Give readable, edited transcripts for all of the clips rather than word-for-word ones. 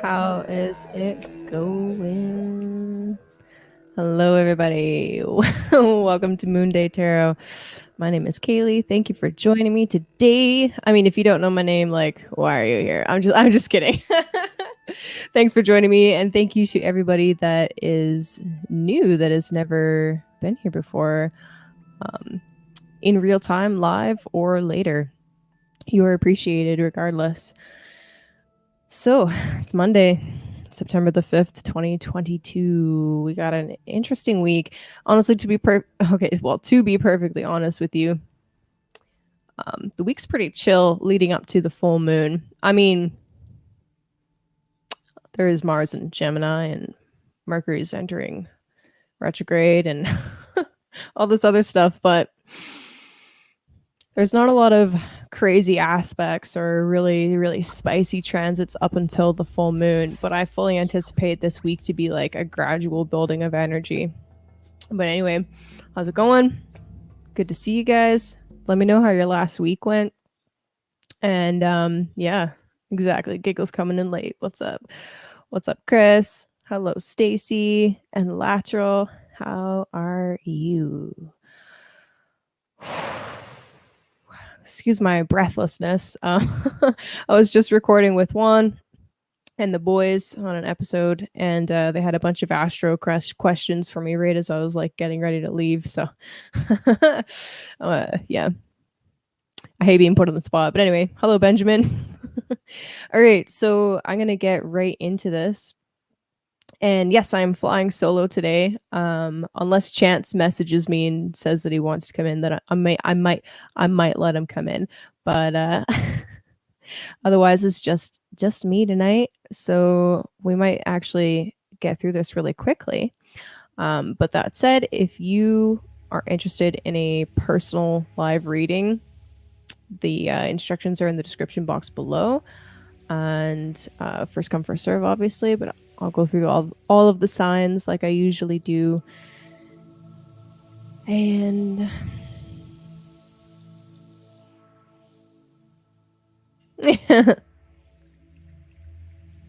How is it going? Hello, everybody. Welcome to Moonday Tarot. My name is Kaylee. Thank you for joining me today. I mean, if you don't know my name, like, why are you here? I'm just kidding. Thanks for joining me, and thank you to everybody that is new, that has never been here before, in real time, live, or later. You are appreciated regardless. So it's Monday, September the 5th, 2022. We got an interesting week. Honestly, to be perfectly honest with you, the week's pretty chill leading up to the full moon. I mean, there is Mars in Gemini and Mercury's entering retrograde and all this other stuff, but there's not a lot of crazy aspects or really, really spicy transits up until the full moon, but I fully anticipate this week to be like a gradual building of energy. But anyway, how's it going? Good to see you guys. Let me know how your last week went. And yeah, exactly. Giggles coming in late. What's up? What's up, Chris? Hello, Stacy and Lateral. How are you? Excuse my breathlessness. I was just recording with Juan, and the boys on an episode, and they had a bunch of astro questions for me right as I was like getting ready to leave. So yeah, I hate being put on the spot, but anyway, hello Benjamin. All right, so I'm gonna get right into this. And yes, I'm flying solo today. Unless Chance messages me and says that he wants to come in, then I might let him come in. But otherwise, it's just me tonight. So we might actually get through this really quickly. But that said, if you are interested in a personal live reading, the instructions are in the description box below. And first come, first serve, obviously, but I'll go through all of the signs like I usually do. And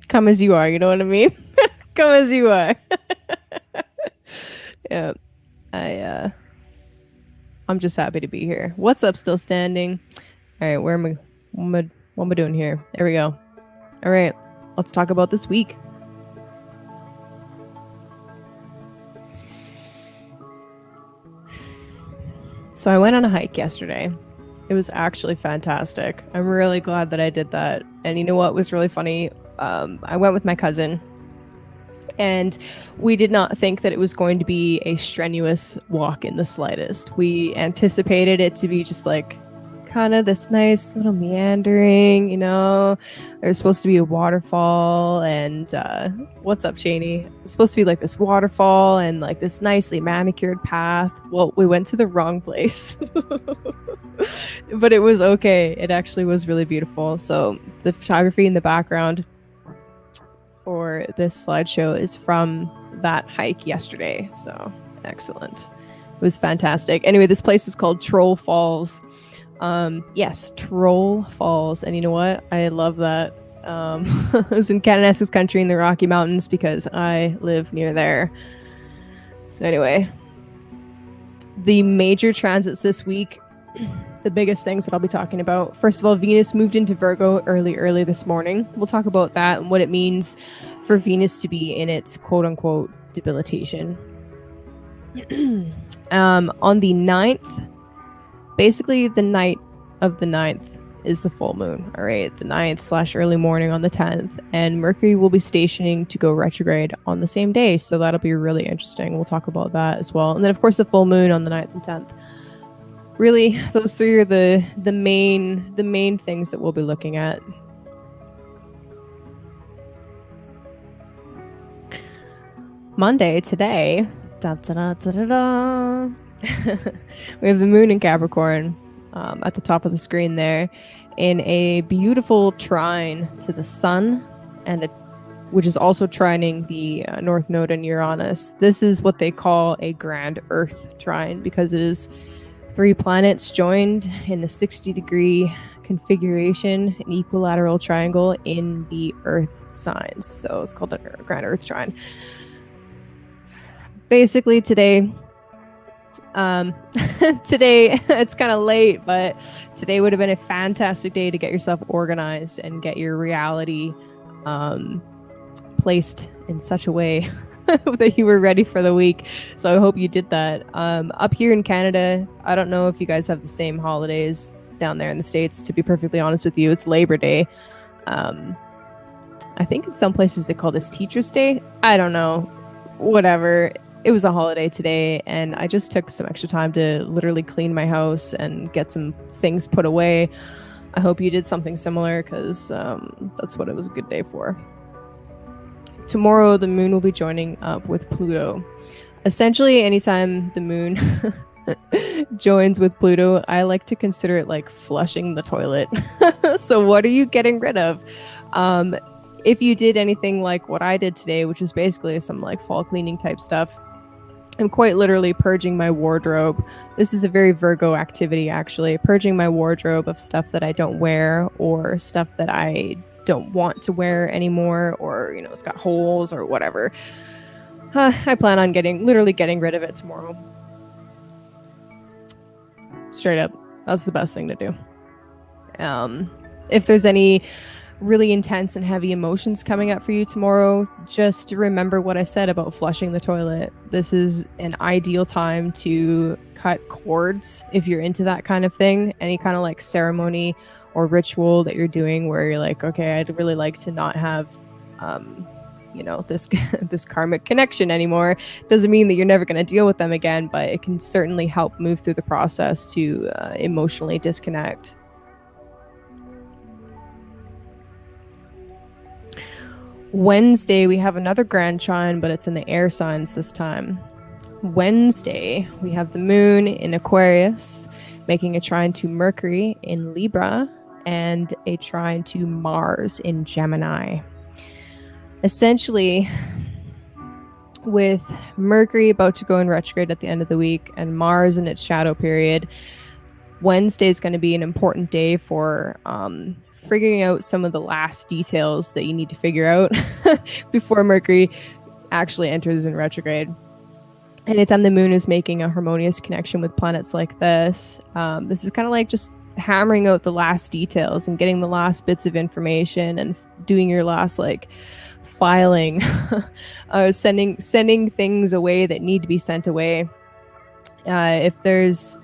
come as you are, you know what I mean? Come as you are. Yeah. I'm just happy to be here. What's up, still standing? All right, what am I doing here? There we go. All right, let's talk about this week. So I went on a hike yesterday. It was actually fantastic. I'm really glad that I did that. And you know what was really funny? I went with my cousin, and we did not think that it was going to be a strenuous walk in the slightest. We anticipated it to be just like kind of this nice little meandering, you know. There's supposed to be a waterfall, and what's up, Shani? It's supposed to be like this waterfall and like this nicely manicured path. Well, we went to the wrong place. But it was okay. It actually was really beautiful. So the photography in the background for this slideshow is from that hike yesterday. So excellent. It was fantastic. Anyway, this place is called Troll Falls. Yes, Troll Falls. And you know what? I love that. I was in Kananaskis country in the Rocky Mountains because I live near there. So anyway, the major transits this week, the biggest things that I'll be talking about. First of all, Venus moved into Virgo early this morning. We'll talk about that and what it means for Venus to be in its quote-unquote debilitation. On the 9th, basically the night of the 9th is the full moon, all right? The 9th / early morning on the 10th, and Mercury will be stationing to go retrograde on the same day, so that'll be really interesting. We'll talk about that as well. And then, of course, the full moon on the 9th and 10th. Really, those three are the main things that we'll be looking at. Monday, today, da, da, da, da, da, da. We have the moon in Capricorn at the top of the screen there in a beautiful trine to the sun, and which is also trining the North Node in Uranus. This is what they call a grand Earth trine because it is 3 planets joined in a 60-degree configuration, an equilateral triangle in the Earth signs. So it's called a grand Earth trine. Basically today, it's kind of late, but today would have been a fantastic day to get yourself organized and get your reality placed in such a way that you were ready for the week. So I hope you did that. Up here in Canada, I don't know if you guys have the same holidays down there in the States. To be perfectly honest with you, it's Labor Day. I think in some places they call this Teacher's Day. I don't know. Whatever. It was a holiday today, and I just took some extra time to literally clean my house and get some things put away. I hope you did something similar because that's what it was a good day for. Tomorrow, the moon will be joining up with Pluto. Essentially, anytime the moon joins with Pluto, I like to consider it like flushing the toilet. So what are you getting rid of? If you did anything like what I did today, which is basically some like fall cleaning type stuff, I'm quite literally purging my wardrobe. This is a very Virgo activity, actually. Purging my wardrobe of stuff that I don't wear or stuff that I don't want to wear anymore, or, you know, it's got holes or whatever. I plan on literally getting rid of it tomorrow. Straight up. That's the best thing to do. If there's any really intense and heavy emotions coming up for you tomorrow, just remember what I said about flushing the toilet. This is an ideal time to cut cords if you're into that kind of thing. Any kind of like ceremony or ritual that you're doing where you're like, okay, I'd really like to not have this karmic connection anymore. Doesn't mean that you're never going to deal with them again, but it can certainly help move through the process to emotionally disconnect. Wednesday, we have another grand trine, but it's in the air signs this time. Wednesday, we have the moon in Aquarius, making a trine to Mercury in Libra, and a trine to Mars in Gemini. Essentially, with Mercury about to go in retrograde at the end of the week and Mars in its shadow period, Wednesday is going to be an important day for figuring out some of the last details that you need to figure out before Mercury actually enters in retrograde. Anytime the moon is making a harmonious connection with planets like this is kind of like just hammering out the last details and getting the last bits of information and doing your last like filing, sending things away that need to be sent away. If there's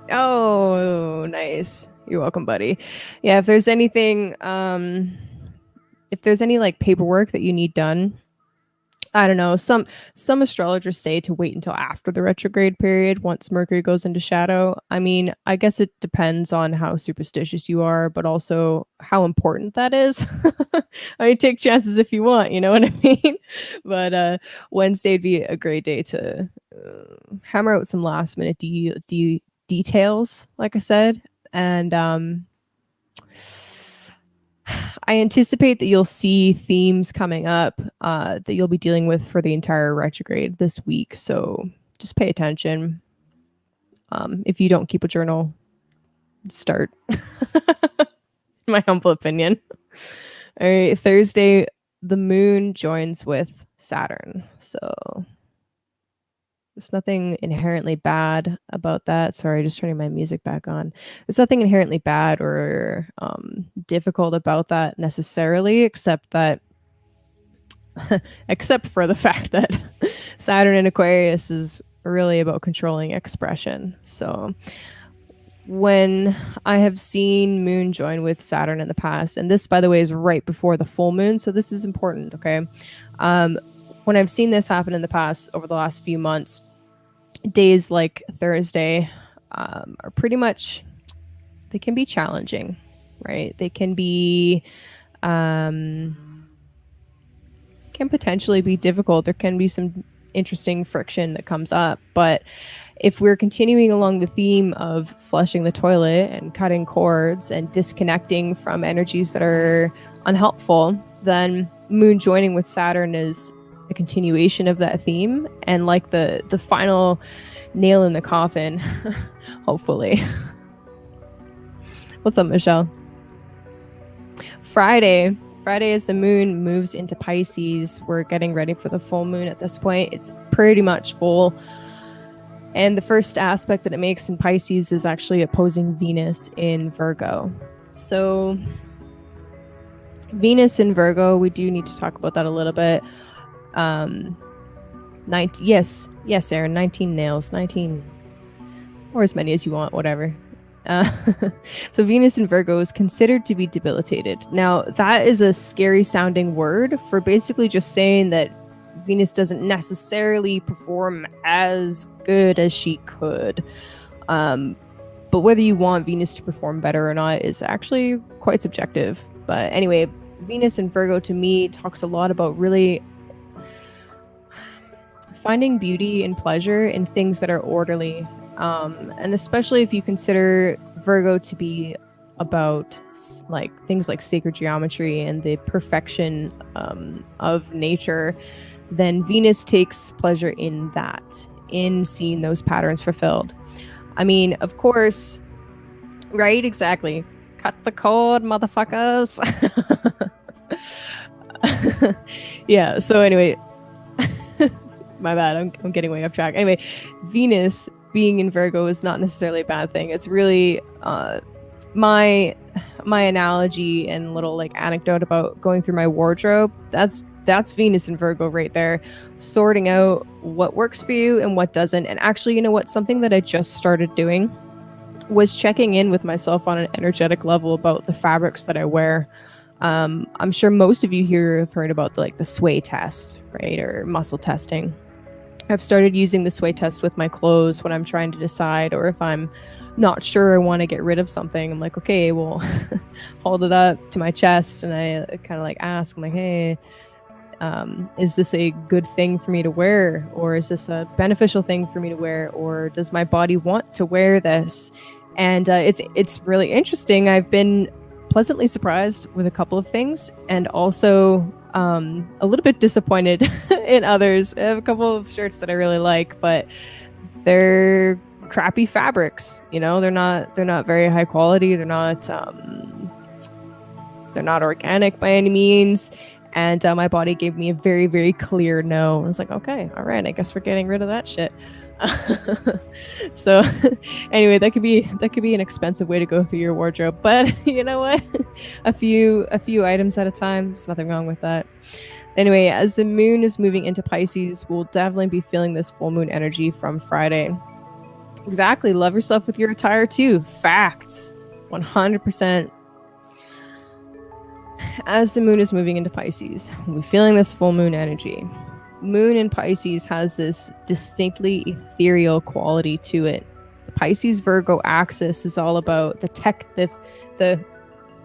nice. You're welcome, buddy. Yeah, if there's anything, if there's any like paperwork that you need done, I don't know. Some astrologers say to wait until after the retrograde period, once Mercury goes into shadow. I mean, I guess it depends on how superstitious you are, but also how important that is. I mean, take chances if you want, you know what I mean? But Wednesday would be a great day to hammer out some last minute details, like I said. And I anticipate that you'll see themes coming up that you'll be dealing with for the entire retrograde this week. So just pay attention. If you don't keep a journal, start. My humble opinion. All right, Thursday, the moon joins with Saturn. So there's nothing inherently bad about that. Sorry, just turning my music back on. There's nothing inherently bad or difficult about that necessarily, except for the fact that Saturn in Aquarius is really about controlling expression. So when I have seen moon join with Saturn in the past, and this, by the way, is right before the full moon, so this is important, okay? When I've seen this happen in the past over the last few months, days like Thursday are pretty much, they can be challenging, right? They can be can potentially be difficult. There can be some interesting friction that comes up, but if we're continuing along the theme of flushing the toilet and cutting cords and disconnecting from energies that are unhelpful, then moon joining with Saturn is a continuation of that theme and like the final nail in the coffin, hopefully. What's up, Michelle? Friday, as the moon moves into Pisces, we're getting ready for the full moon at this point. It's pretty much full. And the first aspect that it makes in Pisces is actually opposing Venus in Virgo. So Venus in Virgo, we do need to talk about that a little bit. 19, yes, Aaron, 19 nails, 19, or as many as you want, whatever. So Venus in Virgo is considered to be debilitated. Now, that is a scary sounding word for basically just saying that Venus doesn't necessarily perform as good as she could. But whether you want Venus to perform better or not is actually quite subjective. But anyway, Venus in Virgo to me talks a lot about really finding beauty and pleasure in things that are orderly. And especially if you consider Virgo to be about like things like sacred geometry and the perfection of nature, then Venus takes pleasure in that, in seeing those patterns fulfilled. I mean, of course, right? Exactly. Cut the cord, motherfuckers. Yeah, so anyway, my bad, I'm getting way off track. Anyway, Venus being in Virgo is not necessarily a bad thing. It's really my my analogy and little like anecdote about going through my wardrobe, that's Venus and Virgo right there, sorting out what works for you and what doesn't. And actually, you know what? Something that I just started doing was checking in with myself on an energetic level about the fabrics that I wear. I'm sure most of you here have heard about the sway test, right? Or muscle testing. I've started using the sway test with my clothes when I'm trying to decide, or if I'm not sure I want to get rid of something. I'm like, okay, well, hold it up to my chest, and I kind of like ask, I'm like, hey, is this a good thing for me to wear, or is this a beneficial thing for me to wear, or does my body want to wear this? And it's really interesting. I've been pleasantly surprised with a couple of things, and also a little bit disappointed in others. I have a couple of shirts that I really like, but they're crappy fabrics. You know, they're not very high quality. They're not organic by any means. And my body gave me a very, very clear no. I was like, okay, all right, I guess we're getting rid of that shit. So anyway, that could be an expensive way to go through your wardrobe, but you know what? a few items at a time, there's nothing wrong with that. Anyway, as the moon is moving into Pisces, we'll definitely be feeling this full moon energy from Friday. Exactly. Love yourself with your attire too. Facts. 100%. As the moon is moving into Pisces, we'll be feeling this full moon energy. Moon in Pisces has this distinctly ethereal quality to it. The Pisces Virgo axis is all about the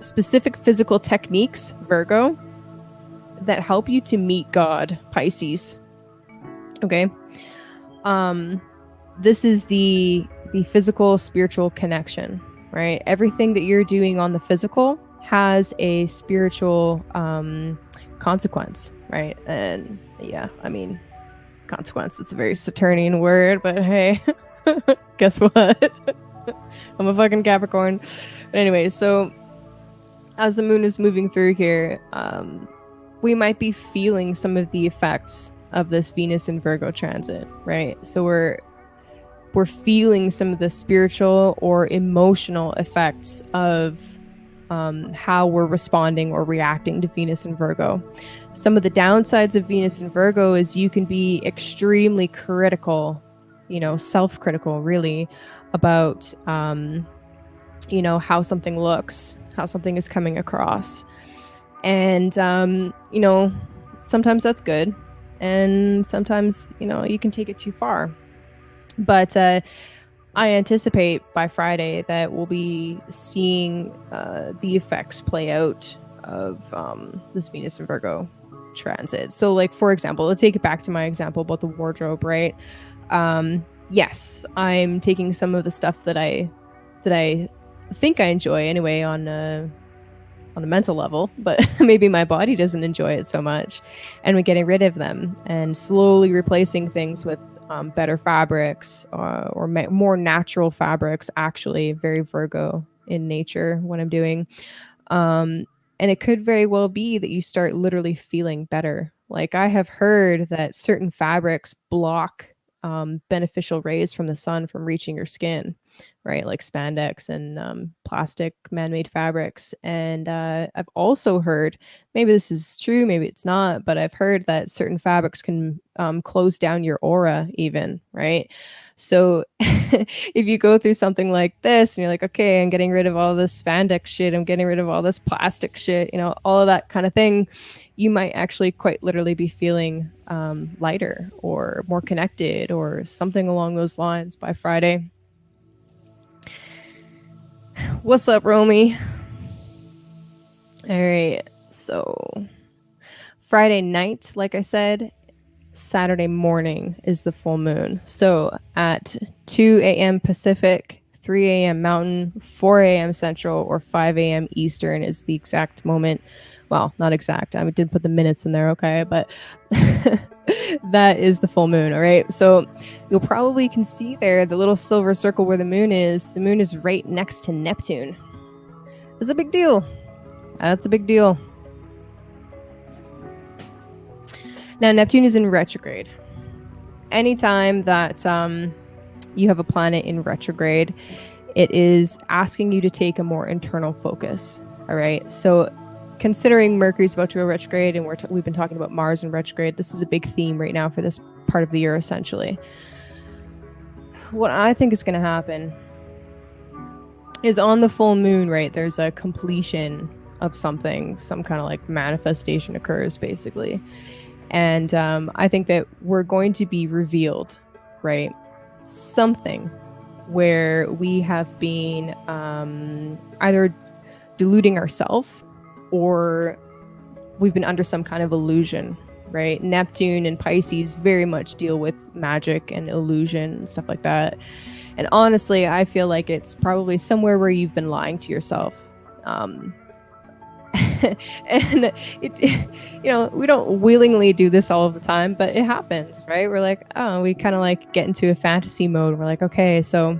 specific physical techniques, Virgo, that help you to meet God, Pisces. Okay. This is the physical spiritual connection, right? Everything that you're doing on the physical has a spiritual consequence, right? And yeah, I mean, consequence, it's a very Saturnian word, but hey, guess what? I'm a fucking Capricorn. But anyway, so as the moon is moving through here, we might be feeling some of the effects of this Venus and Virgo transit, right? So we're feeling some of the spiritual or emotional effects of how we're responding or reacting to Venus and Virgo. Some of the downsides of Venus and Virgo is you can be extremely critical, self-critical really, about, how something looks, how something is coming across. And, sometimes that's good. And sometimes, you can take it too far. But I anticipate by Friday that we'll be seeing the effects play out of this Venus and Virgo transit. So, like, for example, let's take it back to my example about the wardrobe, right? Yes, I'm taking some of the stuff that I think I enjoy anyway on a mental level, but maybe my body doesn't enjoy it so much, and we're getting rid of them and slowly replacing things with better fabrics or more natural fabrics, actually very Virgo in nature, what I'm doing. And it could very well be that you start literally feeling better. Like, I have heard that certain fabrics block beneficial rays from the sun from reaching your skin, right? Like spandex and plastic man-made fabrics. And I've also heard, maybe this is true, maybe it's not, but I've heard that certain fabrics can close down your aura even, right? So if you go through something like this and you're like, okay, I'm getting rid of all this spandex shit, I'm getting rid of all this plastic shit, all of that kind of thing, you might actually quite literally be feeling lighter or more connected or something along those lines by Friday. What's up, Romy? All right, so Friday night, like I said, Saturday morning is the full moon. So at 2 a.m. Pacific, 3 a.m. Mountain, 4 a.m. Central, or 5 a.m. Eastern is the exact moment. Well, not exact. I did put the minutes in there, okay? But that is the full moon, all right? So you'll probably can see there the little silver circle where the moon is. The moon is right next to Neptune. That's a big deal. That's a big deal. Now, Neptune is in retrograde. Anytime that you have a planet in retrograde, It is asking you to take a more internal focus. All right. So considering Mercury's about to go retrograde, and we've been talking about Mars and retrograde, this is a big theme right now for this part of the year, essentially. What I think is going to happen is on the full moon, right, there's a completion of something, some kind of like manifestation occurs, basically. And I think that we're going to be revealed, right, something where we have been either deluding ourselves or we've been under some kind of illusion, right? Neptune and Pisces very much deal with magic and illusion and stuff like that. And honestly, I feel like it's probably somewhere where you've been lying to yourself. And we don't willingly do this all of the time, but it happens, right? We're like, oh, we kind of like get into a fantasy mode. We're like, okay, so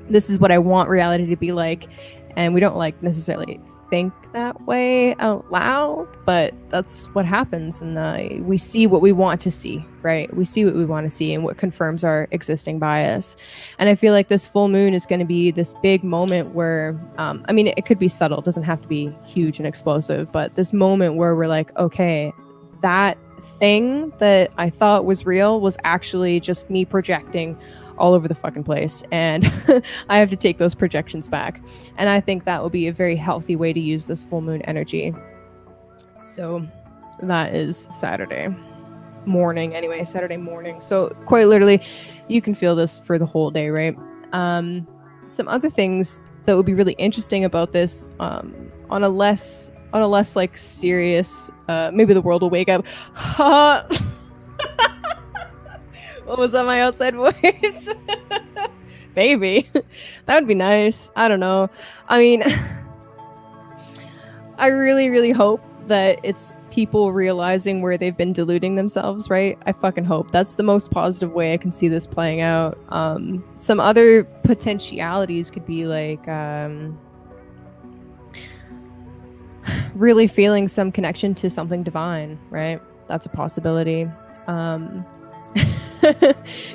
this is what I want reality to be like. And we don't like necessarily think that way out loud, but that's what happens. And we see what we want to see, right? We see what we want to see and what confirms our existing bias. And I feel like this full moon is going to be this big moment where, it could be subtle, it doesn't have to be huge and explosive, but this moment where we're like, okay, that thing that I thought was real was actually just me projecting all over the fucking place, and I have to take those projections back. And I think that will be a very healthy way to use this full moon energy. So that is Saturday morning. So quite literally, you can feel this for the whole day, right? Some other things that would be really interesting about this, on a less like serious, maybe the world will wake up. What was that, my outside voice? Maybe. That would be nice. I don't know. I mean, I really, really hope that it's people realizing where they've been deluding themselves, right? I fucking hope. That's the most positive way I can see this playing out. Some other potentialities could be like really feeling some connection to something divine, right? That's a possibility.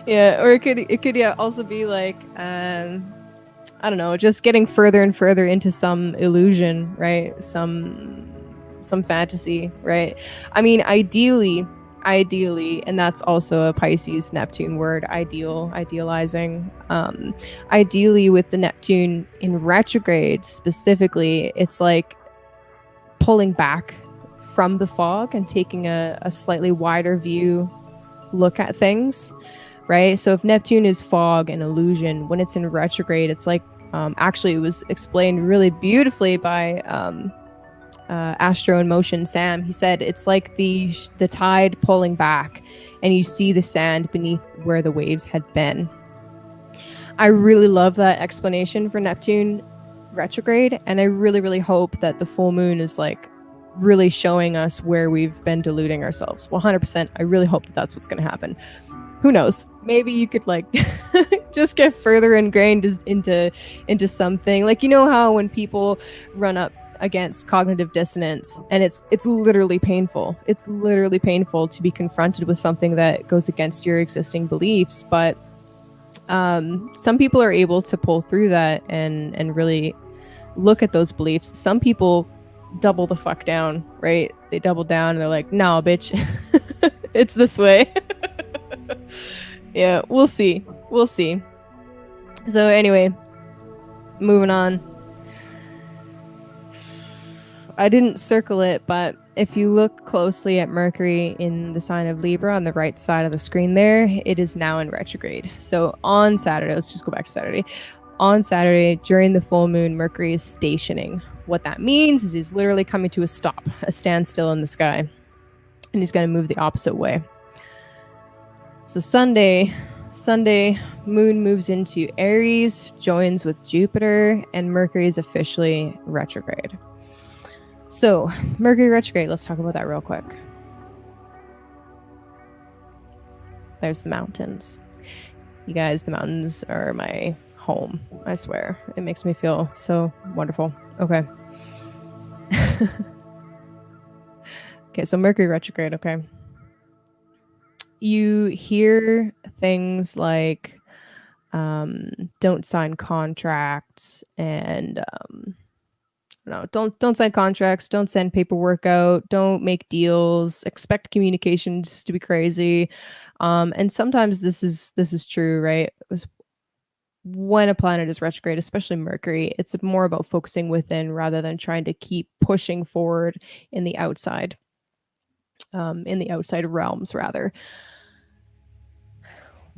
Yeah, or it could also be like I don't know, just getting further and further into some illusion, right? Some fantasy, right? I mean, ideally, and that's also a Pisces Neptune word, idealizing. Ideally, with the Neptune in retrograde specifically, it's like pulling back from the fog and taking a slightly wider view look at things, right? So if Neptune is fog and illusion, when it's in retrograde, it's like actually it was explained really beautifully by Astro in Motion Sam. He said it's like the tide pulling back and you see the sand beneath where the waves had been. I really love that explanation for Neptune retrograde, and I really, really hope that the full moon is like really showing us where we've been deluding ourselves. 100%. I really hope that that's what's going to happen. Who knows? Maybe you could like just get further ingrained into something. Like, you know how when people run up against cognitive dissonance, and it's literally painful. It's literally painful to be confronted with something that goes against your existing beliefs. But some people are able to pull through that and really look at those beliefs. Some people double the fuck down, right? They double down and they're like, no, bitch, it's this way. Yeah, we'll see. So anyway, moving on. I didn't circle it, but if you look closely at Mercury in the sign of Libra on the right side of the screen there, it is now in retrograde. So on Saturday, let's just go back to Saturday. On Saturday, during the full moon, Mercury is stationing. What that means is he's literally coming to a stop, a standstill in the sky, and he's going to move the opposite way. So Sunday, moon moves into Aries, joins with Jupiter, and Mercury is officially retrograde. So Mercury retrograde, let's talk about that real quick. There's the mountains. You guys, the mountains are my home. I swear. It makes me feel so wonderful. Okay. Okay, so Mercury retrograde, okay. You hear things like Don't sign contracts, and no, don't sign contracts, don't send paperwork out, don't make deals, expect communications to be crazy. And sometimes this is true, right? When a planet is retrograde, especially Mercury, it's more about focusing within rather than trying to keep pushing forward in the outside realms, rather.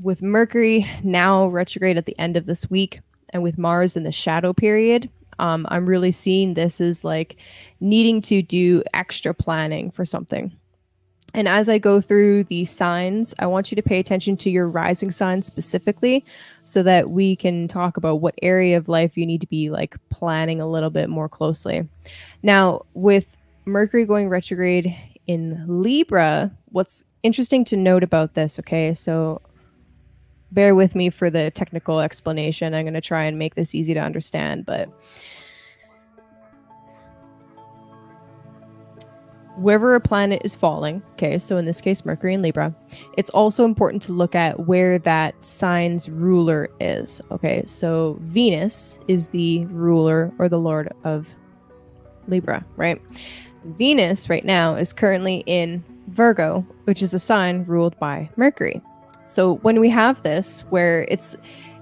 With Mercury now retrograde at the end of this week, and with Mars in the shadow period, I'm really seeing this as like needing to do extra planning for something. And as I go through these signs, I want you to pay attention to your rising sign specifically so that we can talk about what area of life you need to be like planning a little bit more closely. Now, with Mercury going retrograde in Libra, what's interesting to note about this, okay? So bear with me for the technical explanation. I'm going to try and make this easy to understand, but wherever a planet is falling, okay, so in this case, Mercury in Libra, it's also important to look at where that sign's ruler is, okay? So Venus is the ruler or the lord of Libra, right? Venus right now is currently in Virgo, which is a sign ruled by Mercury. So when we have this, where it's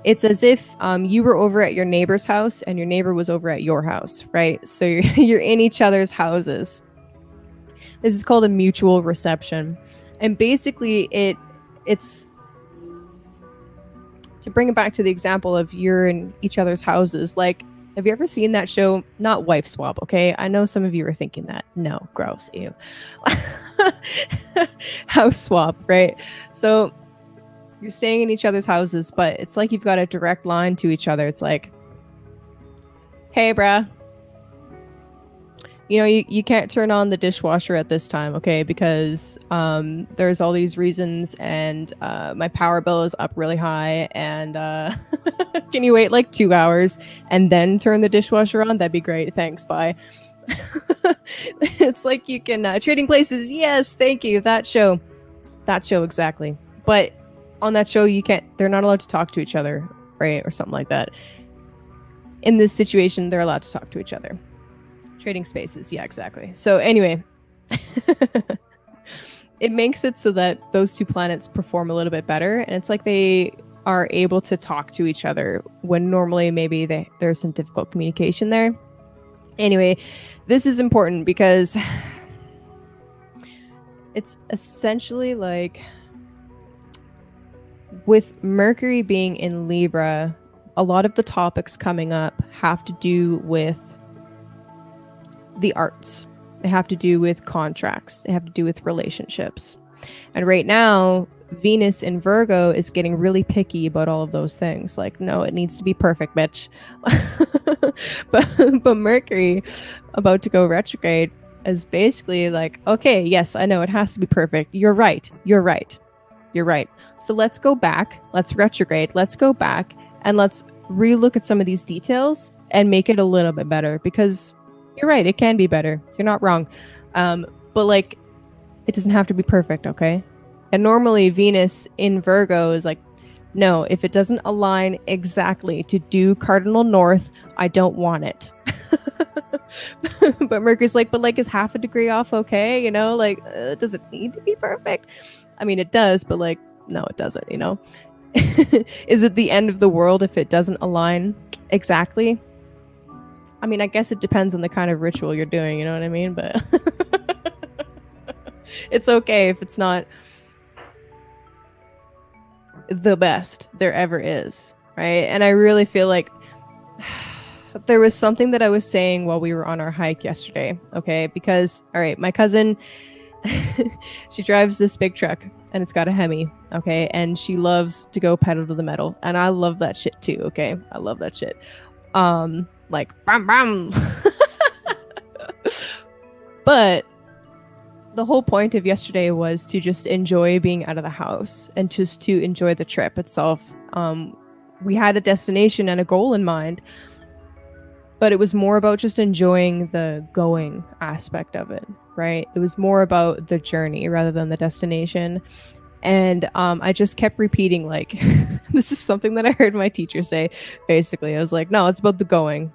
as if you were over at your neighbor's house and your neighbor was over at your house, right? So you're in each other's houses. This is called a mutual reception. And basically it's to bring it back to the example of you're in each other's houses. Like, have you ever seen that show? Not Wife Swap, okay? I know some of you are thinking that. No, gross, ew. House swap, right? So you're staying in each other's houses, but it's like you've got a direct line to each other. It's like, hey, bruh, you know, you can't turn on the dishwasher at this time, okay? Because there's all these reasons, and my power bill is up really high, and can you wait like 2 hours and then turn the dishwasher on? That'd be great. Thanks, bye. It's like you can Trading Places. Yes, thank you. That show exactly. But on that show, they're not allowed to talk to each other, right? Or something like that. In this situation, they're allowed to talk to each other. Trading Spaces. Yeah, exactly. So anyway, it makes it so that those two planets perform a little bit better. And it's like they are able to talk to each other when normally maybe there's some difficult communication there. Anyway, this is important because it's essentially like with Mercury being in Libra, a lot of the topics coming up have to do with the arts. They have to do with contracts. They have to do with relationships. And right now, Venus in Virgo is getting really picky about all of those things. Like, no, it needs to be perfect, bitch. but Mercury, about to go retrograde, is basically like, okay, yes, I know it has to be perfect. You're right. So let's go back. Let's retrograde. Let's go back and let's relook at some of these details and make it a little bit better, because you're right, it can be better. You're not wrong. But like, it doesn't have to be perfect, okay? And normally Venus in Virgo is like, no, if it doesn't align exactly to due cardinal north, I don't want it. But Mercury's like, but like, is half a degree off okay? You know, like, does it need to be perfect? I mean, it does, but like, no, it doesn't, you know? Is it the end of the world if it doesn't align exactly? I mean, I guess it depends on the kind of ritual you're doing, you know what I mean? But it's okay if it's not the best there ever is, right? And I really feel like there was something that I was saying while we were on our hike yesterday, okay? Because, all right, my cousin, she drives this big truck and it's got a Hemi, okay? And she loves to go pedal to the metal. And I love that shit too, okay? I love that shit. Like, bam, bam. But the whole point of yesterday was to just enjoy being out of the house and just to enjoy the trip itself. We had a destination and a goal in mind, but it was more about just enjoying the going aspect of it, right? It was more about the journey rather than the destination. And I just kept repeating, like, this is something that I heard my teacher say. Basically, I was like, no, it's about the going.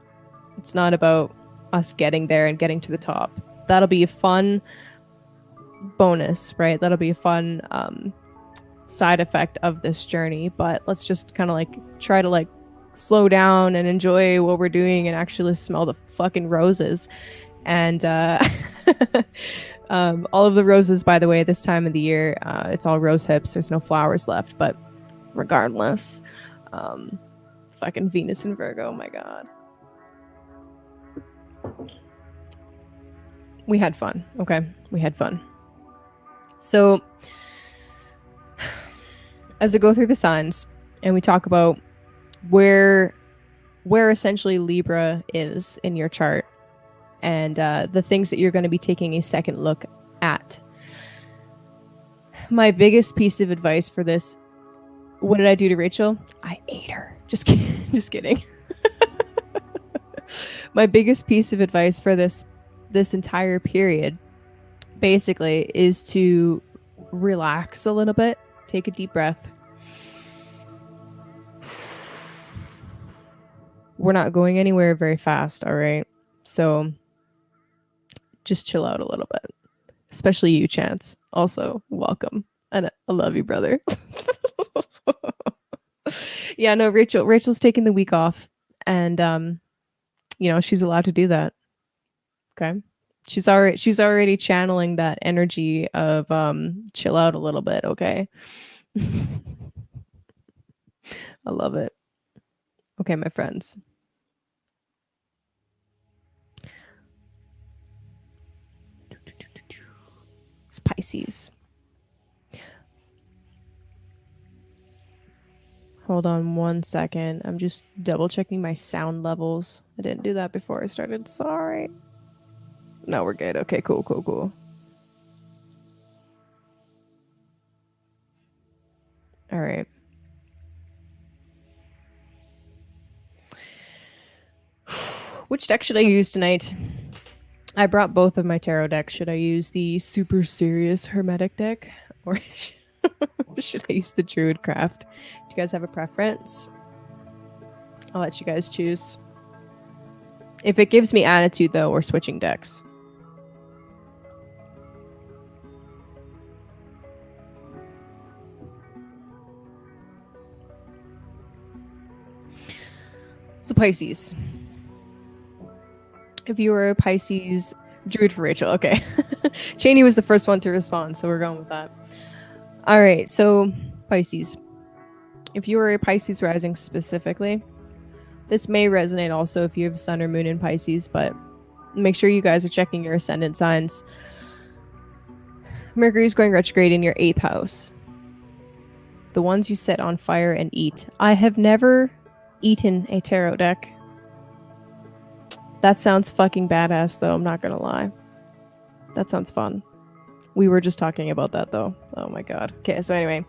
It's not about us getting there and getting to the top. That'll be a fun bonus, right? That'll be a fun side effect of this journey. But let's just kind of like try to like slow down and enjoy what we're doing and actually smell the fucking roses. And all of the roses, by the way, this time of the year, it's all rose hips. There's no flowers left, but regardless, fucking Venus and Virgo, oh my god. We had fun, okay? We had fun. So, as I go through the signs, and we talk about where essentially Libra is in your chart, and the things that you're going to be taking a second look at. My biggest piece of advice for this, what did I do to Rachel? I ate her. Just kidding. Just kidding. My biggest piece of advice for this entire period, basically, is to relax a little bit. Take a deep breath. We're not going anywhere very fast, all right? So just chill out a little bit. Especially you, Chance. Also, welcome. And I love you, brother. Yeah, no, Rachel's taking the week off. And she's allowed to do that. Okay. She's already channeling that energy of chill out a little bit, okay? I love it. Okay, my friends. It's Pisces. Hold on one second. I'm just double checking my sound levels. I didn't do that before I started. Sorry. No, we're good. Okay, cool. All right. Which deck should I use tonight? I brought both of my tarot decks. Should I use the super serious hermetic deck? Or should I use the Druid Craft? Do you guys have a preference? I'll let you guys choose. If it gives me attitude, though, we're switching decks. So Pisces. If you were a Pisces, Druid for Rachel. Okay. Cheney was the first one to respond, so we're going with that. All right. So Pisces. If you were a Pisces rising specifically, this may resonate also if you have Sun or Moon in Pisces, but make sure you guys are checking your ascendant signs. Mercury is going retrograde in your 8th house. The ones you set on fire and eat. I have never eaten a tarot deck. That sounds fucking badass, though. I'm not gonna lie. That sounds fun. We were just talking about that, though. Oh my god. Okay, so anyway.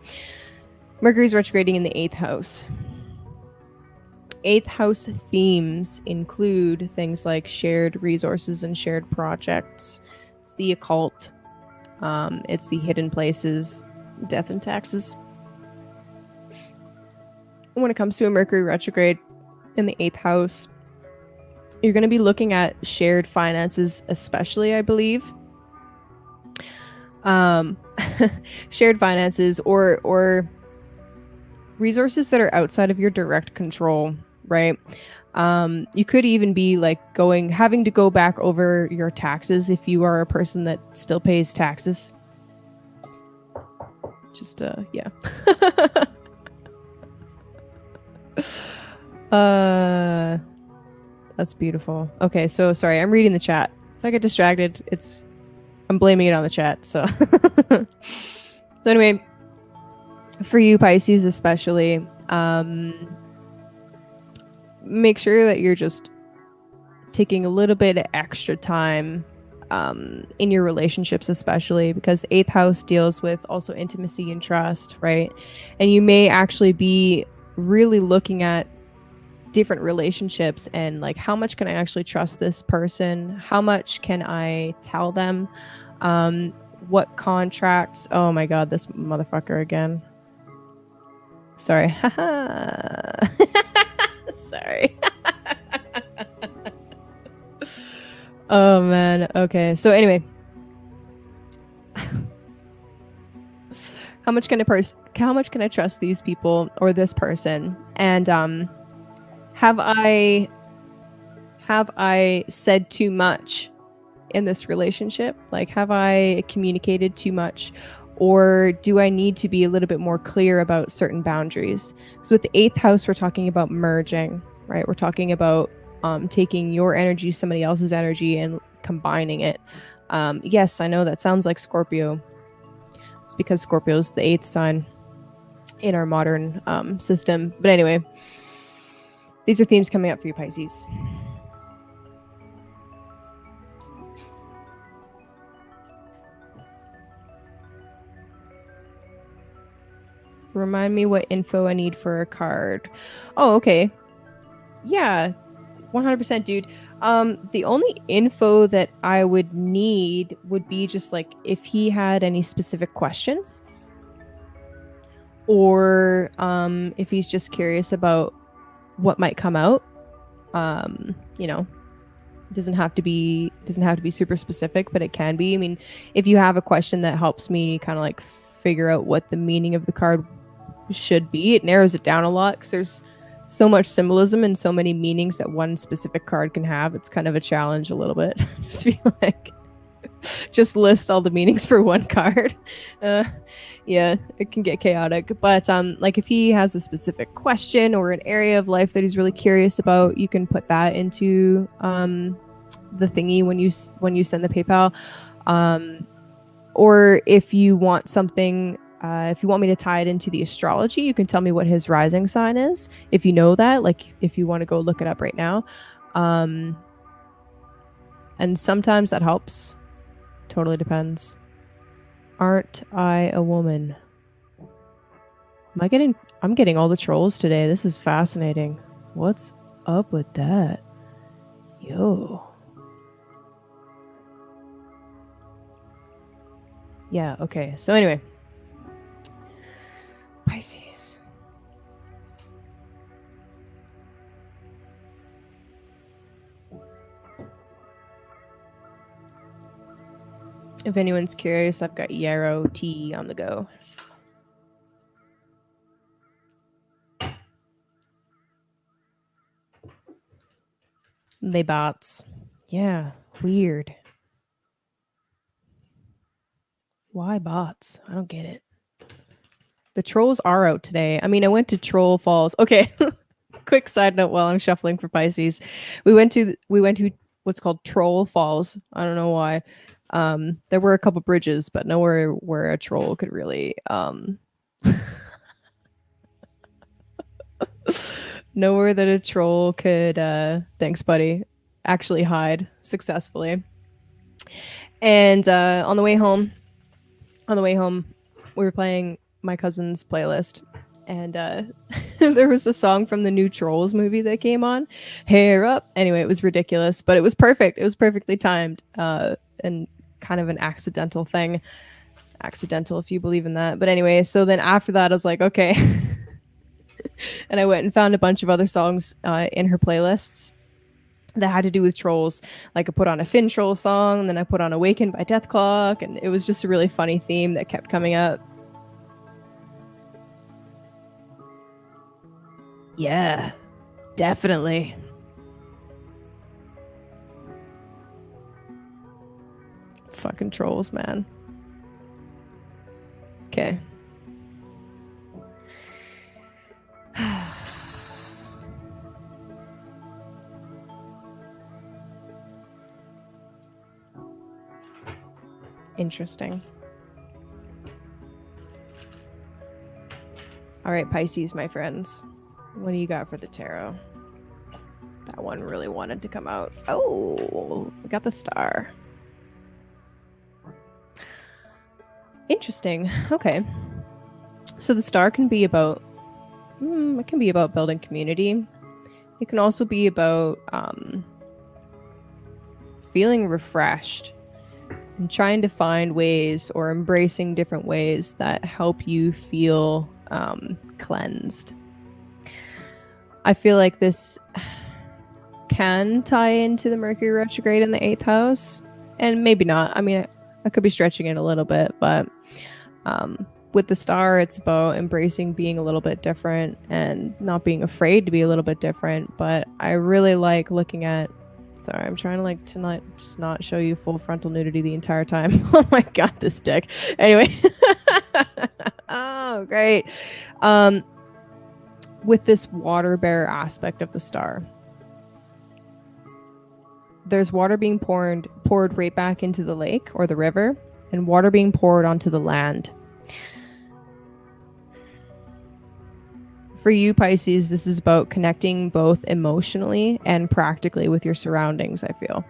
Mercury's retrograding in the 8th house. 8th house themes include things like shared resources and shared projects. It's the occult. It's the hidden places. Death and taxes. When it comes to a Mercury retrograde in the 8th house, you're going to be looking at shared finances, especially, I believe. Shared finances or resources that are outside of your direct control, right? You could even be like having to go back over your taxes if you are a person that still pays taxes. Just, yeah. That's beautiful. Okay, so sorry, I'm reading the chat. If I get distracted, I'm blaming it on the chat. So, so anyway, for you Pisces especially, make sure that you're just taking a little bit of extra time in your relationships, especially because 8th house deals with also intimacy and trust, right? And you may actually be really looking at different relationships and like, how much can I actually trust this person? How much can I tell them? what contracts. Oh my god, this motherfucker again. Sorry. Sorry. Oh man. Okay. So anyway, how much can I trust these people or this person? And have I said too much in this relationship? Like, have I communicated too much? Or do I need to be a little bit more clear about certain boundaries? Because with the 8th house, we're talking about merging, right? We're talking about taking your energy, somebody else's energy, and combining it. Yes, I know that sounds like Scorpio. It's because Scorpio is the 8th sign in our modern system. But anyway, these are themes coming up for you, Pisces. Remind me what info I need for a card. Oh, okay. Yeah, 100%, dude. The only info that I would need would be just like if he had any specific questions, or if he's just curious about what might come out. You know, it doesn't have to be super specific, but it can be. I mean, if you have a question that helps me kind of like figure out what the meaning of the card should be, it narrows it down a lot, because there's so much symbolism and so many meanings that one specific card can have. It's kind of a challenge a little bit. Just be like, just list all the meanings for one card. Yeah, it can get chaotic. But like if he has a specific question or an area of life that he's really curious about, you can put that into the thingy when you send the PayPal. Or if you want something, if you want me to tie it into the astrology, you can tell me what his rising sign is. If you know that, like if you want to go look it up right now. And sometimes that helps. Totally depends. Aren't I a woman? I'm getting all the trolls today. This is fascinating. What's up with that? Yo. Yeah, okay. So anyway. Pisces. If anyone's curious, I've got yarrow tea on the go. They bots. Yeah, weird. Why bots? I don't get it. The trolls are out today. I mean, I went to Troll Falls. Okay. Quick side note while I'm shuffling for Pisces. We went to what's called Troll Falls. I don't know why. There were a couple bridges, but nowhere where a troll could really nowhere that a troll could thanks buddy, actually hide successfully. And on the way home, we were playing my cousin's playlist, and there was a song from the new Trolls movie that came on, Hair Up. Anyway, it was ridiculous, but it was perfect. It was perfectly timed, and kind of an accidental thing. Accidental, if you believe in that. But anyway, so then after that, I was like, okay. And I went and found a bunch of other songs in her playlists that had to do with trolls. Like I put on a Finn troll song, and then I put on Awakened by Death Clock, and it was just a really funny theme that kept coming up. Yeah, definitely. Fucking trolls, man. Okay. Interesting. All right, Pisces, my friends. What do you got for the tarot? That one really wanted to come out. Oh, we got the star. Interesting. Okay. So the star can be about it can be about building community. It can also be about feeling refreshed, and trying to find ways or embracing different ways that help you feel cleansed. I feel like this can tie into the Mercury retrograde in the 8th house, and maybe not. I mean, I could be stretching it a little bit, but with the star, it's about embracing being a little bit different and not being afraid to be a little bit different. But I really like looking at, sorry, I'm trying to like tonight just not show you full frontal nudity the entire time. Oh my god, this dick. Anyway. Oh, great. With this water bearer aspect of the star, there's water being poured right back into the lake or the river, and water being poured onto the land. For you, Pisces, this is about connecting both emotionally and practically with your surroundings, I feel.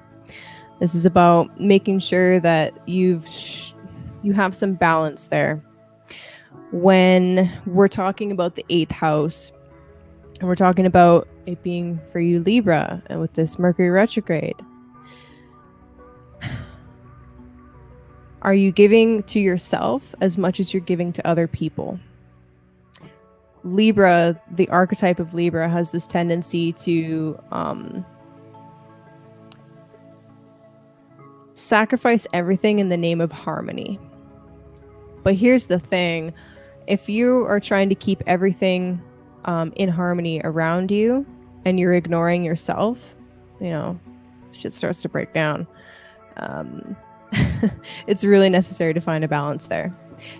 This is about making sure that you have some balance there. When we're talking about the 8th house, and we're talking about it being for you, Libra, and with this Mercury retrograde, are you giving to yourself as much as you're giving to other people? Libra, the archetype of Libra, has this tendency to sacrifice everything in the name of harmony. But here's the thing. If you are trying to keep everything in harmony around you and you're ignoring yourself, you know, shit starts to break down. It's really necessary to find a balance there.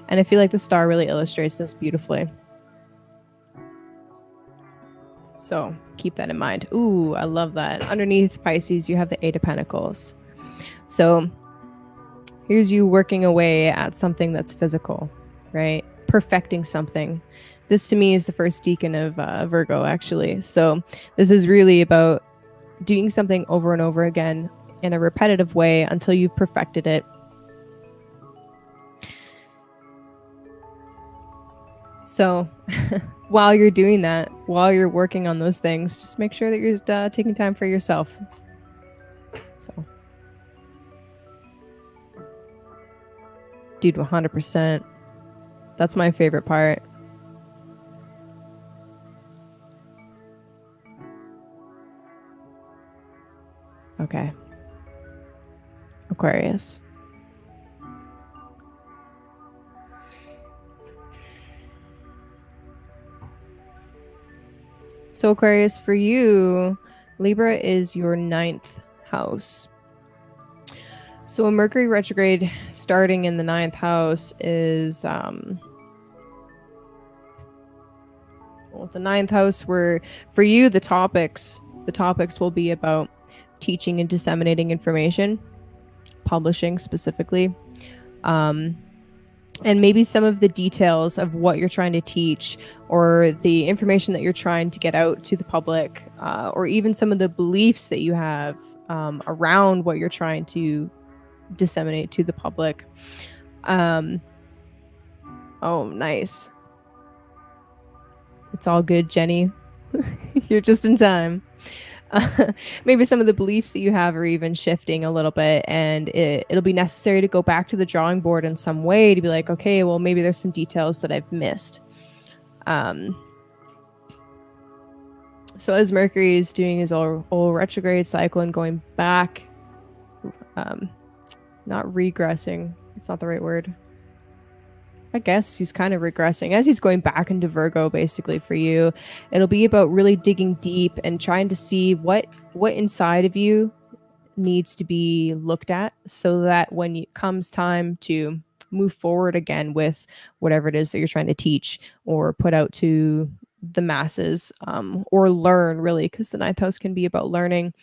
And I feel like the star really illustrates this beautifully. So keep that in mind. Ooh, I love that. Underneath Pisces, you have the 8 of Pentacles. So here's you working away at something that's physical, right? Perfecting something. This to me is the first decan of Virgo, actually. So this is really about doing something over and over again in a repetitive way until you've perfected it. So while you're doing that, while you're working on those things, just make sure that you're taking time for yourself. So, dude, 100%. That's my favorite part. Okay. Aquarius. So Aquarius, for you, Libra is your 9th house. So a Mercury retrograde starting in the 9th house is, well, the 9th house, where for you, the topics will be about teaching and disseminating information, publishing specifically, and maybe some of the details of what you're trying to teach or the information that you're trying to get out to the public, or even some of the beliefs that you have around what you're trying to disseminate to the public. Oh, nice. It's all good, Jenny. You're just in time. Maybe some of the beliefs that you have are even shifting a little bit, and it'll be necessary to go back to the drawing board in some way to be like, okay, well, maybe there's some details that I've missed. So as Mercury is doing his old retrograde cycle and going back, not regressing, it's not the right word. I guess he's kind of regressing as he's going back into Virgo. Basically, for you, it'll be about really digging deep and trying to see what inside of you needs to be looked at, so that when it comes time to move forward again with whatever it is that you're trying to teach or put out to the masses, or learn, really, because the 9th house can be about learning,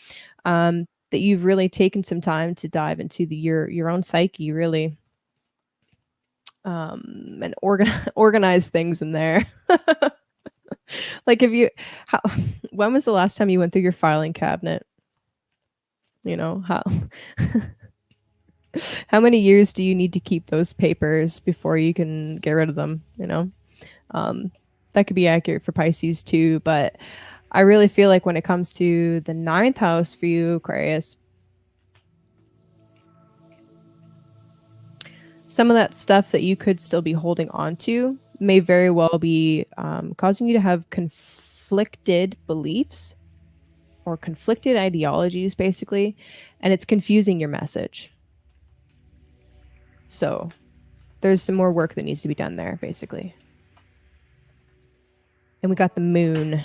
that you've really taken some time to dive into your own psyche, really. And organize things in there. Like, when was the last time you went through your filing cabinet? You know, how many years do you need to keep those papers before you can get rid of them? You know, that could be accurate for Pisces too, but I really feel like when it comes to the 9th house for you, Aquarius, some of that stuff that you could still be holding on to may very well be causing you to have conflicted beliefs or conflicted ideologies, basically, and it's confusing your message. So there's some more work that needs to be done there, basically. And we got the moon.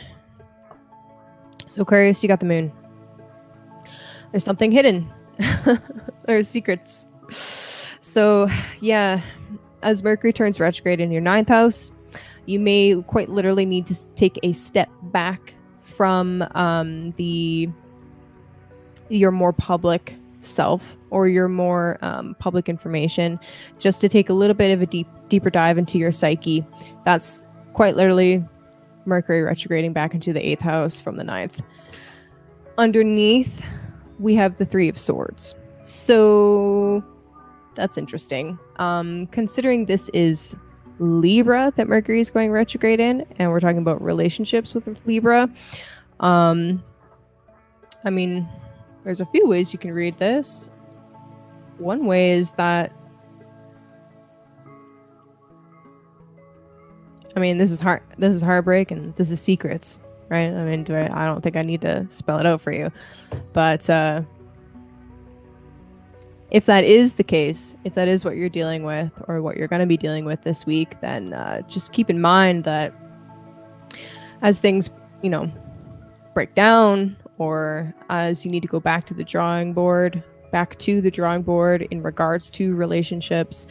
So Aquarius, you got the moon. There's something hidden. There's secrets. So yeah, as Mercury turns retrograde in your 9th house, you may quite literally need to take a step back from your more public self or your more public information, just to take a little bit of a deeper dive into your psyche. That's quite literally Mercury retrograding back into the 8th house from the 9th. Underneath, we have the 3 of Swords. So that's interesting. Considering this is Libra that Mercury is going retrograde in, and we're talking about relationships with Libra. I mean, there's a few ways you can read this. One way is that, I mean, this is heartbreak and this is secrets, right? I mean, I don't think I need to spell it out for you. But if that is the case, if that is what you're dealing with or what you're going to be dealing with this week, then just keep in mind that as things, break down, or as you need to go back to the drawing board in regards to relationships,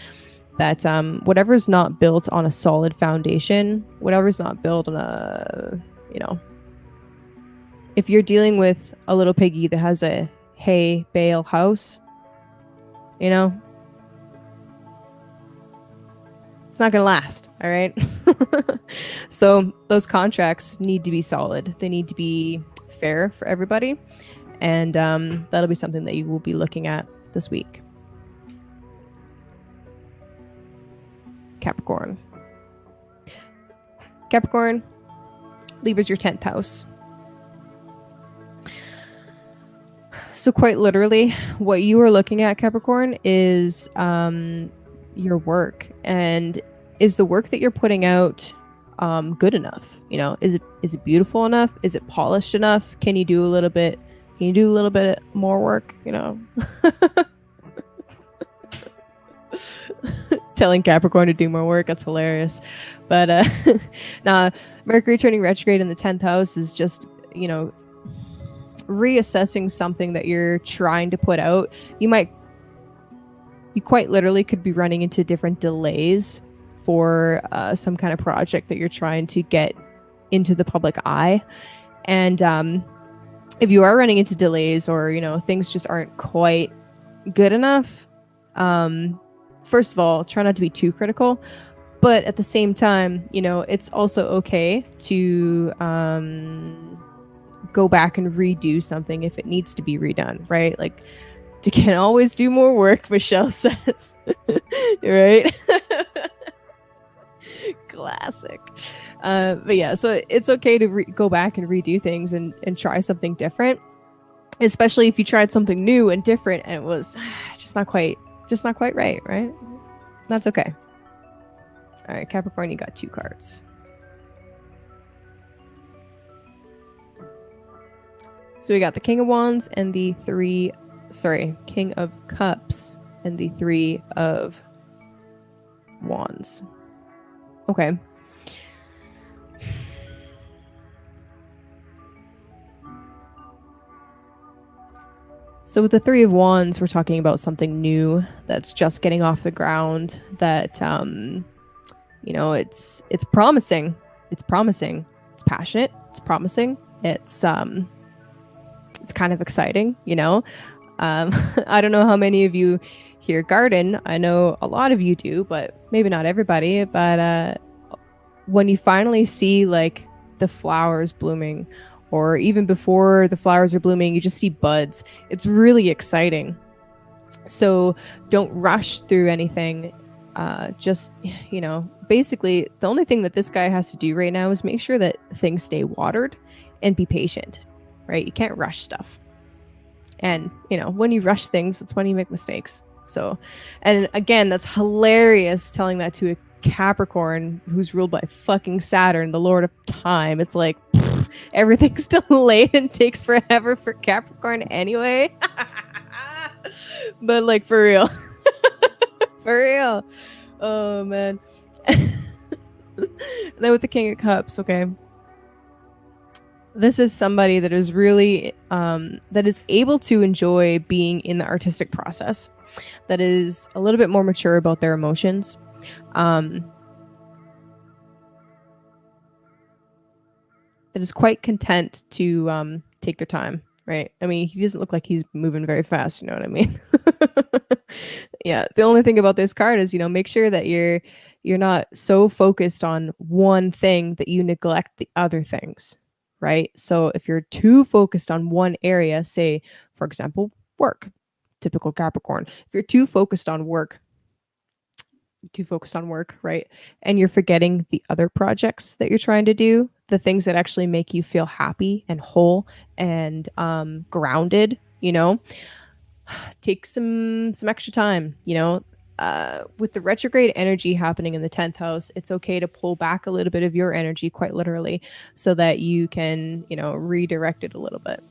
that whatever's not built on a solid foundation, whatever's not built on a, if you're dealing with a little piggy that has a hay bale house, it's not going to last. All right. So those contracts need to be solid. They need to be fair for everybody. And that'll be something that you will be looking at this week. Capricorn, Libra's your 10th house. So quite literally, what you are looking at, Capricorn, is your work. And is the work that you're putting out good enough? Is it beautiful enough? Is it polished enough? Can you do a little bit more work? Telling Capricorn to do more work, that's hilarious. But nah, Mercury turning retrograde in the 10th house is just, reassessing something that you're trying to put out. You quite literally could be running into different delays for some kind of project that you're trying to get into the public eye. And if you are running into delays or, things just aren't quite good enough, first of all, try not to be too critical. But at the same time, it's also okay to go back and redo something if it needs to be redone, right? Like, you can always do more work, Michelle says. Right? Classic. But yeah, so it's okay to go back and redo things and try something different, especially if you tried something new and different and it was just not quite right? That's okay. All right, Capricorn, you got 2 cards. So we got the King of Wands and the King of Cups and the 3 of Wands. Okay. So with the 3 of Wands, we're talking about something new that's just getting off the ground, that, it's promising. It's promising. It's passionate. It's promising. It's kind of exciting, I don't know how many of you here garden. I know a lot of you do, but maybe not everybody. But when you finally see like the flowers blooming, or even before the flowers are blooming, you just see buds, it's really exciting. So don't rush through anything. Basically the only thing that this guy has to do right now is make sure that things stay watered and be patient. Right? You can't rush stuff. And, when you rush things, that's when you make mistakes. So, and again, that's hilarious telling that to a Capricorn who's ruled by fucking Saturn, the Lord of Time. It's like pfft, everything's delayed and takes forever for Capricorn anyway. But like for real. For real. Oh man. And then with the King of Cups, okay. This is somebody that is really that is able to enjoy being in the artistic process, that is a little bit more mature about their emotions. That is quite content to take their time, right? I mean, he doesn't look like he's moving very fast, you know what I mean? Yeah, the only thing about this card is, make sure that you're not so focused on one thing that you neglect the other things, right? So if you're too focused on one area, say, for example, work, typical Capricorn, if you're too focused on work, right? And you're forgetting the other projects that you're trying to do, the things that actually make you feel happy and whole and grounded, take some extra time, with the retrograde energy happening in the 10th house, it's okay to pull back a little bit of your energy, quite literally, so that you can, redirect it a little bit.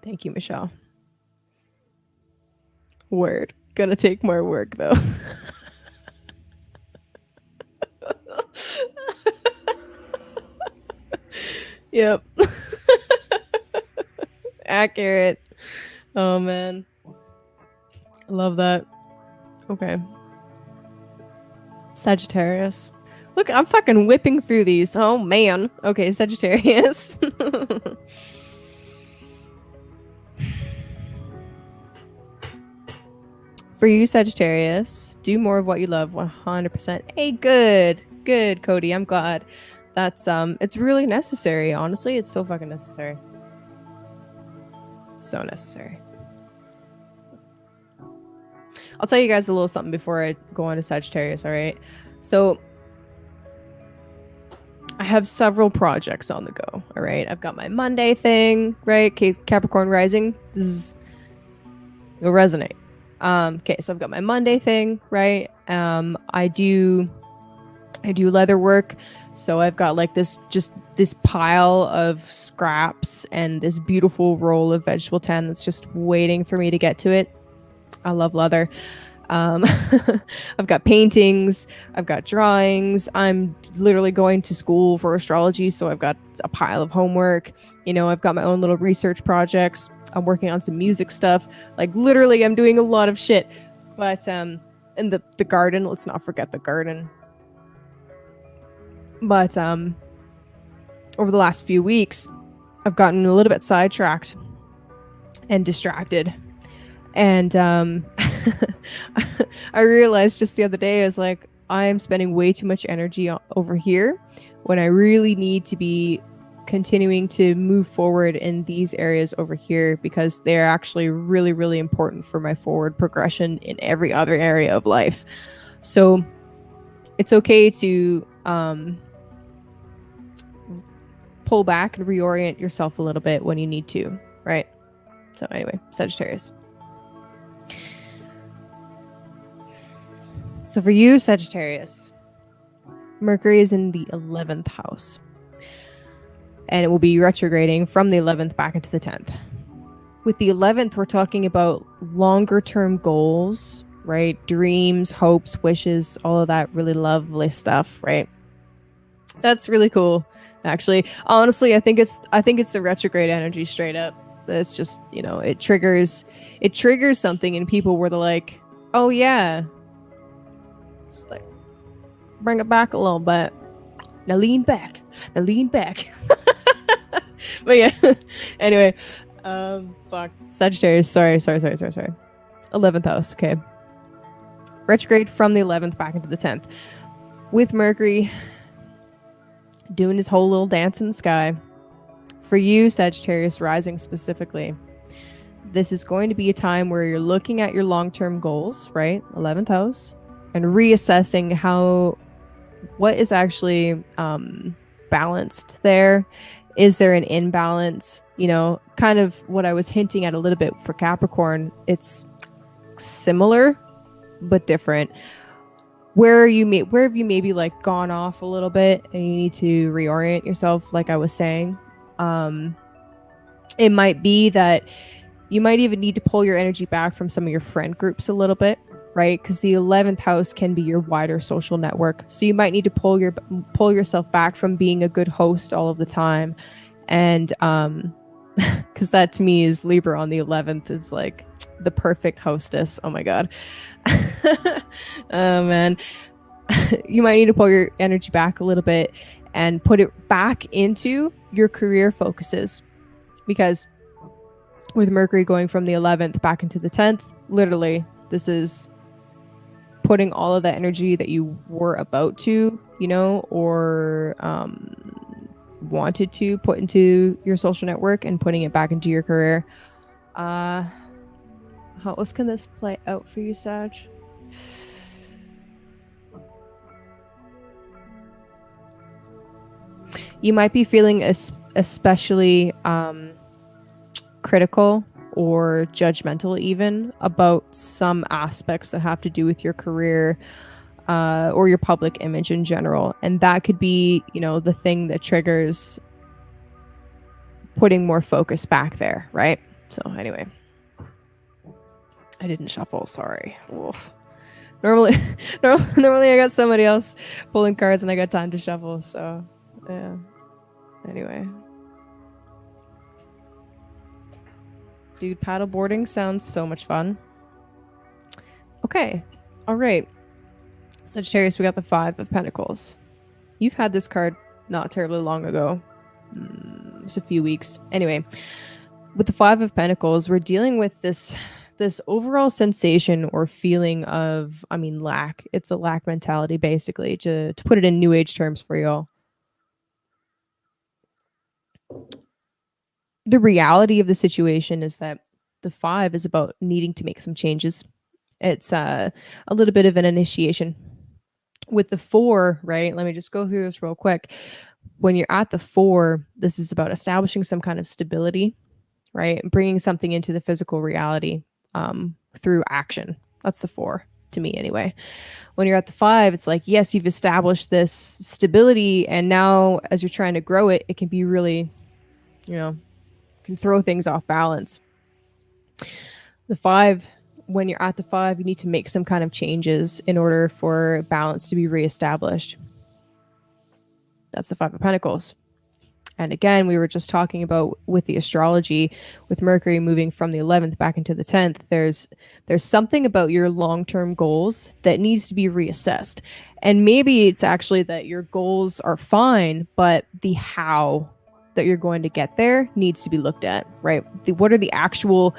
Thank you, Michelle. Word. Gonna take more work though. Yep. Accurate. Oh man. Love that. Okay. Sagittarius. Look, I'm fucking whipping through these. Oh man. Okay, Sagittarius. For you, Sagittarius, do more of what you love 100%. Hey, good, Cody. I'm glad. That's it's really necessary. Honestly, it's so fucking necessary. So necessary. I'll tell you guys a little something before I go on to Sagittarius, all right? So I have several projects on the go, all right? I've got my Monday thing, right? Capricorn rising. It'll resonate. Okay, so I've got my Monday thing, right? I do leather work. So I've got like this pile of scraps and this beautiful roll of vegetable tan that's just waiting for me to get to it. I love leather. I've got paintings, I've got drawings. I'm literally going to school for astrology, so I've got a pile of homework. I've got my own little research projects. I'm working on some music stuff. Like literally, I'm doing a lot of shit. But and the garden. Let's not forget the garden. But over the last few weeks, I've gotten a little bit sidetracked and distracted. And I realized just the other day, I was like, I'm spending way too much energy over here when I really need to be continuing to move forward in these areas over here, because they're actually really, really important for my forward progression in every other area of life. So it's okay to pull back and reorient yourself a little bit when you need to, right? So anyway, Sagittarius. So for you, Sagittarius, Mercury is in the 11th house. And it will be retrograding from the 11th back into the 10th. With the 11th, we're talking about longer term goals, right? Dreams, hopes, wishes, all of that really lovely stuff, right? That's really cool, actually. Honestly, I think it's the retrograde energy straight up. It's just, it triggers something in people where they're like, oh yeah. Just like bring it back a little bit. Now lean back. But yeah. Anyway, fuck. Sagittarius. Sorry. 11th house. Okay. Retrograde from the 11th back into the 10th. With Mercury doing his whole little dance in the sky. For you, Sagittarius rising specifically, this is going to be a time where you're looking at your long-term goals, right? 11th house, and reassessing what is actually balanced there Is there an imbalance? You know, kind of what I was hinting at a little bit for Capricorn. It's similar, but different. Where have you maybe like gone off a little bit and you need to reorient yourself, like I was saying. It might be that you might even need to pull your energy back from some of your friend groups a little bit, right? Because the 11th house can be your wider social network. So you might need to pull yourself back from being a good host all of the time. And because that to me is Libra on the 11th is like the perfect hostess. Oh my God. Oh man. You might need to pull your energy back a little bit and put it back into your career focuses. Because with Mercury going from the 11th back into the 10th, literally, this is putting all of that energy that you were about to, you know, or wanted to put into your social network and putting it back into your career. How else can this play out for you, Sag? You might be feeling especially critical or judgmental even about some aspects that have to do with your career or your public image in general. And that could be, you know, the thing that triggers putting more focus back there, right? So anyway, I didn't shuffle, sorry. Oof. Normally I got somebody else pulling cards and I got time to shuffle, so yeah. Anyway. Dude, paddleboarding sounds so much fun. Okay. All right. Sagittarius, we got the 5 of Pentacles. You've had this card not terribly long ago. Just a few weeks. Anyway, with the 5 of Pentacles, we're dealing with this overall sensation or feeling of, lack. It's a lack mentality, basically, to put it in New Age terms for y'all. The reality of the situation is that the 5 is about needing to make some changes. It's a little bit of an initiation. With the 4, right? Let me just go through this real quick. When you're at the 4, this is about establishing some kind of stability, right? Bringing something into the physical reality through action. That's the 4 to me anyway. When you're at the 5, it's like, yes, you've established this stability, and now as you're trying to grow it, it can be really, can throw things off balance. The 5, when you're at the 5, you need to make some kind of changes in order for balance to be reestablished. That's the 5 of Pentacles. And again, we were just talking about with the astrology, with Mercury moving from the 11th back into the 10th, there's something about your long-term goals that needs to be reassessed. And maybe it's actually that your goals are fine, but the how that you're going to get there needs to be looked at, right? What are the actual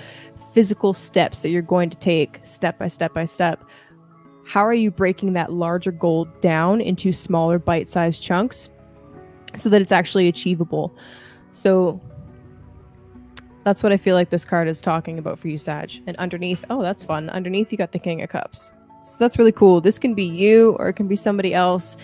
physical steps that you're going to take step by step by step? How are you breaking that larger goal down into smaller bite-sized chunks so that it's actually achievable? So that's what I feel like this card is talking about for you, Sag. And underneath, oh, that's fun. Underneath, you got the King of Cups. So that's really cool. This can be you or it can be somebody else.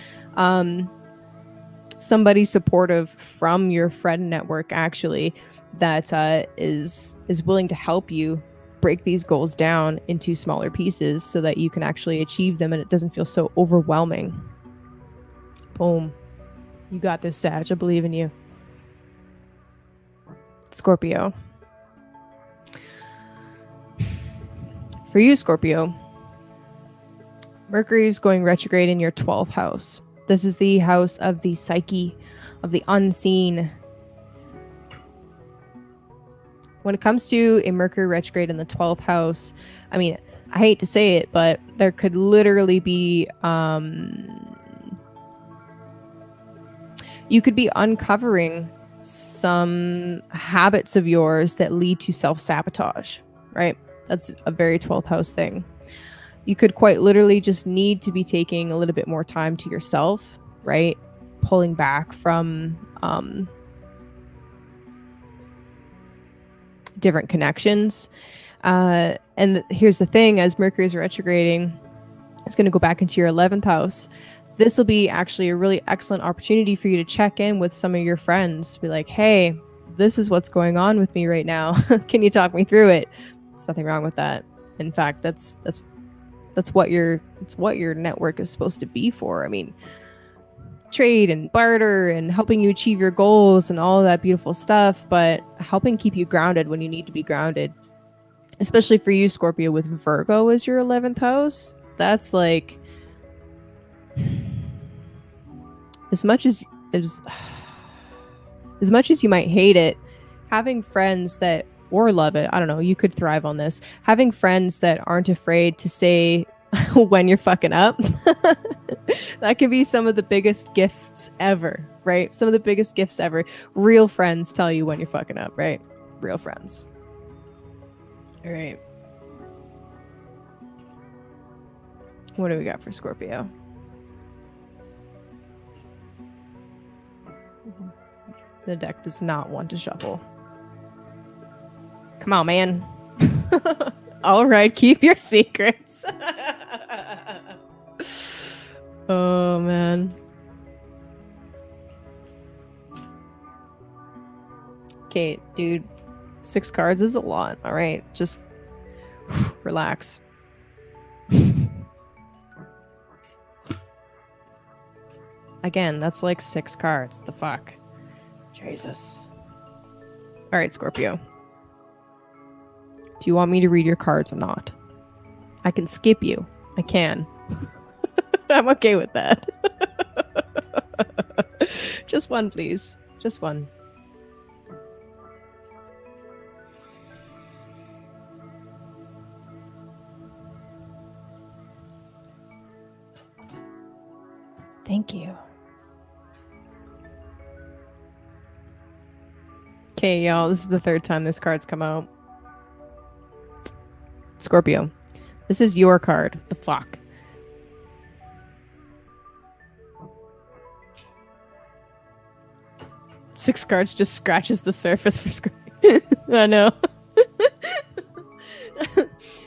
Somebody supportive from your friend network, actually, that is willing to help you break these goals down into smaller pieces so that you can actually achieve them and it doesn't feel so overwhelming. Boom. You got this, Sag. I believe in you. Scorpio. For you, Scorpio, Mercury is going retrograde in your 12th house. This is the house of the psyche, of the unseen. When it comes to a Mercury retrograde in the 12th house, I hate to say it, but there could literally be, you could be uncovering some habits of yours that lead to self-sabotage, right? That's a very 12th house thing. You could quite literally just need to be taking a little bit more time to yourself, right? Pulling back from different connections. And here's the thing, as Mercury is retrograding, it's going to go back into your 11th house. this will be actually a really excellent opportunity for you to check in with some of your friends. Be like, hey, this is what's going on with me right now. Can you talk me through it? There's nothing wrong with that. In fact, that's what your network is supposed to be for. I mean, trade and barter and helping you achieve your goals and all that beautiful stuff, but helping keep you grounded when you need to be grounded. Especially for you, Scorpio, with Virgo as your 11th house. That's like, as much as you might hate it, having friends that, or love it, I don't know, you could thrive on this. Having friends that aren't afraid to say when you're fucking up, that can be some of the biggest gifts ever, right? Some of the biggest gifts ever. Real friends tell you when you're fucking up, right? Real friends. All right. What do we got for Scorpio? The deck does not want to shuffle. Come on, man. All right, keep your secrets. Oh, man. Okay, dude. 6 cards is a lot. All right, just relax. Again, that's like 6 cards. The fuck? Jesus. All right, Scorpio. Do you want me to read your cards or not? I can skip you. I can. I'm okay with that. Just one, please. Just one. Thank you. Okay, y'all, this is the 3rd time this card's come out. Scorpio, this is your card. The fuck? Six cards just scratches the surface for Scorpio. I know.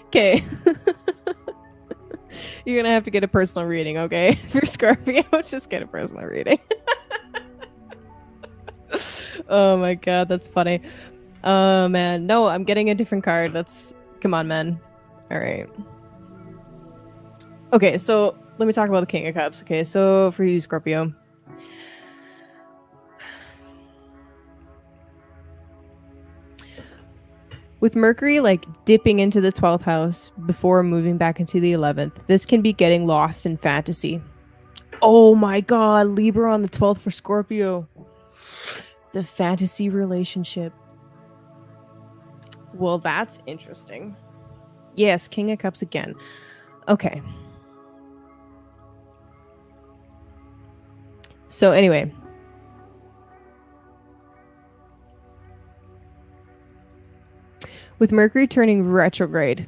Okay. You're gonna have to get a personal reading, okay? For Scorpio, just get a personal reading. Oh my god, that's funny. Oh man, no, I'm getting a different card. Come on, man. All right. Okay, so let me talk about the King of Cups. Okay, so for you, Scorpio. With Mercury like dipping into the 12th house before moving back into the 11th, this can be getting lost in fantasy. Oh my god, Libra on the 12th for Scorpio. The fantasy relationship. Well, that's interesting. Yes, King of Cups again. Okay. So anyway. With Mercury turning retrograde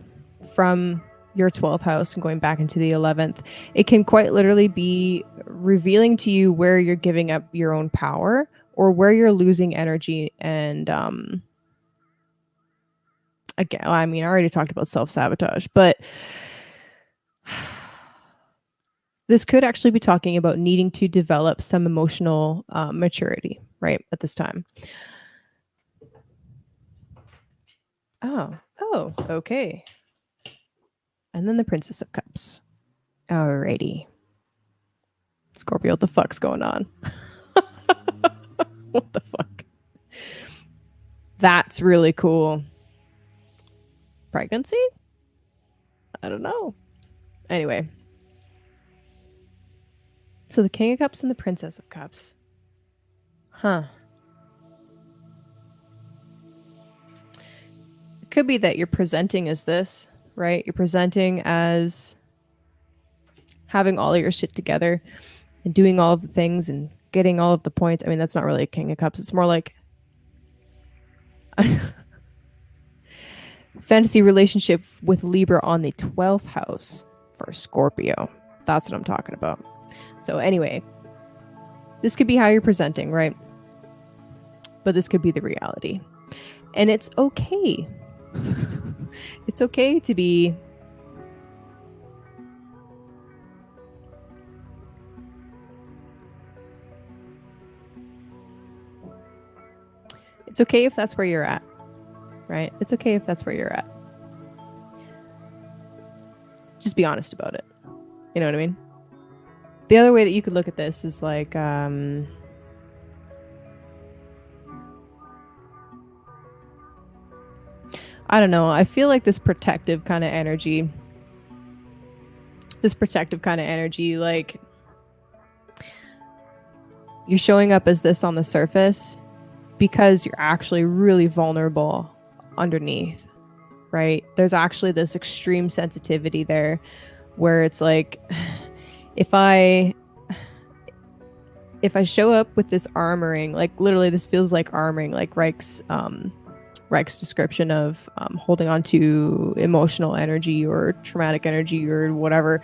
from your 12th house and going back into the 11th, it can quite literally be revealing to you where you're giving up your own power or where you're losing energy. And again, I mean, I already talked about self-sabotage, but this could actually be talking about needing to develop some emotional maturity, right, at this time. Oh, okay. And then the Princess of Cups. Alrighty. Scorpio, what the fuck's going on? What the fuck? That's really cool. Pregnancy? I don't know. Anyway. So the King of Cups and the Princess of Cups. Huh. It could be that you're presenting as this, right? You're presenting as having all of your shit together and doing all of the things and getting all of the points. I mean, that's not really a King of Cups. It's more like fantasy relationship with Libra on the 12th house for Scorpio. That's what I'm talking about. So anyway, this could be how you're presenting, right? But this could be the reality. And it's okay. It's okay to be It's okay if that's where you're at, right? It's okay if that's where you're at. Just be honest about it. You know what I mean? The other way that you could look at this is like, I don't know. I feel like this protective kind of energy, like you're showing up as this on the surface because you're actually really vulnerable underneath, right? There's actually this extreme sensitivity there where it's like, if I show up with this armoring, like literally this feels like armoring, like Reich's description of holding on to emotional energy or traumatic energy or whatever.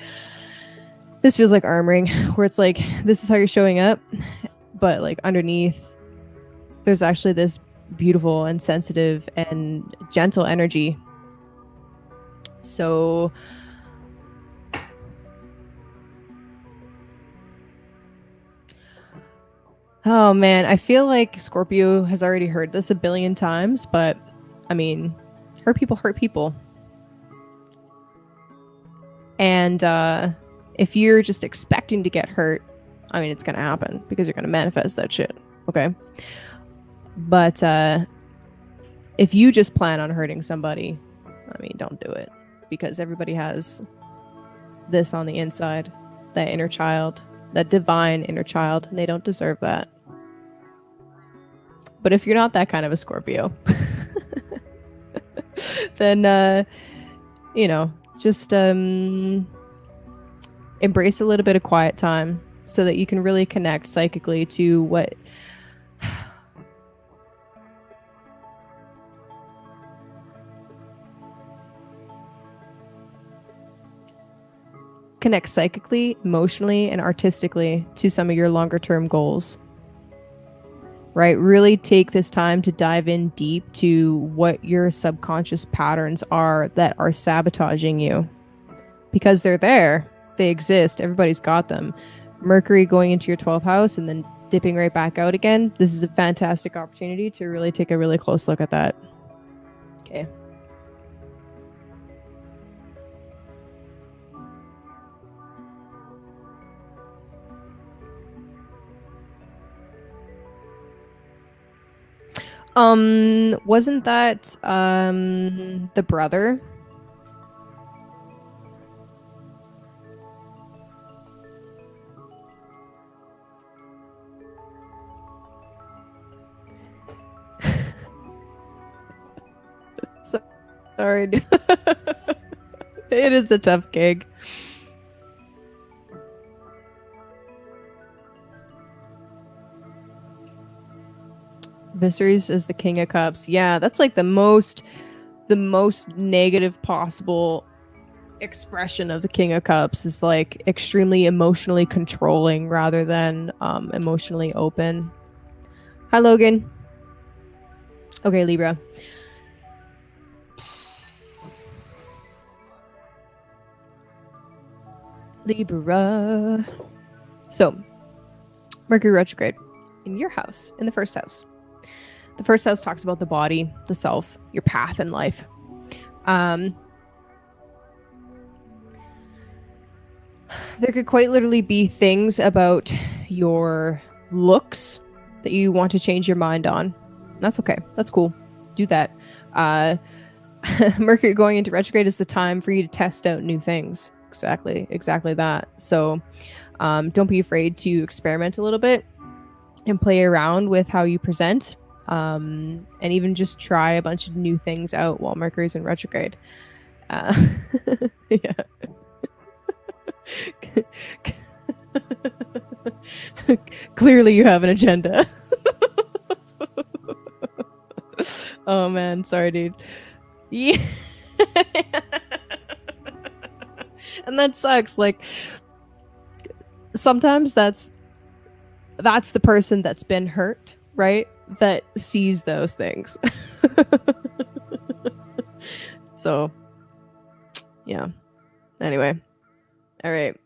This feels like armoring, where it's like, this is how you're showing up, but like underneath, there's actually this beautiful and sensitive and gentle energy. So oh man, I feel like Scorpio has already heard this a billion times, but I mean, hurt people. And if you're just expecting to get hurt, I mean, it's going to happen because you're going to manifest that shit, okay? But if you just plan on hurting somebody, I mean, don't do it, because everybody has this on the inside, that inner child, that divine inner child, and they don't deserve that. But if you're not that kind of a Scorpio, then, you know, just embrace a little bit of quiet time so that you can really connect psychically to what connect psychically, emotionally, and artistically to some of your longer term goals. Right? Really take this time to dive in deep to what your subconscious patterns are that are sabotaging you. Because they're there. They exist. Everybody's got them. Mercury going into your 12th house and then dipping right back out again. This is a fantastic opportunity to really take a really close look at that. Okay. Wasn't that the brother? Sorry. It is a tough gig. Viserys is the King of Cups. Yeah, that's like the most negative possible expression of the King of Cups, is like extremely emotionally controlling rather than emotionally open. Hi, Logan. Okay, Libra. Libra. So, Mercury retrograde in your house, in the first house. The first house talks about the body, the self, your path in life. There could quite literally be things about your looks that you want to change your mind on. That's okay. That's cool. Do that. Mercury going into retrograde is the time for you to test out new things. Exactly that. So don't be afraid to experiment a little bit and play around with how you present. And even just try a bunch of new things out while Mercury's in retrograde. Yeah. Clearly you have an agenda. Oh man, sorry dude. Yeah. And that sucks. Like, sometimes that's the person that's been hurt, right? That sees those things. So, yeah. Anyway. All right.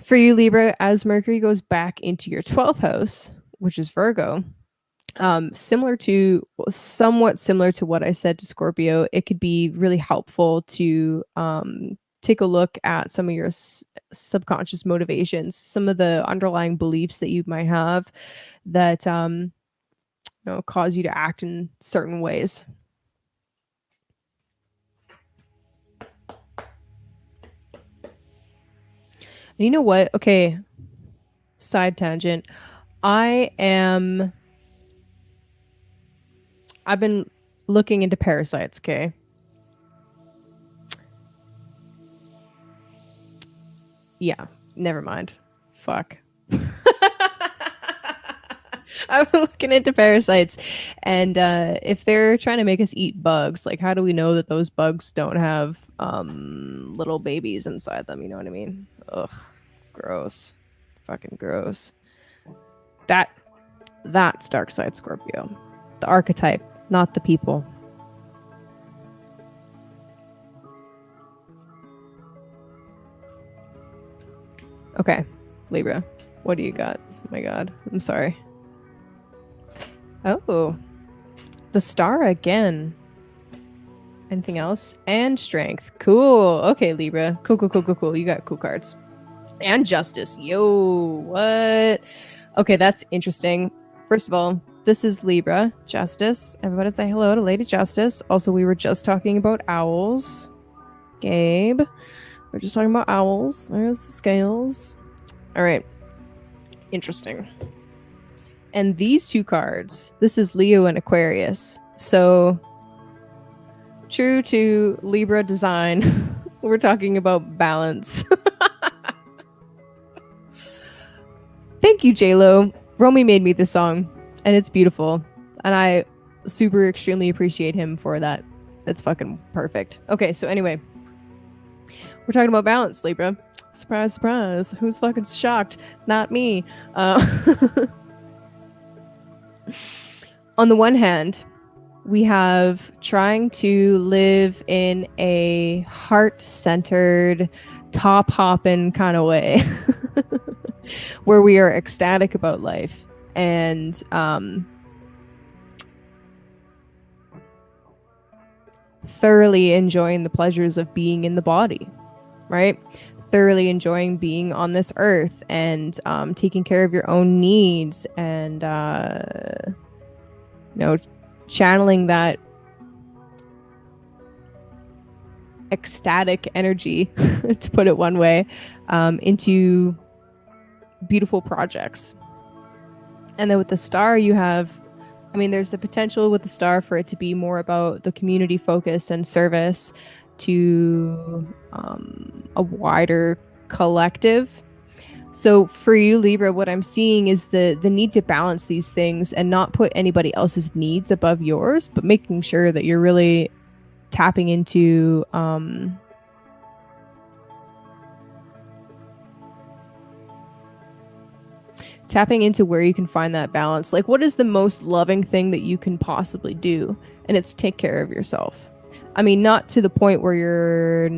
For you, Libra, as Mercury goes back into your 12th house, which is Virgo, somewhat similar to what I said to Scorpio, it could be really helpful to take a look at some of your subconscious motivations, some of the underlying beliefs that you might have that cause you to act in certain ways. And you know what? Okay, side tangent. I've been looking into parasites, okay? Yeah, never mind. Fuck. I've been looking into parasites, and if they're trying to make us eat bugs, like how do we know that those bugs don't have little babies inside them? You know what I mean? Ugh, gross, fucking gross. That's dark side Scorpio, the archetype, not the people. Okay, Libra, what do you got? Oh my god, I'm sorry. Oh, the star again. Anything else? And strength. Cool. Okay, Libra. Cool. You got cool cards. And justice. Yo, what? Okay, that's interesting. First of all, this is Libra. Justice. Everybody say hello to Lady Justice. Also, we were just talking about owls. Gabe. We're just talking about owls. There's the scales. All right. Interesting. And these two cards, this is Leo and Aquarius. So, true to Libra design, we're talking about balance. Thank you, JLo. Romy made me this song, and it's beautiful. And I extremely appreciate him for that. It's fucking perfect. Okay, so anyway, we're talking about balance, Libra. Surprise, surprise. Who's fucking shocked? Not me. On the one hand, we have trying to live in a heart-centered, top-hopping kind of way where we are ecstatic about life and thoroughly enjoying the pleasures of being in the body, right? Thoroughly enjoying being on this earth and taking care of your own needs and channeling that ecstatic energy, to put it one way, into beautiful projects. And then with the star, you have, there's the potential with the star for it to be more about the community focus and service to a wider collective. So for you, Libra, what I'm seeing is the need to balance these things and not put anybody else's needs above yours, but making sure that you're really tapping into where you can find that balance. Like, what is the most loving thing that you can possibly do? And it's take care of yourself. Not to the point where you're,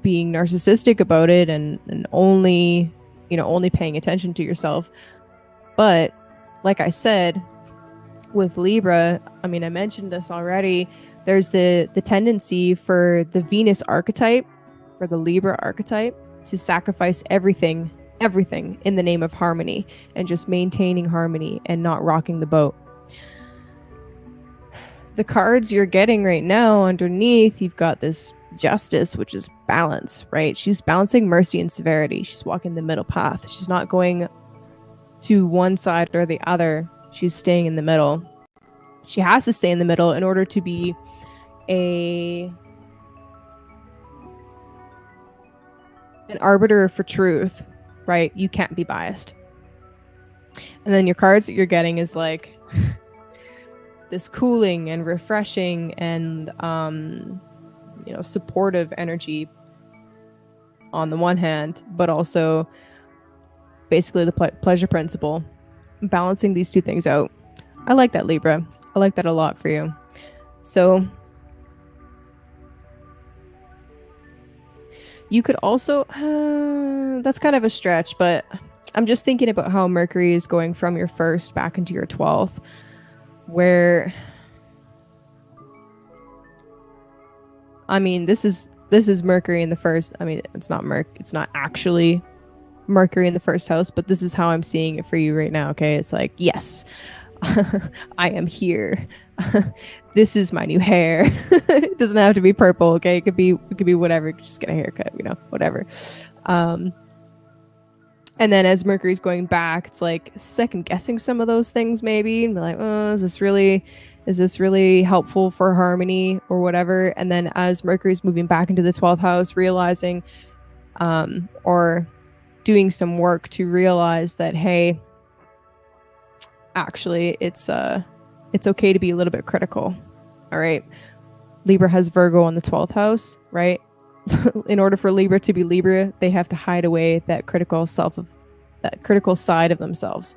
being narcissistic about it and only paying attention to yourself. But like I said, with Libra, I mentioned this already, there's the tendency for the Venus archetype, for the Libra archetype, to sacrifice everything in the name of harmony and just maintaining harmony and not rocking the boat. The cards you're getting right now underneath, you've got this Justice, which is balance, right? She's balancing mercy and severity. She's walking the middle path. She's not going to one side or the other. She's staying in the middle. She has to stay in the middle in order to be an arbiter for truth, right? You can't be biased. And then your cards that you're getting is like this cooling and refreshing and supportive energy on the one hand, but also basically the pleasure principle, balancing these two things out. I like that, Libra. I like that a lot for you. So You could also, that's kind of a stretch, but I'm just thinking about how Mercury is going from your first back into your 12th, where, I mean, this is Mercury in the first. I mean, it's not actually Mercury in the first house, but this is how I'm seeing it for you right now. Okay, it's like, yes, I am here. This is my new hair. It doesn't have to be purple. Okay, it could be whatever. Just get a haircut, whatever. And then as Mercury's going back, it's like second guessing some of those things, maybe, and be like, oh, is this really helpful for harmony or whatever? And then as Mercury's moving back into the 12th house, realizing, or doing some work to realize that, hey, actually, it's okay to be a little bit critical. All right. Libra has Virgo on the 12th house, right? In order for Libra to be Libra, they have to hide away that critical side of themselves.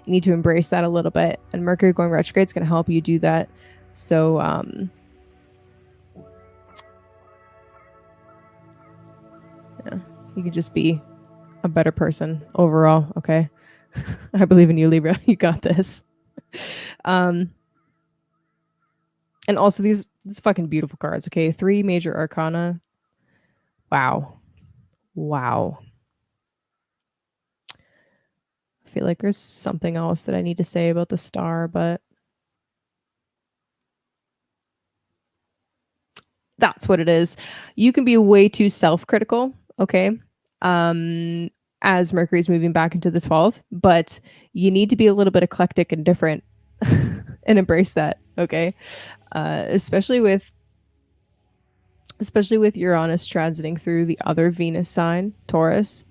You need to embrace that a little bit. And Mercury going retrograde is going to help you do that. So, yeah, you can just be a better person overall. Okay. I believe in you, Libra. You got this. And also these fucking beautiful cards. Okay. 3 major arcana. Wow. I feel like there's something else that I need to say about the star, but that's what it is. You can be way too self-critical, okay? As Mercury's moving back into the 12th, but you need to be a little bit eclectic and different and embrace that, okay? Especially with Uranus transiting through the other Venus sign, Taurus.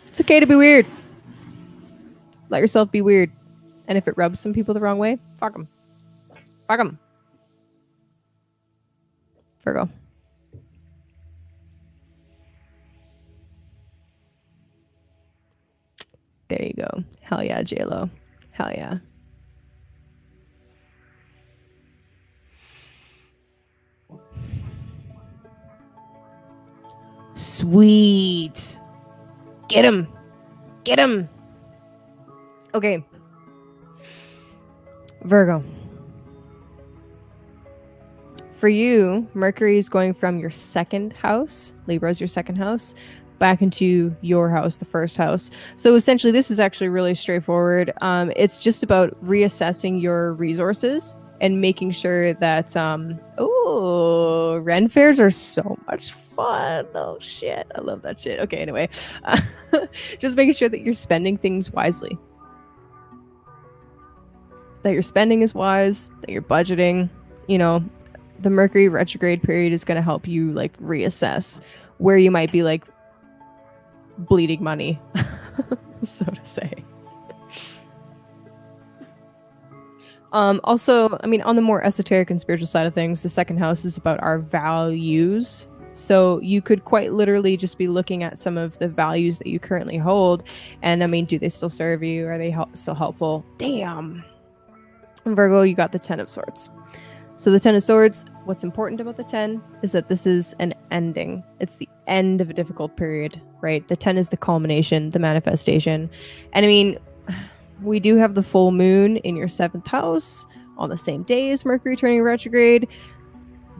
It's okay to be weird. Let yourself be weird. And if it rubs some people the wrong way, fuck them. Fuck them. Virgo. There you go. Hell yeah, J-Lo. Hell yeah. Sweet. Get him. Get him. Okay. Virgo. For you, Mercury is going from your second house, Libra is your second house, back into your house, the first house. So essentially, this is actually really straightforward. It's just about reassessing your resources and making sure that, Ren fairs are so much fun. Oh shit, I love that shit. Okay, anyway, just making sure that you're spending things wisely. That your spending is wise, that you're budgeting, the Mercury retrograde period is going to help you like reassess where you might be like bleeding money, so to say. Also, I mean, on the more esoteric and spiritual side of things, the second house is about our values. So you could quite literally just be looking at some of the values that you currently hold. And I mean, do they still serve you? Are they still helpful? Damn. In Virgo, you got the 10 of Swords. So the 10 of Swords, what's important about the 10 is that this is an ending. It's the end of a difficult period, right? The 10 is the culmination, the manifestation. And I mean, we do have the full moon in your 7th house on the same day as Mercury turning retrograde.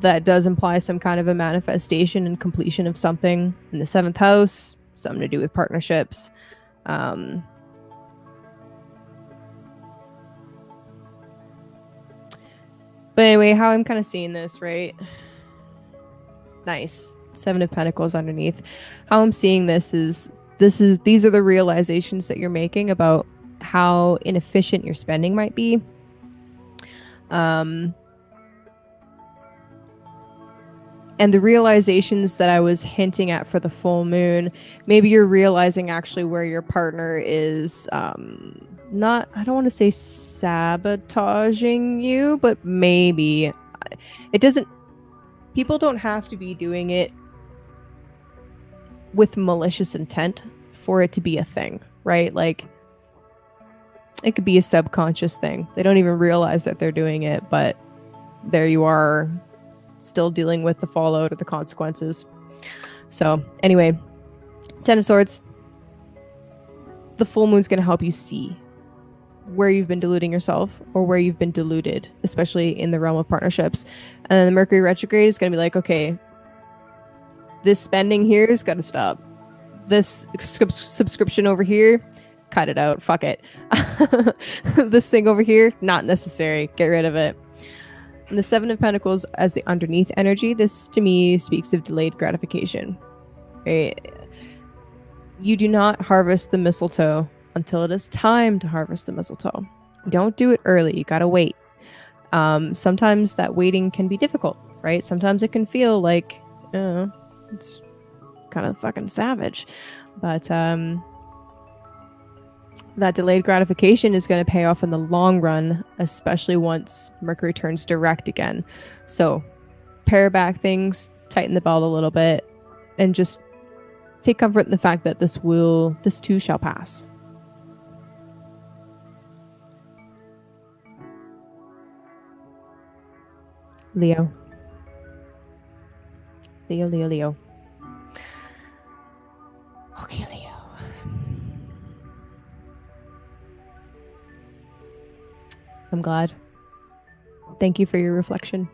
That does imply some kind of a manifestation and completion of something in the 7th house, something to do with partnerships. But anyway, how I'm kind of seeing this, right? Nice. 7 of Pentacles underneath. How I'm seeing this is these are the realizations that you're making about how inefficient your spending might be. And the realizations that I was hinting at for the full moon, maybe you're realizing actually where your partner is not, I don't want to say sabotaging you, but maybe it doesn't, people don't have to be doing it with malicious intent for it to be a thing, right? Like it could be a subconscious thing. They don't even realize that they're doing it, but there you are still dealing with the fallout or the consequences. So anyway, 10 of Swords. The full moon's going to help you see where you've been deluding yourself or where you've been deluded, especially in the realm of partnerships. And then the Mercury retrograde is going to be like, okay, this spending here has got to stop. This subscription over here, cut it out. Fuck it. This thing over here, not necessary. Get rid of it. And the Seven of Pentacles as the underneath energy, this to me speaks of delayed gratification. Right? You do not harvest the mistletoe until it is time to harvest the mistletoe. You don't do it early. You gotta wait. Sometimes that waiting can be difficult, right? Sometimes it can feel like it's kind of fucking savage. But that delayed gratification is going to pay off in the long run, especially once Mercury turns direct again. So pare back things, tighten the belt a little bit, and just take comfort in the fact that this too shall pass. Leo. Leo. Okay, Leo. I'm glad. Thank you for your reflection.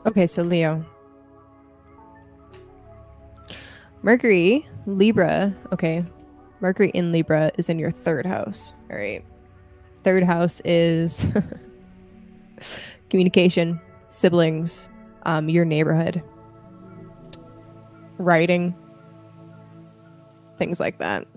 Okay, so Leo. Mercury, Libra. Okay. Mercury in Libra is in your third house. All right. Third house is communication, siblings, your neighborhood, writing, things like that.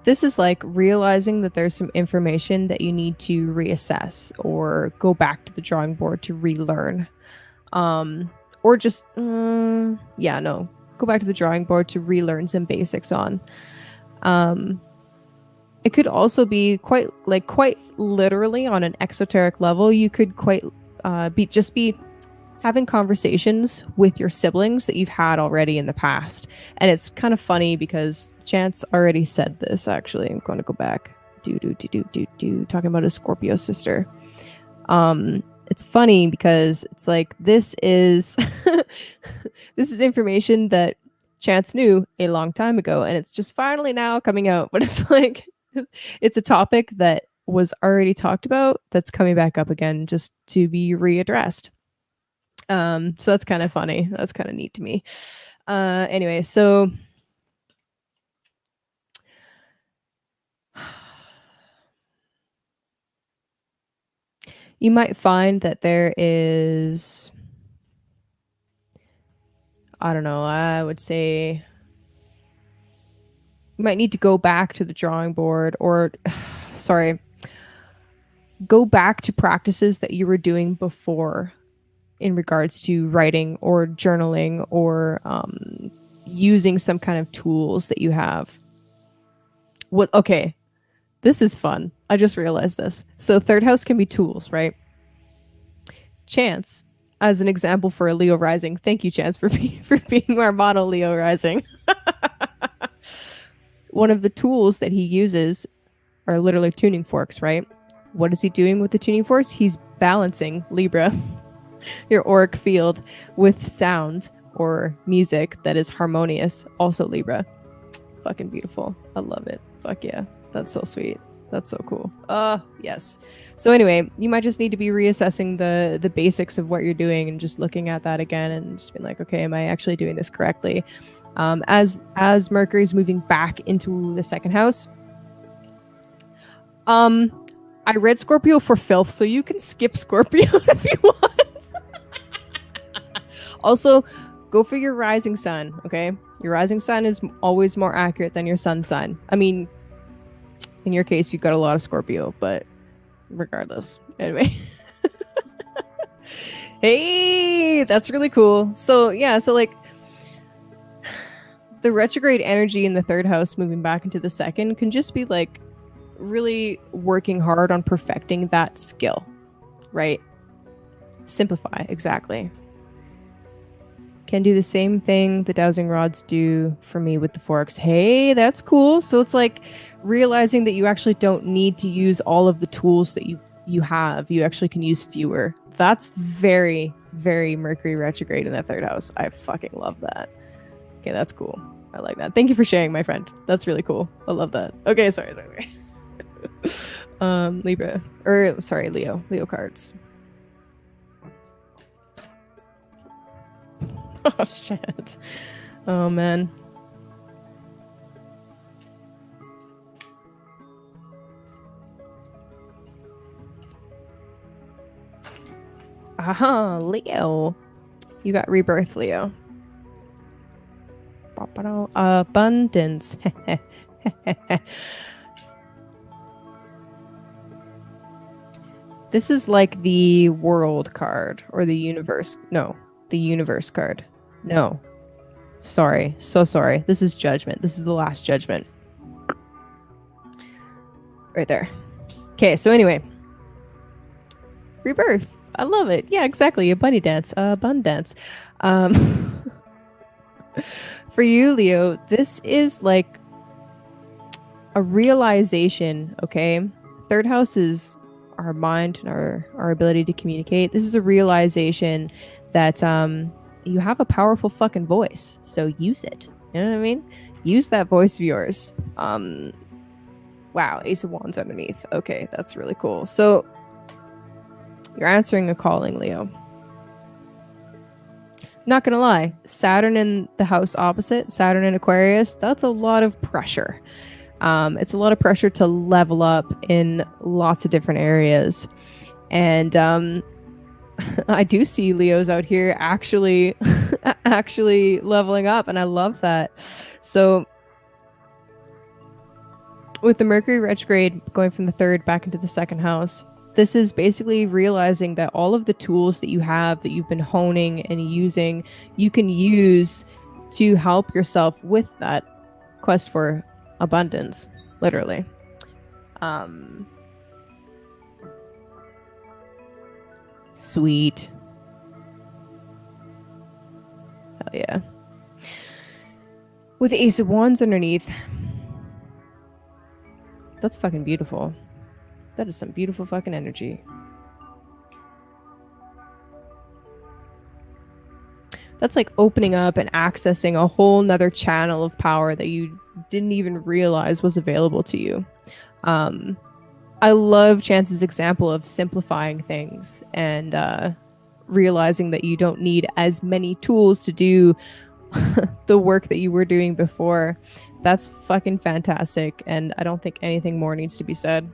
This is like realizing that there's some information that you need to reassess or go back to the drawing board to relearn. Or just, go back to the drawing board to relearn some basics on. It could also be quite literally on an exoteric level. You could be having conversations with your siblings that you've had already in the past. And it's kind of funny because Chance already said this, actually. I'm going to go back. Talking about his Scorpio sister. It's funny because it's like, this is information that Chance knew a long time ago. And it's just finally now coming out. But it's like, it's a topic that was already talked about that's coming back up again just to be readdressed. So that's kind of funny. That's kind of neat to me. Anyway, so you might find that there is, I don't know, I would say you might need to go back to the drawing board go back to practices that you were doing before in regards to writing or journaling or using some kind of tools that you have. Okay, this is fun. I just realized this. So third house can be tools, right? Chance, as an example for a Leo rising. Thank you, Chance, for being our model Leo rising. One of the tools that he uses are literally tuning forks, right? What is he doing with the tuning forks? He's balancing Libra, your auric field, with sound or music that is harmonious. Also Libra. Fucking beautiful. I love it. Fuck yeah. That's so sweet. That's so cool. Yes. So anyway, you might just need to be reassessing the basics of what you're doing and just looking at that again and just being like, okay, am I actually doing this correctly? As Mercury's moving back into the second house. I read Scorpio for filth, so you can skip Scorpio if you want. Also, go for your rising sign, okay? Your rising sign is always more accurate than your sun sign. I mean, in your case, you've got a lot of Scorpio, but regardless. Anyway. Hey, that's really cool. So, yeah, so like the retrograde energy in the third house moving back into the second can just be like really working hard on perfecting that skill, right? Simplify, exactly. Can do the same thing the dowsing rods do for me with the forks. Hey, that's cool. So it's like realizing that you actually don't need to use all of the tools that you have. You actually can use fewer. That's very, very Mercury retrograde in that third house. I fucking love that. Okay, that's cool. I like that. Thank you for sharing, my friend. That's really cool. I love that. Okay, sorry. Libra. Or sorry, Leo. Leo cards. Oh shit. Oh man. Aha, Leo. You got rebirth, Leo. Abundance. This is like the world card or the universe. No, the universe card. No. Sorry. So sorry. This is judgment. This is the last judgment. Right there. Okay, so anyway. Rebirth. I love it. Yeah, exactly. A bunny dance. A bun dance. For you, Leo, this is like a realization, okay? Third house is our mind and our ability to communicate. This is a realization that you have a powerful fucking voice. So use it. You know what I mean? Use that voice of yours. Wow, Ace of Wands underneath. Okay, that's really cool. So you're answering a calling, Leo. Not gonna lie, Saturn in the house opposite, Saturn in Aquarius, that's a lot of pressure. It's a lot of pressure to level up in lots of different areas. And I do see Leos out here actually actually leveling up, and I love that. So with the Mercury retrograde going from the third back into the second house, this is basically realizing that all of the tools that you have that you've been honing and using, you can use to help yourself with that quest for abundance, literally. Sweet. Hell yeah. With Ace of Wands underneath, that's fucking beautiful. That is some beautiful fucking energy. That's like opening up and accessing a whole nother channel of power that you didn't even realize was available to you. I love Chance's example of simplifying things and realizing that you don't need as many tools to do the work that you were doing before. That's fucking fantastic, and I don't think anything more needs to be said.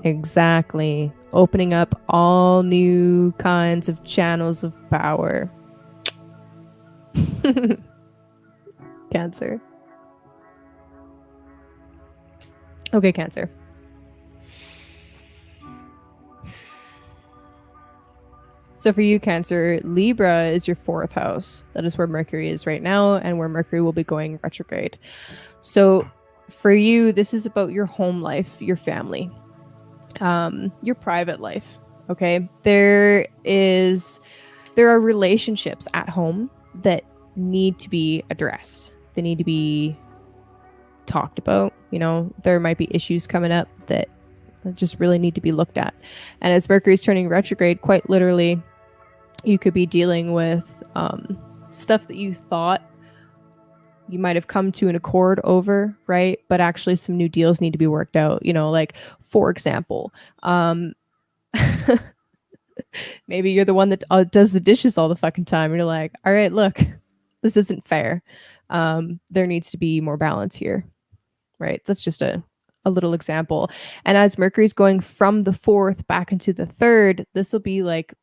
Exactly. Opening up all new kinds of channels of power. Cancer. Okay, Cancer. So for you, Cancer, Libra is your fourth house. That is where Mercury is right now and where Mercury will be going retrograde. So for you, this is about your home life, your family, your private life. Okay. There are relationships at home that need to be addressed. They need to be talked about. You know, there might be issues coming up that just really need to be looked at. And as Mercury's turning retrograde, quite literally, you could be dealing with stuff that you thought you might have come to an accord over, right? But actually some new deals need to be worked out. You know, like, for example, maybe you're the one that does the dishes all the fucking time. And you're like, all right, look, this isn't fair. There needs to be more balance here, right? That's just a little example. And as Mercury's going from the fourth back into the third, this will be like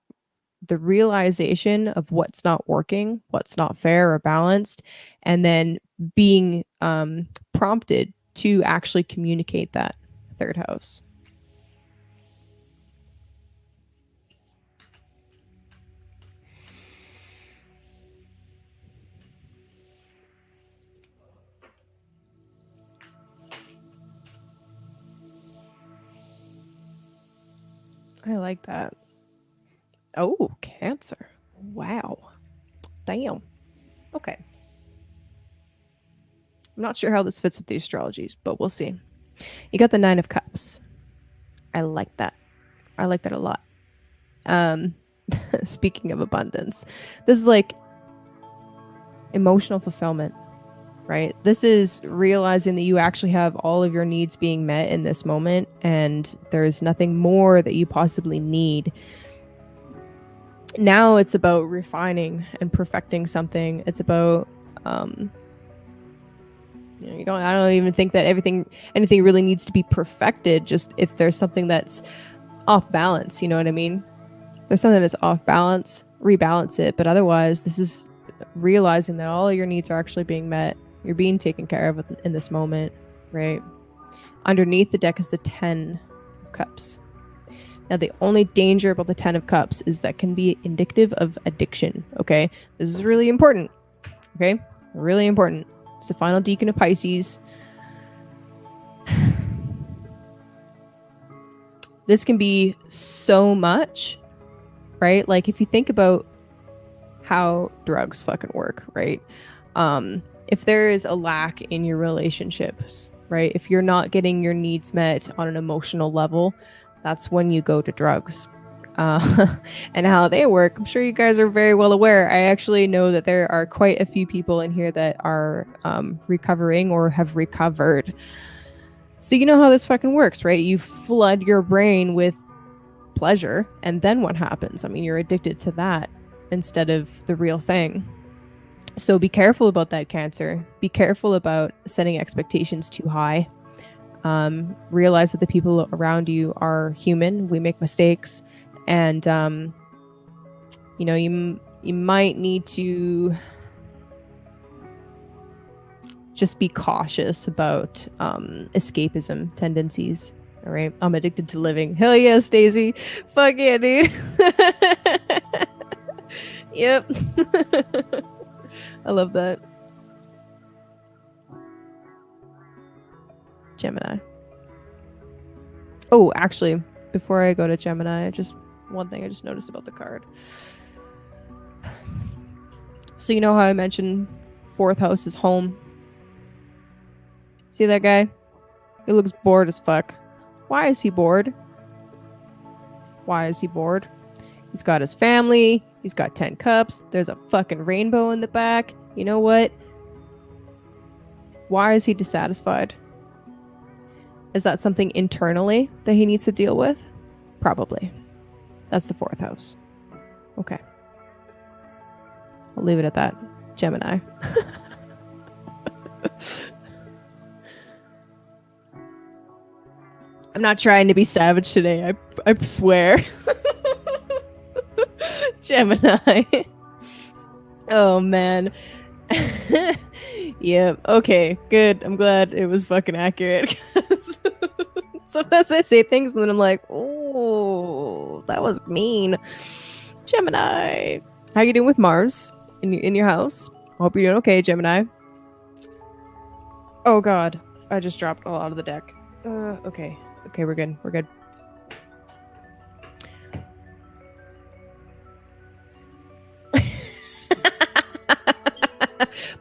the realization of what's not working, what's not fair or balanced, and then being prompted to actually communicate that third house. I like that. Oh, Cancer. Wow. Damn. Okay. I'm not sure how this fits with the astrologies, but we'll see. You got the Nine of Cups. I like that. I like that a lot. Speaking of abundance, this is like emotional fulfillment, right? This is realizing that you actually have all of your needs being met in this moment, and there's nothing more that you possibly need. Now it's about refining and perfecting something. It's about I don't even think that anything really needs to be perfected. Just if there's something that's off balance, you know what I mean? There's something that's off balance, rebalance it. But otherwise, this is realizing that all of your needs are actually being met. You're being taken care of in this moment, right? Underneath the deck is the 10 of Cups. Now, the only danger about the 10 of Cups is that can be indicative of addiction, okay? This is really important, okay? Really important. It's the final decan of Pisces. This can be so much, right? Like, if you think about how drugs fucking work, right? If there is a lack in your relationships, right? If you're not getting your needs met on an emotional level, that's when you go to drugs. And how they work, I'm sure you guys are very well aware. I actually know that there are quite a few people in here that are recovering or have recovered. So you know how this fucking works, right? You flood your brain with pleasure, and then what happens? I mean, you're addicted to that instead of the real thing. So be careful about that, Cancer. Be careful about setting expectations too high. Realize that the people around you are human. We make mistakes. And, you might need to just be cautious about escapism tendencies. All right. I'm addicted to living. Hell yeah, Stacey. Fuck yeah, dude. Yep. I love that. Gemini. Oh, actually, before I go to Gemini, one thing I just noticed about the card. So you know how I mentioned 4th house is home? See that guy? He looks bored as fuck. Why is he bored? Why is he bored? He's got his family. He's got 10 cups. There's a fucking rainbow in the back. You know what? Why is he dissatisfied? Is that something internally that he needs to deal with? Probably. That's the 4th house. Okay. I'll leave it at that. Gemini. I'm not trying to be savage today. I swear. Gemini. Oh, man. Yeah. Okay. Good. I'm glad it was fucking accurate. Sometimes I say things and then I'm like, oh, that was mean. Gemini. How you doing with Mars in your house? I hope you're doing okay, Gemini. Oh, God. I just dropped all out of the deck. Okay. Okay, we're good. We're good.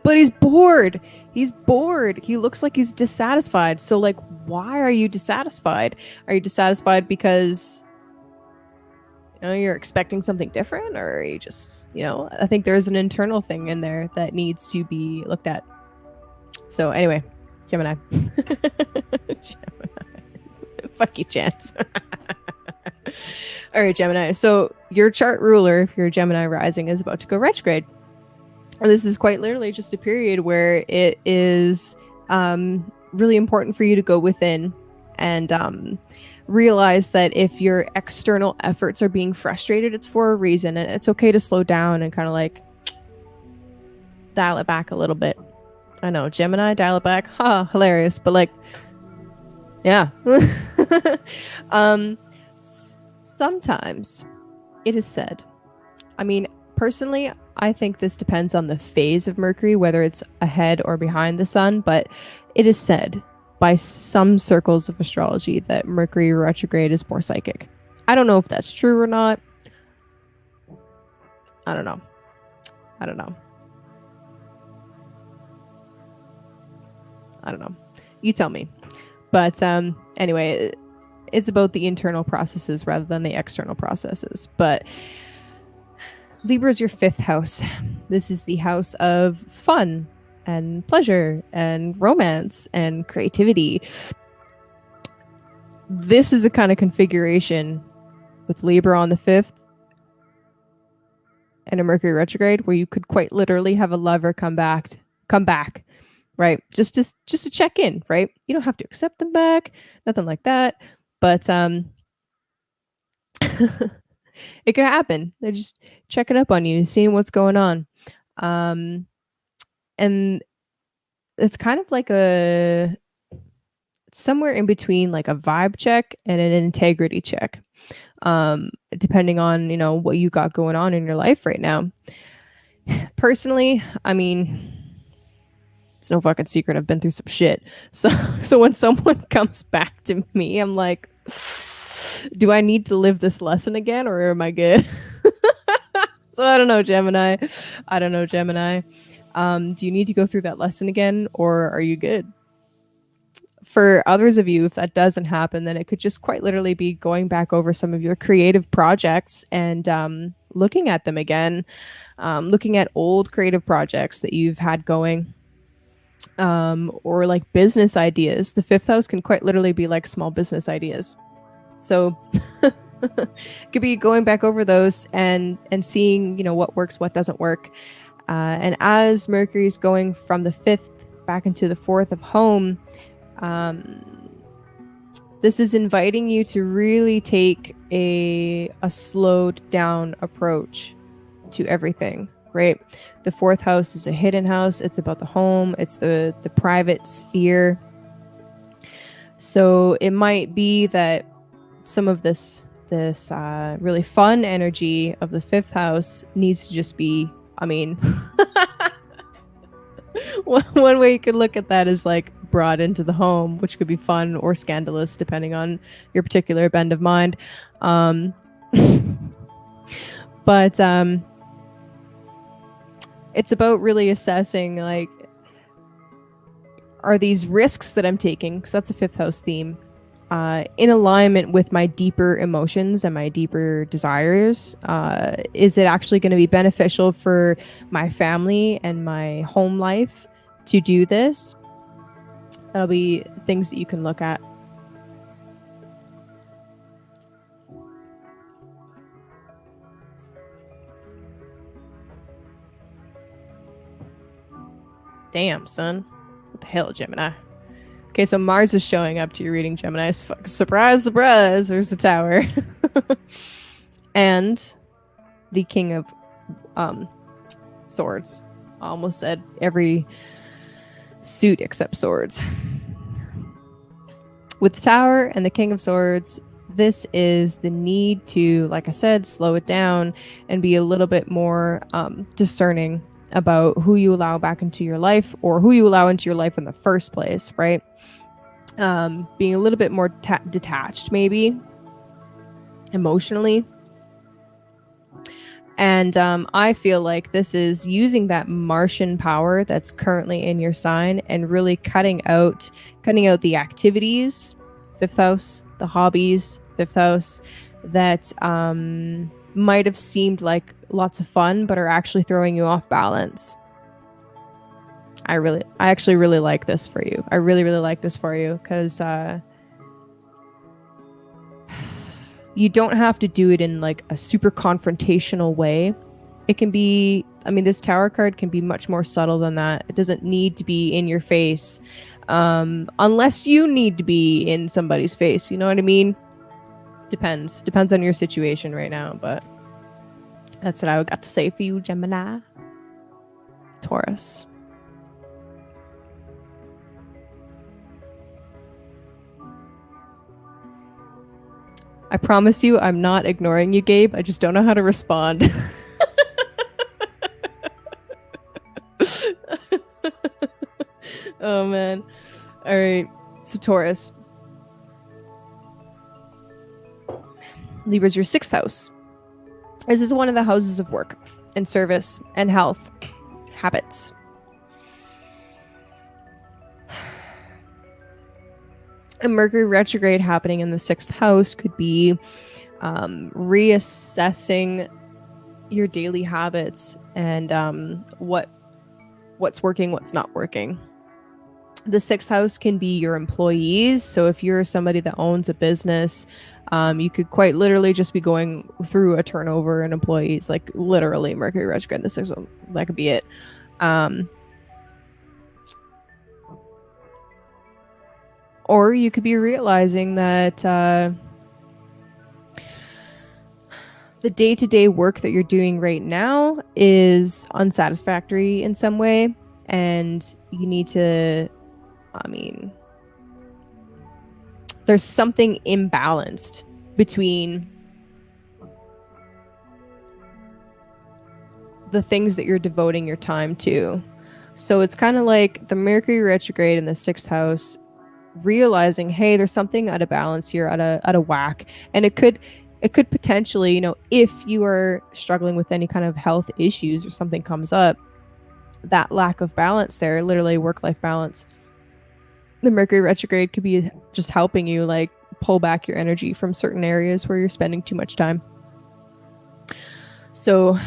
But he's bored. He's bored. He looks like he's dissatisfied. So, like, why are you dissatisfied? Are you dissatisfied because you're expecting something different, or are you just, I think there's an internal thing in there that needs to be looked at. So anyway, Gemini. Gemini. Fuck you, Chance. All right, Gemini. So your chart ruler, if you're a Gemini rising, is about to go retrograde. And this is quite literally just a period where it is really important for you to go within and realize that if your external efforts are being frustrated, it's for a reason. And it's okay to slow down and kind of like dial it back a little bit. I know, Gemini, dial it back. Ha, hilarious. But like, yeah. Sometimes it is said, I mean, personally, I think this depends on the phase of Mercury, whether it's ahead or behind the sun, but it is said by some circles of astrology that Mercury retrograde is more psychic. I don't know if that's true or not. I don't know. I don't know. I don't know. You tell me. But anyway, it's about the internal processes rather than the external processes. But Libra is your 5th house. This is the house of fun and pleasure and romance and creativity. This is the kind of configuration with Libra on the 5th and a Mercury retrograde where you could quite literally have a lover come back, right? Just to check in, right? You don't have to accept them back, nothing like that. But it could happen. They're just checking up on you, seeing what's going on. And it's kind of like somewhere in between like a vibe check and an integrity check. Depending on, what you got going on in your life right now. Personally, I mean, it's no fucking secret. I've been through some shit. So when someone comes back to me, I'm like, do I need to live this lesson again or am I good? So I don't know, Gemini. Do you need to go through that lesson again or are you good? For others of you, if that doesn't happen, then it could just quite literally be going back over some of your creative projects and looking at them again, looking at old creative projects that you've had going, or like business ideas. The 5th house can quite literally be like small business ideas. So could be going back over those and seeing, what works, what doesn't work. And as Mercury's going from the 5th back into the 4th of home, this is inviting you to really take a slowed down approach to everything, right? The 4th house is a hidden house. It's about the home. It's the private sphere. So it might be that some of this really fun energy of the 5th house needs to just be, I mean, one way you could look at that is like brought into the home, which could be fun or scandalous depending on your particular bend of mind. But it's about really assessing, like, are these risks that I'm taking, because that's a 5th house theme, in alignment with my deeper emotions and my deeper desires? Is it actually going to be beneficial for my family and my home life to do this? That'll be things that you can look at. Damn, son. What the hell, Gemini? Okay, so Mars is showing up to your reading, Gemini. Surprise, surprise. There's the Tower. And the King of Swords. I almost said every suit except swords. With the Tower and the King of Swords, this is the need to, like I said, slow it down and be a little bit more discerning about who you allow back into your life or who you allow into your life in the first place, right? Being a little bit more detached, maybe, emotionally. And I feel like this is using that Martian power that's currently in your sign and really cutting out the activities, 5th house, the hobbies, 5th house, that might have seemed like lots of fun, but are actually throwing you off balance. I actually really like this for you. I really, really like this for you because you don't have to do it in like a super confrontational way. It can be, I mean, this Tower card can be much more subtle than that. It doesn't need to be in your face, unless you need to be in somebody's face. You know what I mean? Depends on your situation right now, but that's what I got to say for you, Gemini. Taurus. I promise you I'm not ignoring you, Gabe. I just don't know how to respond. Oh, man. All right. So Taurus. Libra's your 6th house. This is one of the houses of work. and service and health habits. A Mercury retrograde happening in the 6th house could be reassessing your daily habits and what's working, what's not working. The 6th house can be your employees. So if you're somebody that owns a business, you could quite literally just be going through a turnover in employees, like literally Mercury retrograde in the 6th. That could be it. Or you could be realizing that the day-to-day work that you're doing right now is unsatisfactory in some way, and you need to, there's something imbalanced between the things that you're devoting your time to. So it's kind of like the Mercury retrograde in the 6th house, realizing, hey, there's something out of balance here, out of whack, and it could potentially, if you are struggling with any kind of health issues or something comes up, that lack of balance there, literally work-life balance, the Mercury retrograde could be just helping you like pull back your energy from certain areas where you're spending too much time. So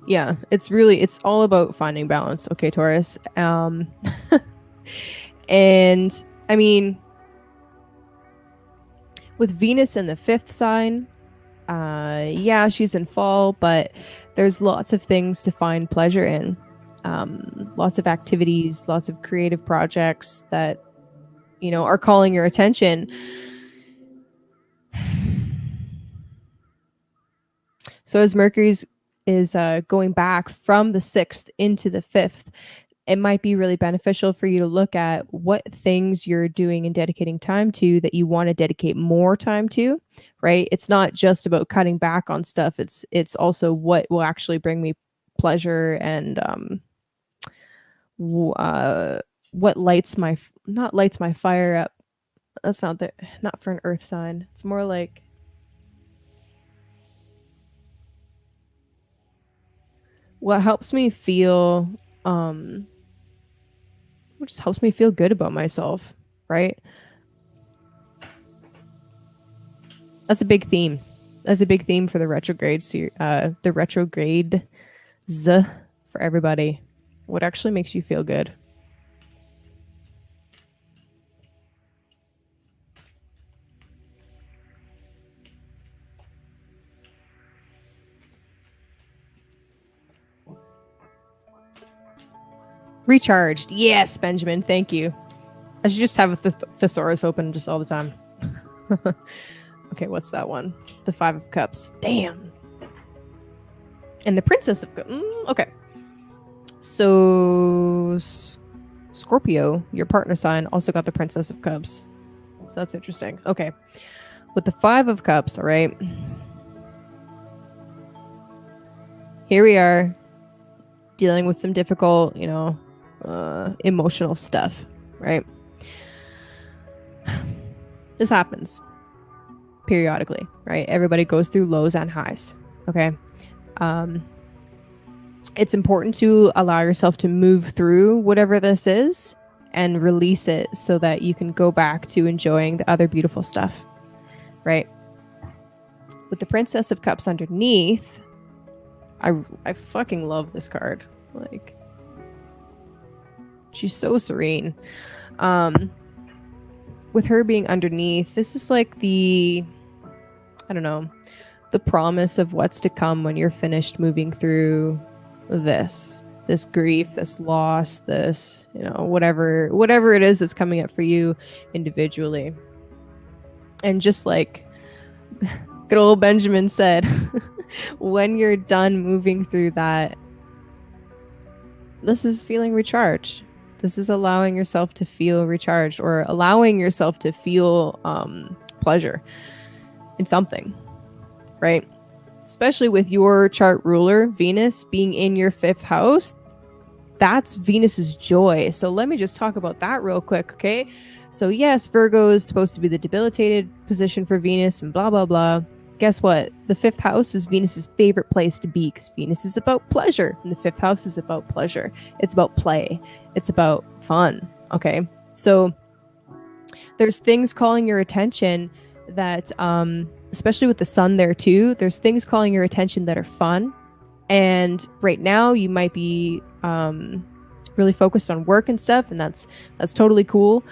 yeah, it's all about finding balance. Okay, Taurus. And with Venus in the 5th sign, she's in fall, but there's lots of things to find pleasure in. Lots of activities, lots of creative projects that, are calling your attention. So as Mercury is going back from the 6th into the 5th, it might be really beneficial for you to look at what things you're doing and dedicating time to that you want to dedicate more time to, right? It's not just about cutting back on stuff. It's also what will actually bring me pleasure and what not lights my fire up. That's not for an earth sign. It's more like what helps me feel what just helps me feel good about myself, right? That's a big theme. That's a big theme for the retrograde. So the retrogrades for everybody. What actually makes you feel good? Recharged. Yes, Benjamin. Thank you. I should just have a thesaurus open just all the time. Okay, what's that one? The 5 of Cups. Damn. And the Princess of Cups. Okay. So Scorpio, your partner sign, also got the Princess of Cups. So that's interesting. Okay. With the 5 of Cups, all right. Here we are dealing with some difficult, emotional stuff, right? This happens periodically, right? Everybody goes through lows and highs, okay? It's important to allow yourself to move through whatever this is and release it so that you can go back to enjoying the other beautiful stuff, right? With the Princess of Cups underneath, I fucking love this card. Like, she's so serene. With her being underneath, this is like the promise of what's to come when you're finished moving through this grief, this loss, this, whatever it is that's coming up for you individually. And just like good old Benjamin said, when you're done moving through that, this is feeling recharged. This is allowing yourself to feel recharged, or allowing yourself to feel pleasure in something, right? Especially with your chart ruler, Venus, being in your 5th house. That's Venus's joy. So let me just talk about that real quick, okay? So yes, Virgo is supposed to be the debilitated position for Venus and blah, blah, blah. guess what? The 5th house is Venus's favorite place to be, because Venus is about pleasure, and the 5th house is about pleasure. It's about play. It's about fun. Okay, so there's things calling your attention that, especially with the sun there too, there's things calling your attention that are fun. And right now you might be really focused on work and stuff, and that's totally cool.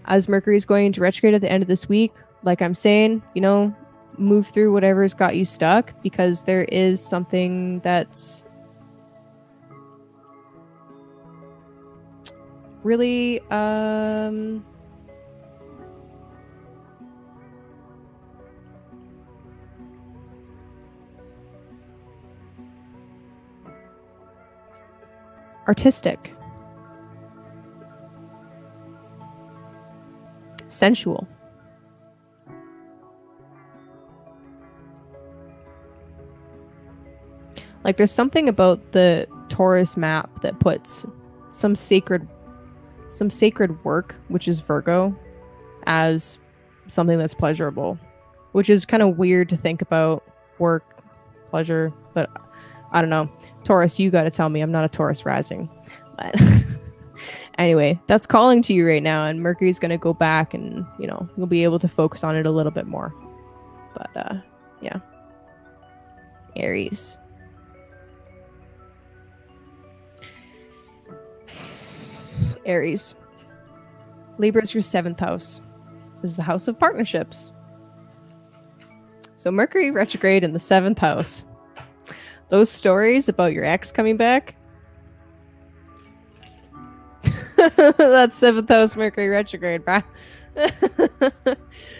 As Mercury is going into retrograde at the end of this week, like I'm saying, you know, move through whatever's got you stuck, because there is something that's really artistic, sensual. Like there's something about the Taurus map that puts some sacred work, which is Virgo, as something that's pleasurable, which is kind of weird to think about work, pleasure, but I don't know. Taurus, you got to tell me. I'm not a Taurus rising. But anyway, that's calling to you right now, and Mercury's going to go back, and, you know, you'll be able to focus on it a little bit more. But yeah. Aries. Aries. Libra is your 7th house. This is the house of partnerships. So Mercury retrograde in the 7th house. Those stories about your ex coming back. That's 7th house Mercury retrograde, bruh.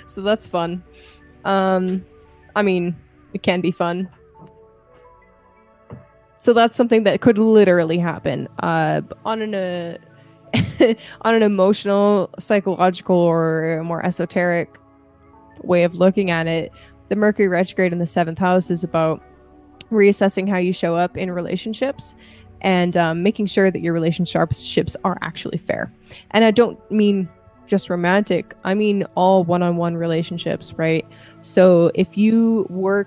So that's fun. I mean, it can be fun. So that's something that could literally happen on an on an emotional, psychological, or a more esoteric way of looking at it. The Mercury retrograde in the 7th house is about reassessing how you show up in relationships, and making sure that your relationships are actually fair. And I don't mean just romantic. I mean all one-on-one relationships, right? So if you are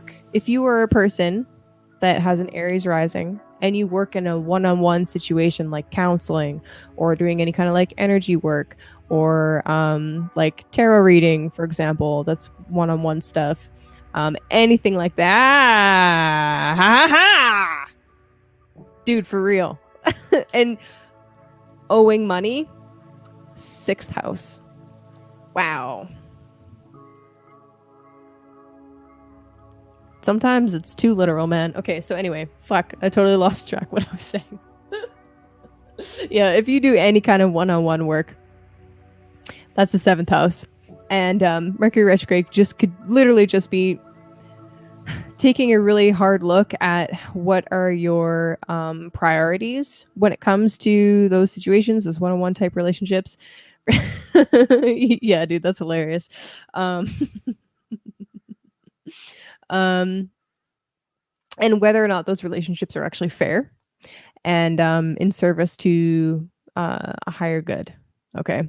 a person that has an Aries rising and you work in a one-on-one situation, like counseling or doing any kind of like energy work, or like tarot reading, for example, that's one-on-one stuff. Anything like that. Dude, for real. And owing money, 6th house. Wow. Sometimes it's too literal, man. Okay, so anyway, fuck, I totally lost track what I was saying. Yeah, if you do any kind of one-on-one work, that's the 7th house. And Mercury retrograde could literally just be taking a really hard look at what are your priorities when it comes to those situations, those one-on-one type relationships. Yeah, dude, that's hilarious. And whether or not those relationships are actually fair and in service to a higher good. Okay.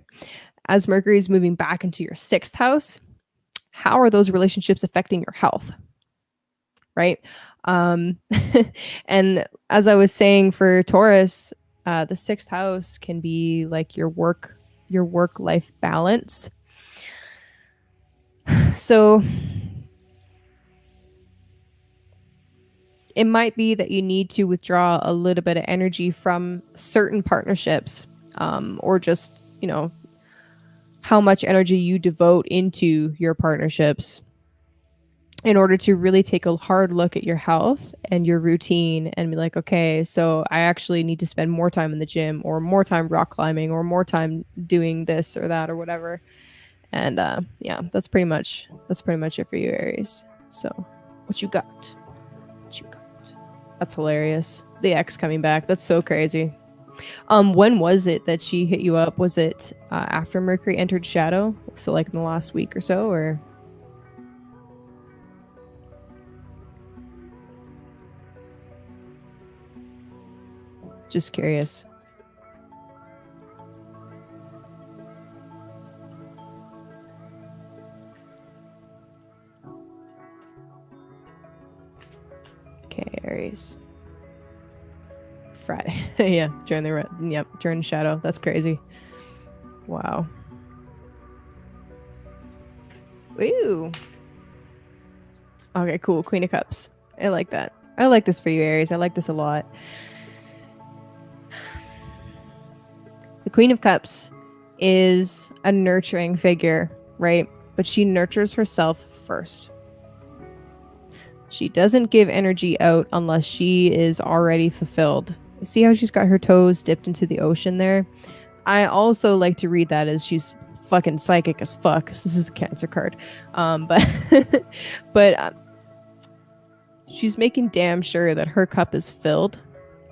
As Mercury is moving back into your 6th house, how are those relationships affecting your health? Right? And as I was saying for Taurus, the 6th house can be like your work-life balance. So it might be that you need to withdraw a little bit of energy from certain partnerships, or just, you know, how much energy you devote into your partnerships in order to really take a hard look at your health and your routine and be like, okay, so I actually need to spend more time in the gym, or more time rock climbing, or more time doing this or that or whatever. And yeah, that's pretty much it for you, Aries. So what you got? That's hilarious. The ex coming back. That's so crazy. When was it that she hit you up? Was it after Mercury entered shadow? So like in the last week or so, or? Just curious. Yeah, turn shadow. That's crazy. Wow. Ooh. Okay, cool. Queen of Cups. I like that. I like this for you, Aries. I like this a lot. The Queen of Cups is a nurturing figure, right? But she nurtures herself first. She doesn't give energy out unless she is already fulfilled. See how she's got her toes dipped into the ocean there? I also like to read that as she's fucking psychic as fuck. This is a Cancer card. But but she's making damn sure that her cup is filled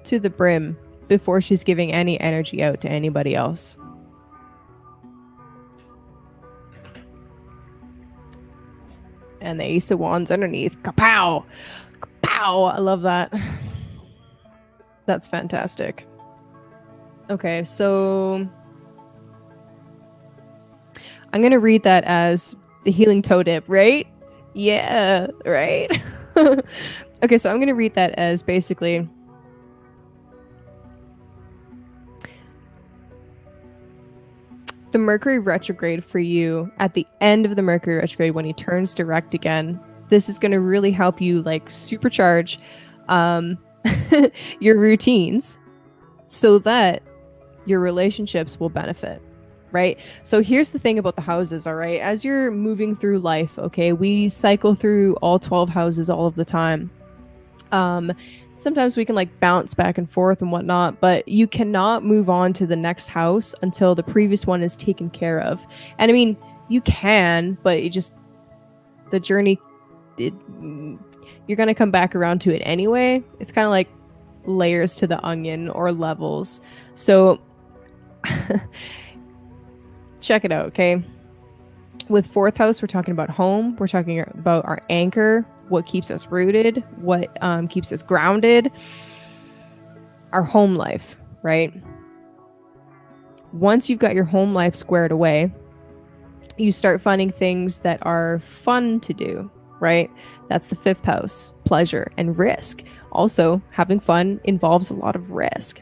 to the brim before she's giving any energy out to anybody else. And the Ace of Wands underneath. Kapow! Kapow! I love that. That's fantastic. Okay, so I'm going to read that as the healing toe dip, right? Yeah, right? Okay, so I'm going to read that as basically the Mercury retrograde for you at the end of the Mercury retrograde when he turns direct again. This is going to really help you like supercharge your routines so that your relationships will benefit, right? So here's the thing about the houses, all right? As you're moving through life, okay, we cycle through all 12 houses all of the time. Sometimes we can like bounce back and forth and whatnot, but you cannot move on to the next house until the previous one is taken care of. And I mean, you can, but it just, the journey, you're going to come back around to it anyway. It's kind of like layers to the onion or levels. So check it out, okay? With fourth house, we're talking about home. We're talking about our anchor, what keeps us rooted, what keeps us grounded, our home life, right? Once you've got your home life squared away, you start finding things that are fun to do, right? That's the fifth house, pleasure and risk. Also, having fun involves a lot of risk.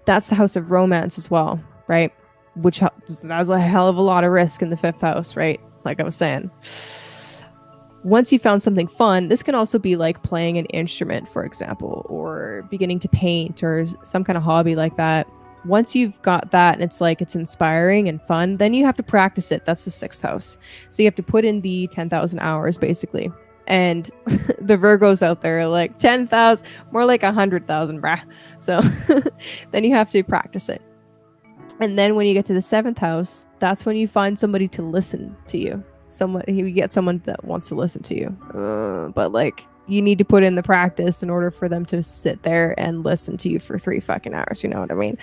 That's the house of romance as well, right? Which that's a hell of a lot of risk in the fifth house, right? Like I was saying. Once you found something fun, this can also be like playing an instrument, for example, or beginning to paint or some kind of hobby like that. Once you've got that and it's like it's inspiring and fun, then you have to practice it. That's the sixth house. So you have to put in the 10,000 hours basically. And the Virgos out there are like 10,000, more like 100,000, brah. So then you have to practice it. And then when you get to the seventh house, that's when you find somebody to listen to you. You get someone that wants to listen to you. But like, you need to put in the practice in order for them to sit there and listen to you for 3 fucking hours. You know what I mean?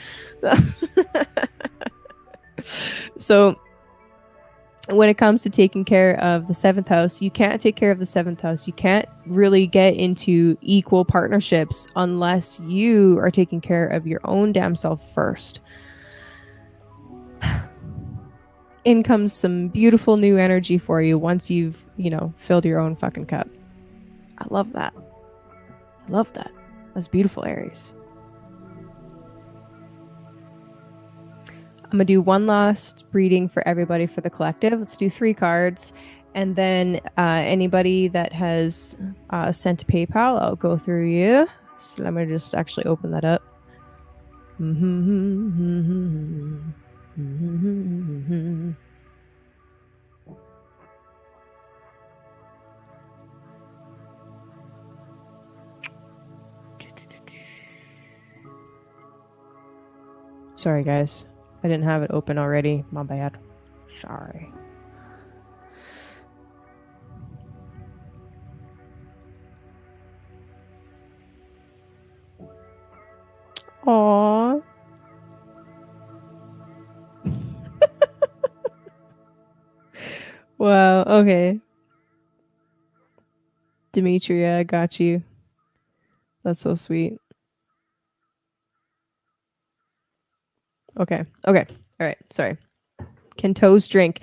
So when it comes to taking care of the seventh house, you can't take care of the seventh house. You can't really get into equal partnerships unless you are taking care of your own damn self first. In comes some beautiful new energy for you once you've, filled your own fucking cup. I love that. I love that. That's beautiful, Aries. I'm going to do one last reading for everybody for the collective. Let's do 3 cards. And then anybody that has sent to PayPal, I'll go through you. So let me just actually open that up. Sorry, guys. I didn't have it open already. My bad. Sorry. Aww. Wow. Okay. Demetria, I got you. That's so sweet. Okay. All right. Sorry. Can toes drink?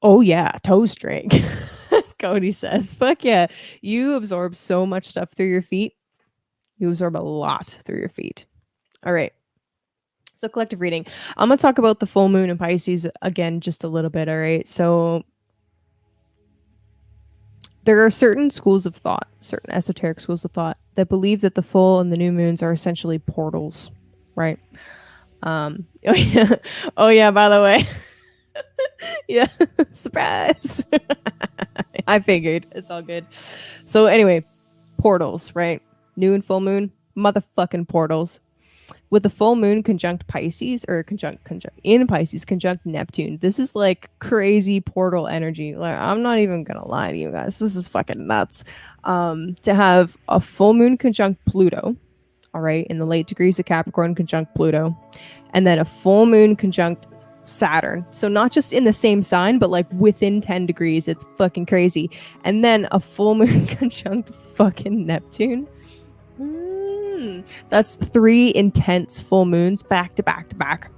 Oh yeah, toes drink. Cody says, fuck yeah. You absorb so much stuff through your feet. You absorb a lot through your feet. All right. So collective reading. I'm going to talk about the full moon in Pisces again just a little bit, all right? So there are certain schools of thought, certain esoteric schools of thought that believe that the full and the new moons are essentially portals, right? Oh yeah, oh yeah, by the way. Yeah, surprise. I figured. It's all good. So anyway, portals, right? New and full moon, motherfucking portals. With the full moon conjunct Pisces or conjunct in Pisces conjunct Neptune, this is like crazy portal energy. Like, I'm not even gonna lie to you guys, this is fucking nuts. To have a full moon conjunct Pluto, all right, in the late degrees of Capricorn conjunct Pluto, and then a full moon conjunct Saturn. So not just in the same sign, but like within 10 degrees. It's fucking crazy. And then a full moon conjunct fucking Neptune. That's 3 intense full moons back to back to back.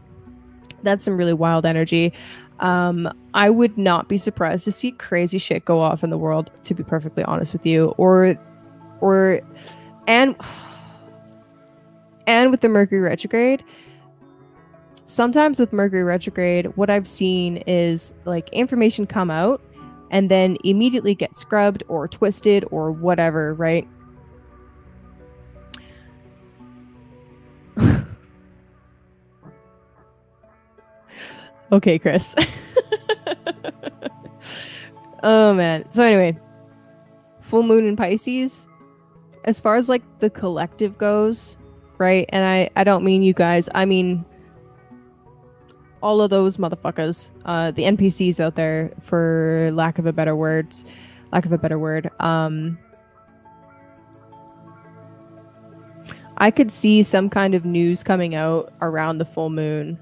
That's some really wild energy. I would not be surprised to see crazy shit go off in the world, to be perfectly honest with you. And with the Mercury retrograde, sometimes with Mercury retrograde, what I've seen is like information come out and then immediately get scrubbed or twisted or whatever, right? Okay, Chris. Oh man. So anyway, full moon in Pisces, as far as like the collective goes, right? And I don't mean you guys, I mean all of those motherfuckers, the NPCs out there, for lack of a better word. I could see some kind of news coming out around the full moon,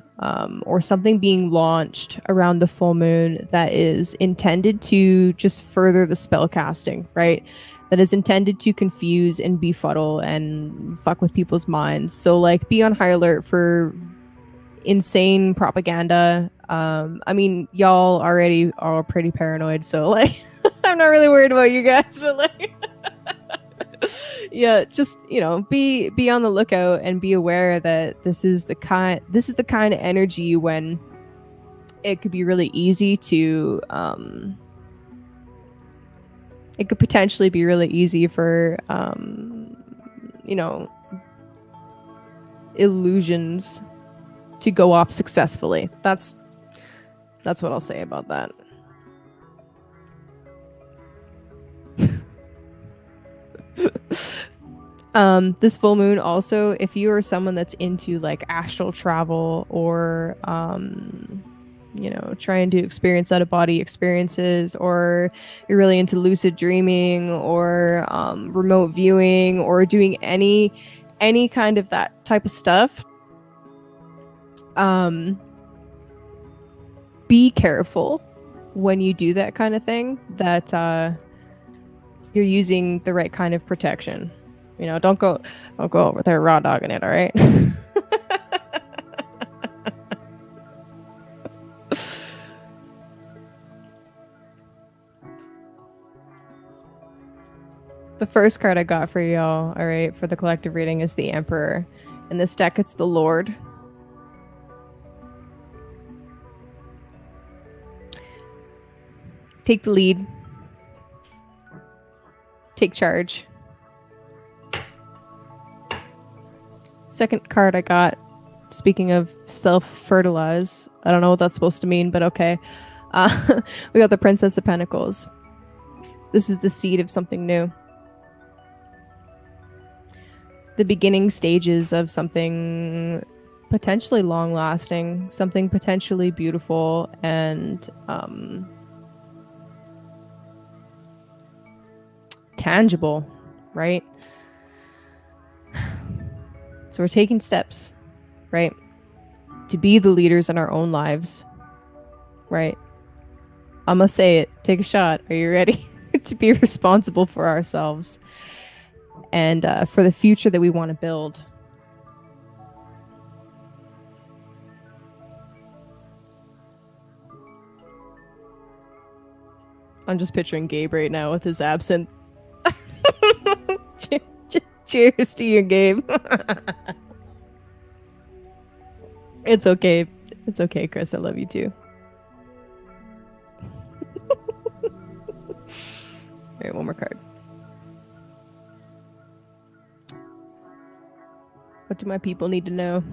or something being launched around the full moon that is intended to just further the spell casting, right? That is intended to confuse and befuddle and fuck with people's minds. So like be on high alert for insane propaganda. I mean, y'all already are pretty paranoid, so like I'm not really worried about you guys, but like yeah, just, you know, be on the lookout and be aware that this is the kind of energy when it could be really easy to it could potentially be really easy for you know, illusions to go off successfully. That's what I'll say about that. This full moon also, if you are someone that's into like astral travel or you know, trying to experience out of body experiences, or you're really into lucid dreaming or remote viewing or doing any kind of that type of stuff, be careful when you do that kind of thing, that you're using the right kind of protection. You know, don't go over there raw dogging it, all right? The first card I got for y'all, all right, for the collective reading is the Emperor. In this deck, it's the Lord. Take the lead. Take charge. Second card I got, speaking of self-fertilize, I don't know what that's supposed to mean, but okay. We got the Princess of Pentacles. This is the seed of something new. The beginning stages of something potentially long-lasting, something potentially beautiful and tangible, right? So we're taking steps, right, to be the leaders in our own lives, right? I'm gonna say it. Take a shot. Are you ready? To be responsible for ourselves and for the future that we want to build. I'm just picturing Gabe right now with his absinthe. Cheers to you, Gabe. It's okay. It's okay, Chris. I love you too. All right, one more card. What do my people need to know?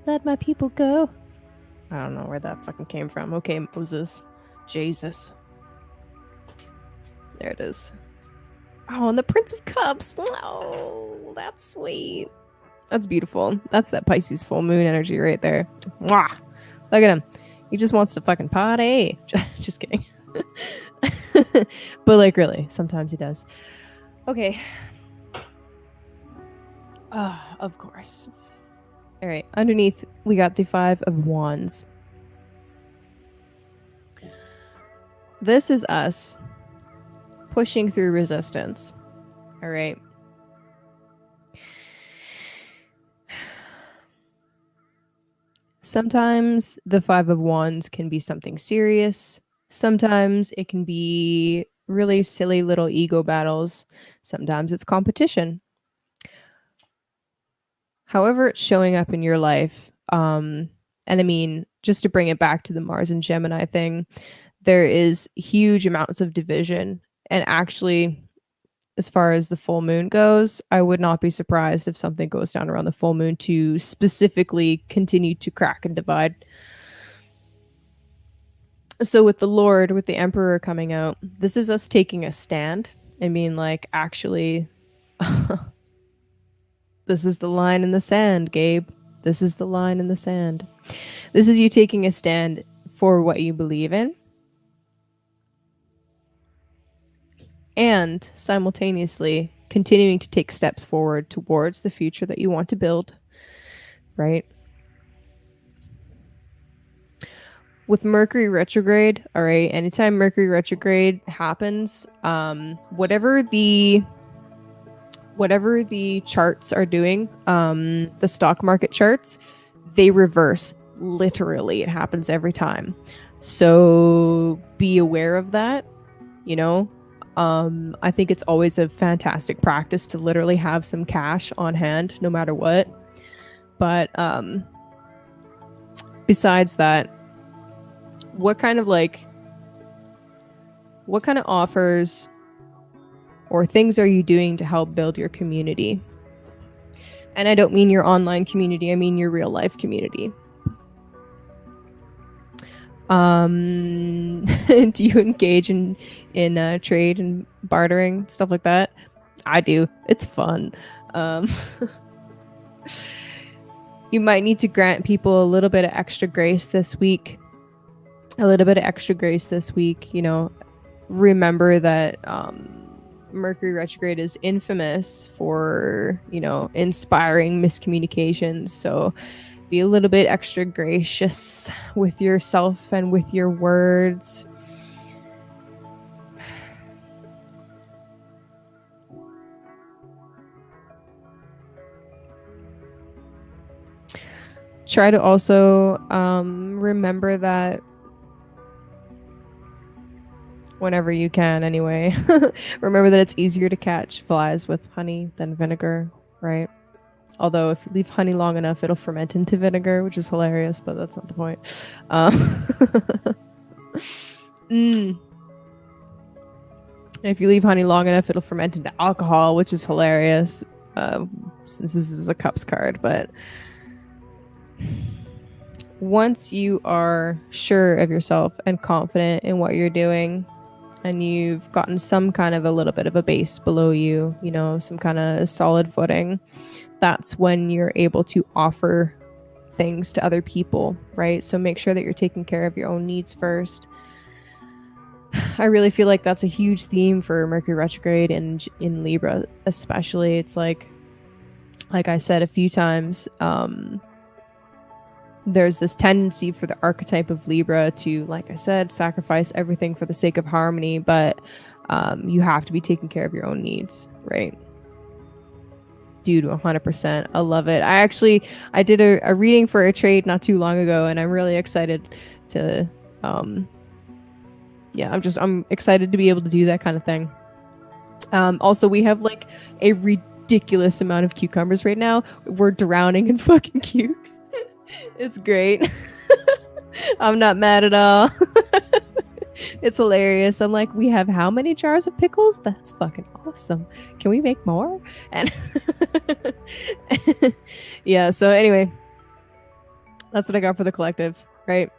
Let my people go. I don't know where that fucking came from. Okay, Moses. Jesus. There it is. Oh, and the Prince of Cups. Oh, that's sweet. That's beautiful. That's that Pisces full moon energy right there. Mwah. Look at him. He just wants to fucking party. Just kidding. But like really, sometimes he does. Okay. Of course. All right. Underneath, we got the 5 of Wands. This is us pushing through resistance. All right. Sometimes the 5 of Wands can be something serious. Sometimes it can be really silly little ego battles. Sometimes it's competition. However it's showing up in your life, and I mean, just to bring it back to the Mars and Gemini thing, there is huge amounts of division. And actually, as far as the full moon goes, I would not be surprised if something goes down around the full moon to specifically continue to crack and divide. So with the Lord, with the Emperor coming out, this is us taking a stand. I mean, like, actually, this is the line in the sand, Gabe. This is the line in the sand. This is you taking a stand for what you believe in. And simultaneously continuing to take steps forward towards the future that you want to build, right? With Mercury retrograde, all right, anytime Mercury retrograde happens, whatever the charts are doing, the stock market charts, they reverse. Literally, it happens every time. So be aware of that, you know. I think it's always a fantastic practice to literally have some cash on hand no matter what. But besides that, what kind of offers or things are you doing to help build your community? And I don't mean your online community, I mean your real life community. Do you engage in trade and bartering, stuff like that? I do. It's fun. You might need to grant people a little bit of extra grace this week. You know, remember that Mercury retrograde is infamous for, you know, inspiring miscommunications. So be a little bit extra gracious with yourself and with your words. Try to also remember that whenever you can, anyway, remember that it's easier to catch flies with honey than vinegar, right? Although if you leave honey long enough, it'll ferment into vinegar, which is hilarious, but that's not the point. If you leave honey long enough, it'll ferment into alcohol, which is hilarious, since this is a cups card. But once you are sure of yourself and confident in what you're doing, and you've gotten some kind of a little bit of a base below you, you know, some kind of solid footing, that's when you're able to offer things to other people, right? So make sure that you're taking care of your own needs first. I really feel like that's a huge theme for Mercury retrograde and in Libra especially. It's like I said a few times, there's this tendency for the archetype of Libra to, like I said, sacrifice everything for the sake of harmony, but you have to be taking care of your own needs, right? Dude, 100%. I love it. I did a reading for a trade not too long ago, and I'm really excited to, I'm excited to be able to do that kind of thing. Also, we have like a ridiculous amount of cucumbers right now. We're drowning in fucking cukes. It's great. I'm not mad at all. It's hilarious. I'm like, we have how many jars of pickles? That's fucking awesome. Can we make more? And yeah, so anyway, that's what I got for the collective, right?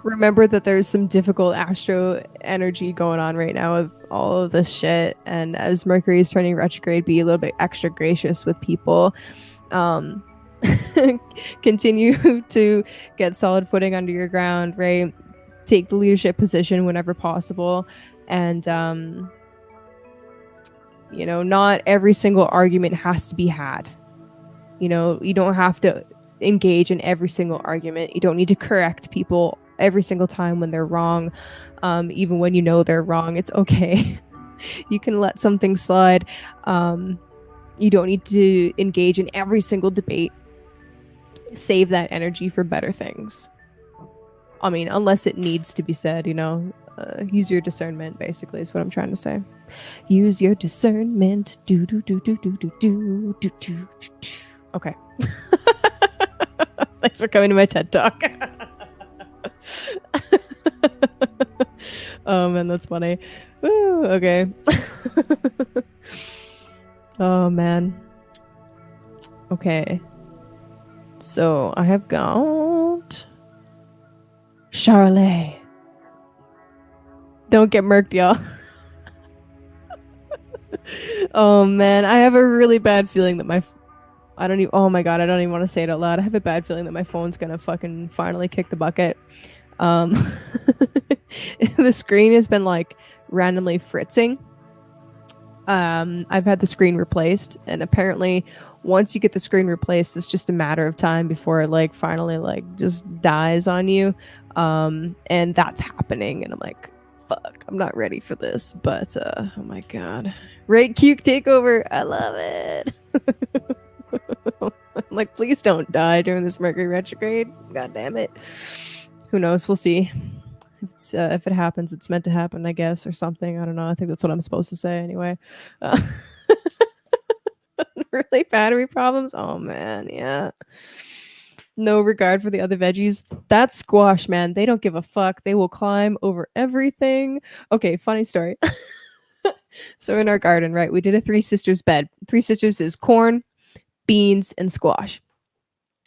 Remember that there's some difficult astro energy going on right now with all of this shit. And as Mercury is turning retrograde, be a little bit extra gracious with people. Continue to get solid footing under your ground, right? Take the leadership position whenever possible. And, you know, not every single argument has to be had. You know, you don't have to engage in every single argument. You don't need to correct people every single time when they're wrong. Even when you know they're wrong, it's okay. You can let something slide. You don't need to engage in every single debate. Save that energy for better things. I mean, unless it needs to be said, you know, use your discernment, basically, is what I'm trying to say. Use your discernment. Do, do, do, do, do, do, do, do, do, do. Okay. Thanks for coming to my TED Talk. Oh, man, that's funny. Woo, okay. Oh, man. Okay. So, I have got Charlotte. Don't get murked, y'all. Oh, man. I have a really bad feeling that oh my god, I don't even want to say it out loud. I have a bad feeling that my phone's gonna fucking finally kick the bucket. The screen has been like randomly fritzing. I've had the screen replaced, and apparently once you get the screen replaced, it's just a matter of time before it like finally like just dies on you. And that's happening, and I'm like, fuck, I'm not ready for this. But oh my god. Right, Cuke Takeover, I love it. I'm like, please don't die during this Mercury retrograde. God damn it. Who knows? We'll see. If it happens, it's meant to happen, I guess, or something. I don't know. I think that's what I'm supposed to say anyway. Really, battery problems? Oh, man, yeah. No regard for the other veggies. That's squash, man. They don't give a fuck. They will climb over everything. Okay, funny story. So in our garden, right, we did a Three Sisters bed. Three Sisters is corn, beans, and squash.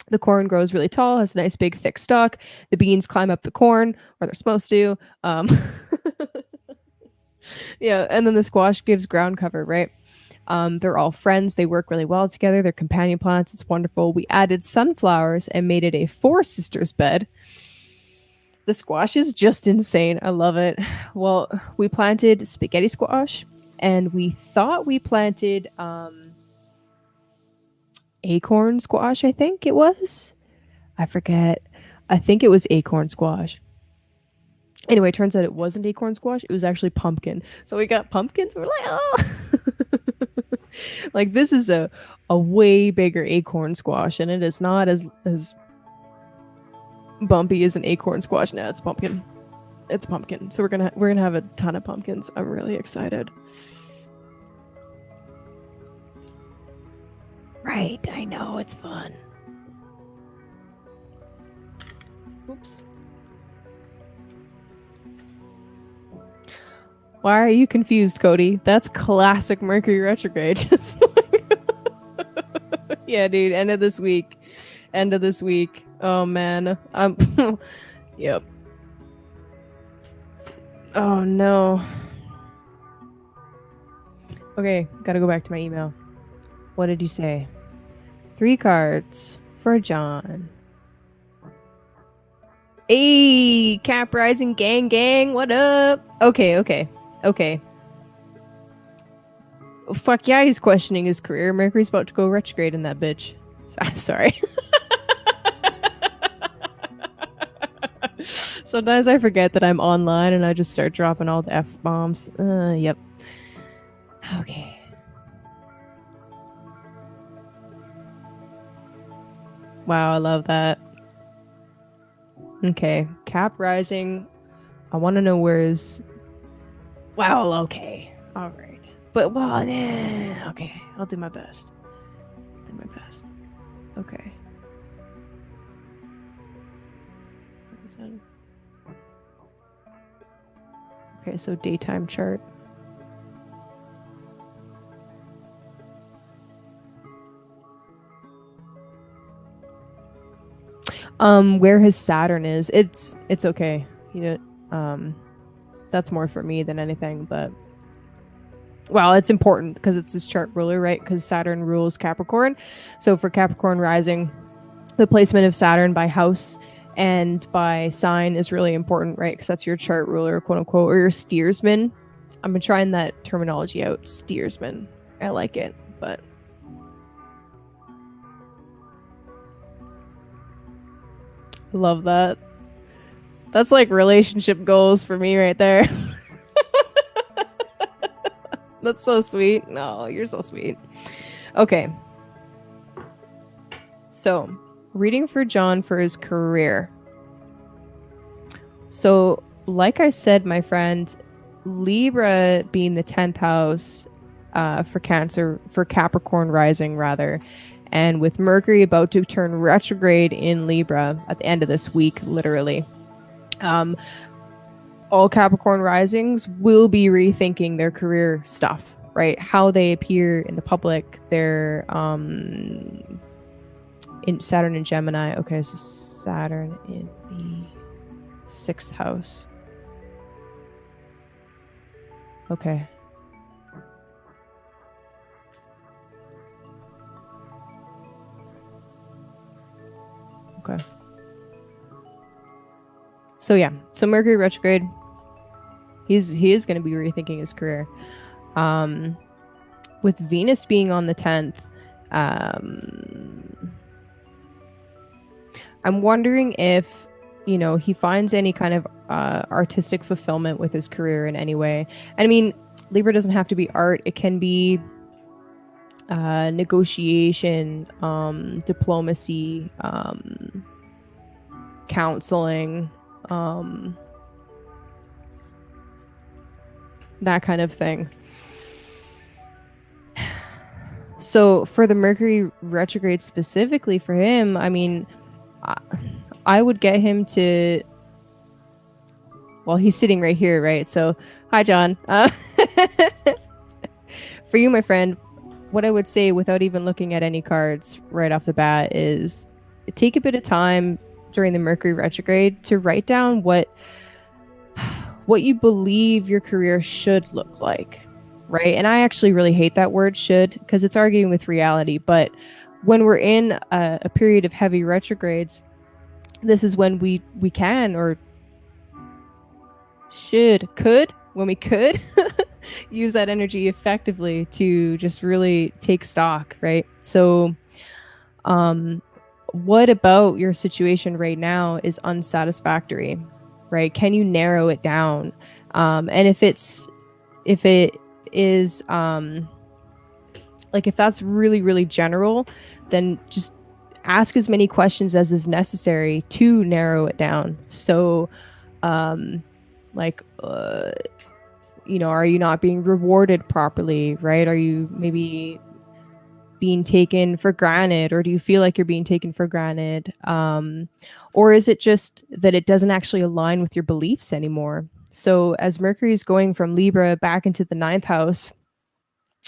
The corn grows really tall, has a nice big thick stalk. The beans climb up the corn, or they're supposed to. Yeah, and then the squash gives ground cover, right? They're all friends. They work really well together. They're companion plants. It's wonderful. We added sunflowers and made it a Four Sisters bed. The squash is just insane. I love it. Well, we planted spaghetti squash, and we thought we planted acorn squash, I think it was. I forget. I think it was acorn squash. Anyway, turns out it wasn't acorn squash. It was actually pumpkin. So we got pumpkins. We're like, oh. Like, this is a way bigger acorn squash, and it is not as bumpy as an acorn squash. No, it's pumpkin. It's pumpkin. So we're gonna have a ton of pumpkins. I'm really excited. Right, I know, it's fun. Oops. Why are you confused, Cody? That's classic Mercury retrograde. Just like yeah, dude, end of this week. Oh, man. Yep. Oh, no. Okay, gotta go back to my email. What did you say? 3 cards for John. Hey, Cap Rising gang, what up? Okay. Oh, fuck yeah, he's questioning his career. Mercury's about to go retrograde in that bitch. Sorry. Sometimes I forget that I'm online and I just start dropping all the F-bombs. Yep. Okay. Wow, I love that. Okay, Cap Rising. I want to know where is... Wow, okay. All right. But, well, okay, I'll do my best. Okay. Okay, so daytime chart. Where his Saturn is, it's okay. That's more for me than anything, but well, it's important because it's his chart ruler, right? Because Saturn rules Capricorn. So for Capricorn rising, the placement of Saturn by house and by sign is really important, right? Because that's your chart ruler, quote unquote, or your steersman. I've been trying that terminology out, steersman. I like it, but love that. That's like relationship goals for me right there. That's so sweet. No, you're so sweet. Okay. So, reading for John for his career. So, like I said, my friend, Libra being the 10th house for Cancer, for Capricorn rising, rather. And with Mercury about to turn retrograde in Libra at the end of this week, literally. All Capricorn risings will be rethinking their career stuff, right? How they appear in the public, their in Saturn and Gemini. Okay, so Saturn in the 6th house. Okay. Okay. So yeah, so Mercury retrograde. He is going to be rethinking his career. With Venus being on the 10th, I'm wondering if, he finds any kind of artistic fulfillment with his career in any way. And I mean, Libra doesn't have to be art. It can be negotiation, diplomacy, counseling, that kind of thing. So for the Mercury retrograde specifically for him, I mean, I would get him to, well, he's sitting right here, right? So, hi, John. For you, my friend, what I would say without even looking at any cards right off the bat is take a bit of time during the Mercury retrograde to write down what you believe your career should look like, right? And I actually really hate that word should because it's arguing with reality. But when we're in a period of heavy retrogrades, this is when we can or could use that energy effectively to just really take stock, right? So what about your situation right now is unsatisfactory, right? Can you narrow it down? And if it is like if that's really, really general, then just ask as many questions as is necessary to narrow it down. So are you not being rewarded properly, right? Are you maybe being taken for granted, or do you feel like you're being taken for granted? Or is it just that it doesn't actually align with your beliefs anymore? So as Mercury is going from Libra back into the 9th house,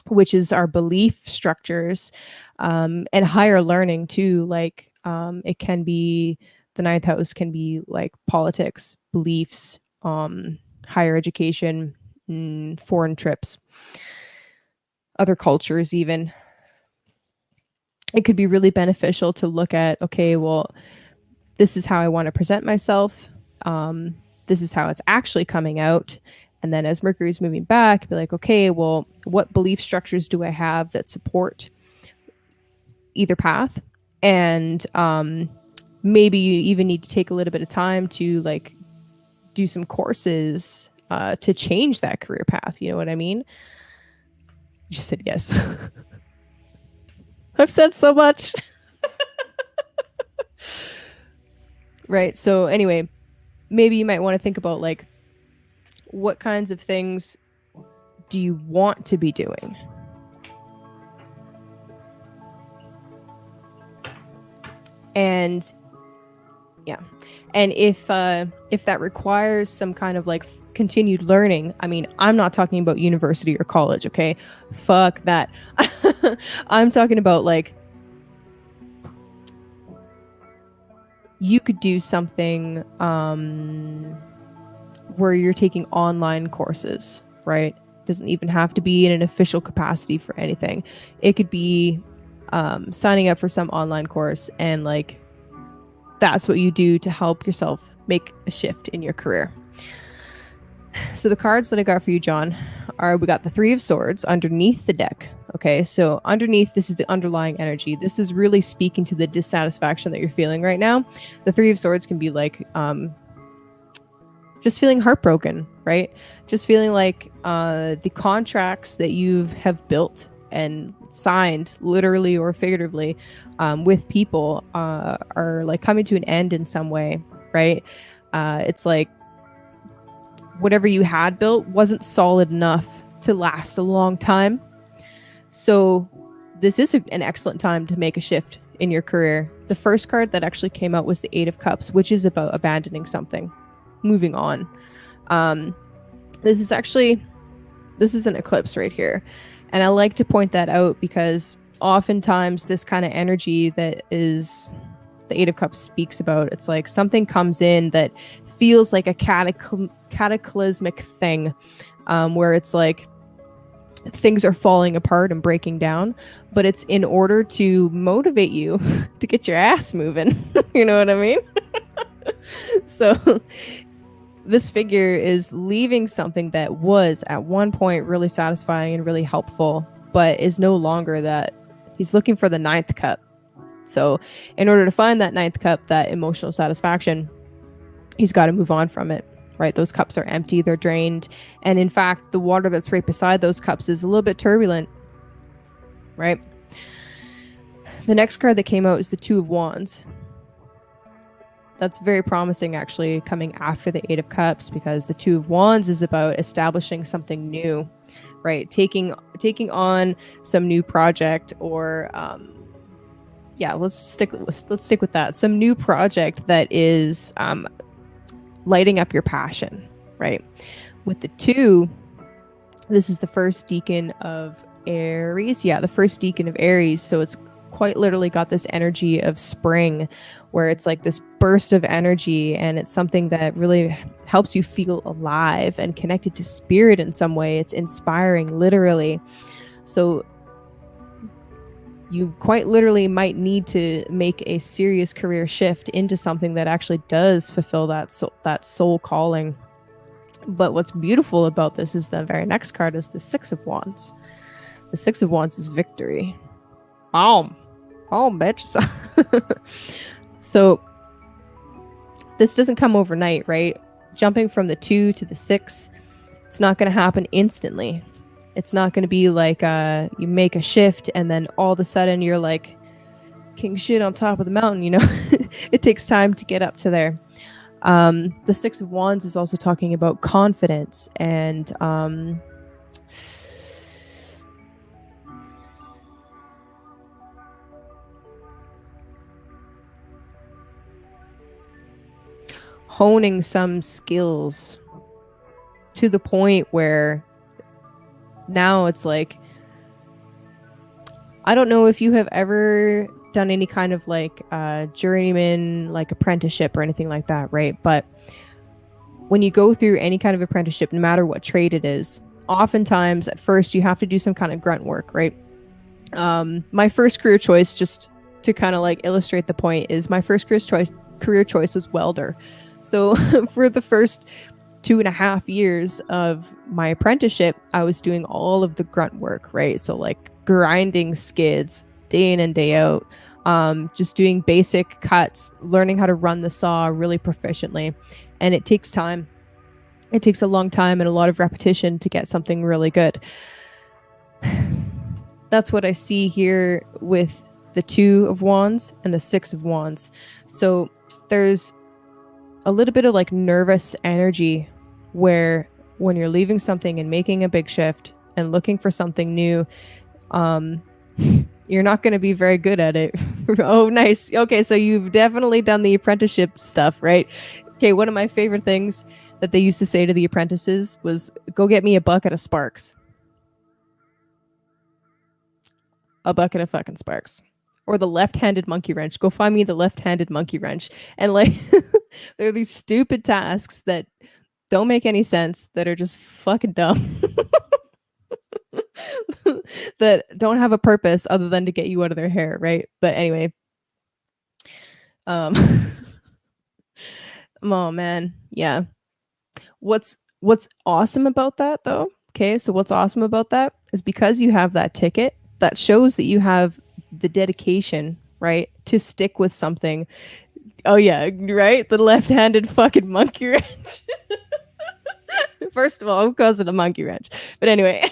which is our belief structures, and higher learning too, like it can be, the 9th house can be like politics, beliefs, higher education, foreign trips, other cultures even. It could be really beneficial to look at, okay, well, this is how I want to present myself. This is how it's actually coming out. And then as Mercury's moving back, be like, okay, well, what belief structures do I have that support either path? And maybe you even need to take a little bit of time to like do some courses to change that career path. You know what I mean? You just said yes. I've said so much. Right. So anyway, maybe you might want to think about like what kinds of things do you want to be doing? And yeah, and if that requires some kind of like continued learning, I mean, I'm not talking about university or college, okay? Fuck that. I'm talking about like you could do something where you're taking online courses, right? Doesn't even have to be in an official capacity for anything. It could be signing up for some online course, and like that's what you do to help yourself make a shift in your career. So the cards that I got for you, John, we got the Three of Swords underneath the deck. Okay, so underneath, this is the underlying energy. This is really speaking to the dissatisfaction that you're feeling right now. The Three of Swords can be like just feeling heartbroken, right? Just feeling like the contracts that you have built and signed, literally or figuratively, with people are like coming to an end in some way, right? It's like whatever you had built wasn't solid enough to last a long time. So this is an excellent time to make a shift in your career. The first card that actually came out was the Eight of Cups, which is about abandoning something, moving on. This is an eclipse right here. And I like to point that out because oftentimes this kind of energy that is the Eight of Cups speaks about, it's like something comes in that feels like a cataclysmic thing, where it's like things are falling apart and breaking down, but it's in order to motivate you to get your ass moving. You know what I mean? So this figure is leaving something that was at one point really satisfying and really helpful, but is no longer that. He's looking for the ninth cup. So in order to find that ninth cup, that emotional satisfaction, he's got to move on from it, right? Those cups are empty, they're drained. And in fact, the water that's right beside those cups is a little bit turbulent, right? The next card that came out is the Two of Wands. That's very promising, actually, coming after the Eight of Cups, because the Two of Wands is about establishing something new, right? Taking on some new project, or let's stick with that. Some new project that is lighting up your passion, right? With the two, this is the first decan of Aries. Yeah, the first decan of Aries. So it's quite literally got this energy of spring, where it's like this burst of energy, and it's something that really helps you feel alive and connected to spirit in some way. It's inspiring, literally. So you quite literally might need to make a serious career shift into something that actually does fulfill that soul calling. But what's beautiful about this is the very next card is the Six of Wands. The Six of Wands is victory. Oh, bitch. So this doesn't come overnight, right? Jumping from the 2 to the 6, it's not going to happen instantly. It's not going to be like you make a shift and then all of a sudden you're like king shit on top of the mountain, you know? It takes time to get up to there. The Six of Wands is also talking about confidence and honing some skills to the point where now it's like, I don't know if you have ever done any kind of like journeyman, like apprenticeship or anything like that, right? But when you go through any kind of apprenticeship, no matter what trade it is, oftentimes at first you have to do some kind of grunt work, right? My first career choice, just to kind of like illustrate the point, is my first career choice was welder. So for the first 2.5 years of my apprenticeship, I was doing all of the grunt work, right? So like grinding skids day in and day out, just doing basic cuts, learning how to run the saw really proficiently. And it takes time. It takes a long time and a lot of repetition to get something really good. That's what I see here with the Two of Wands and the Six of Wands. So there's a little bit of like nervous energy where when you're leaving something and making a big shift, and looking for something new, you're not going to be very good at it. Oh, nice. Okay, so you've definitely done the apprenticeship stuff, right? Okay, one of my favorite things that they used to say to the apprentices was, go get me a bucket of sparks. A bucket of fucking sparks. Or the left-handed monkey wrench. Go find me the left-handed monkey wrench. And like, there are these stupid tasks that don't make any sense, that are just fucking dumb. That don't have a purpose other than to get you out of their hair, right? But anyway, oh man, yeah. What's awesome about that though? Okay, so what's awesome about that is because you have that ticket, that shows that you have the dedication, right, to stick with something. Oh yeah, right? The left-handed fucking monkey wrench. First of all, who calls it a monkey wrench? But anyway,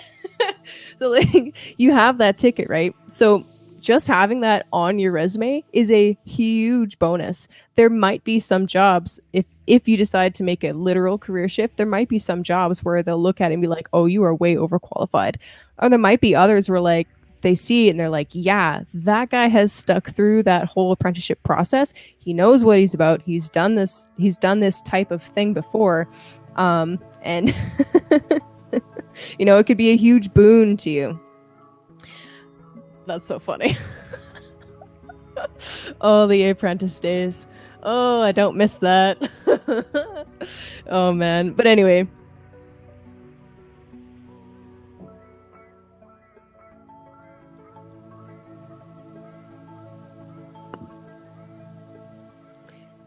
so like you have that ticket, right? So just having that on your resume is a huge bonus. There might be some jobs, if you decide to make a literal career shift, there might be some jobs where they'll look at it and be like, oh, you are way overqualified. Or there might be others where like they see it and they're like, yeah, that guy has stuck through that whole apprenticeship process. He knows what he's about. He's done this type of thing before. And you know, it could be a huge boon to you. That's so funny. Oh, the apprentice days. Oh, I don't miss that. Oh man. But anyway,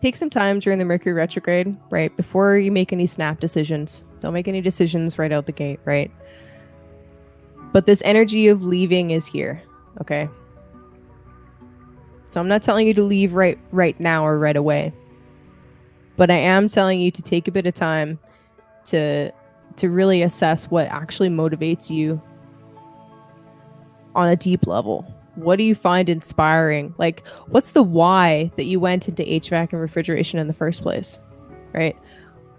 take some time during the Mercury retrograde, right? Before you make any snap decisions. Don't make any decisions right out the gate, right? But this energy of leaving is here, okay? So I'm not telling you to leave right now or right away. But I am telling you to take a bit of time to really assess what actually motivates you on a deep level. What do you find inspiring? Like, what's the why that you went into HVAC and refrigeration in the first place, right?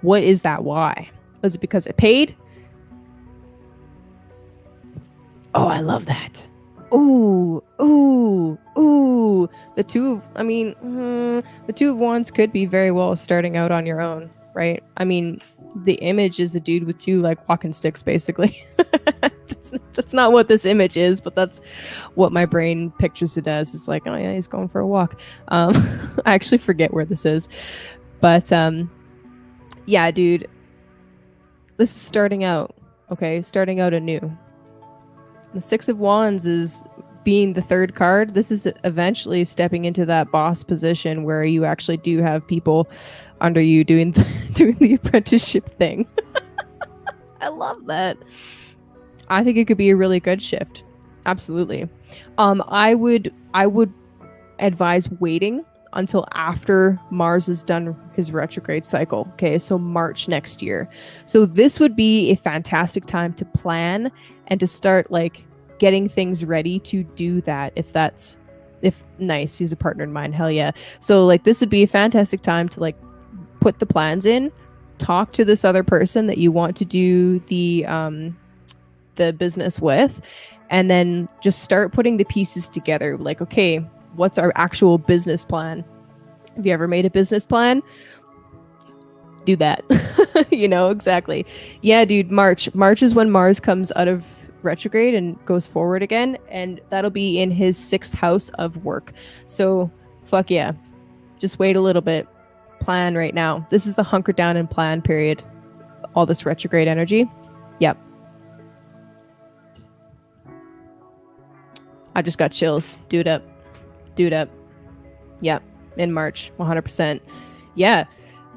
What is that why? Was it because it paid? Oh, I love that. Ooh. The two of wands could be very well starting out on your own, right? I mean, the image is a dude with two like walking sticks, basically. That's not what this image is, but that's what my brain pictures it as. It's like, oh yeah, he's going for a walk. I actually forget where this is, but yeah, dude, this is starting out. Okay, starting out anew. The Six of Wands is being the third card. This is eventually stepping into that boss position where you actually do have people under you doing the apprenticeship thing. I love that. I think it could be a really good shift. Absolutely. I would advise waiting until after Mars is done his retrograde cycle. Okay, so March next year. So this would be a fantastic time to plan and to start like getting things ready to do that. If nice, he's a partner in mine. Hell yeah. So like this would be a fantastic time to like put the plans in, talk to this other person that you want to do the business with, and then just start putting the pieces together. Like, okay, what's our actual business plan? Have you ever made a business plan? Do that. You know, exactly. Yeah, dude, March is when Mars comes out of retrograde and goes forward again, and that'll be in his 6th house of work. So fuck yeah, just wait a little bit, plan right now. This is the hunker down and plan period. All this retrograde energy. Yep. I just got chills. Dude up. Yep. In March, 100%. Yeah.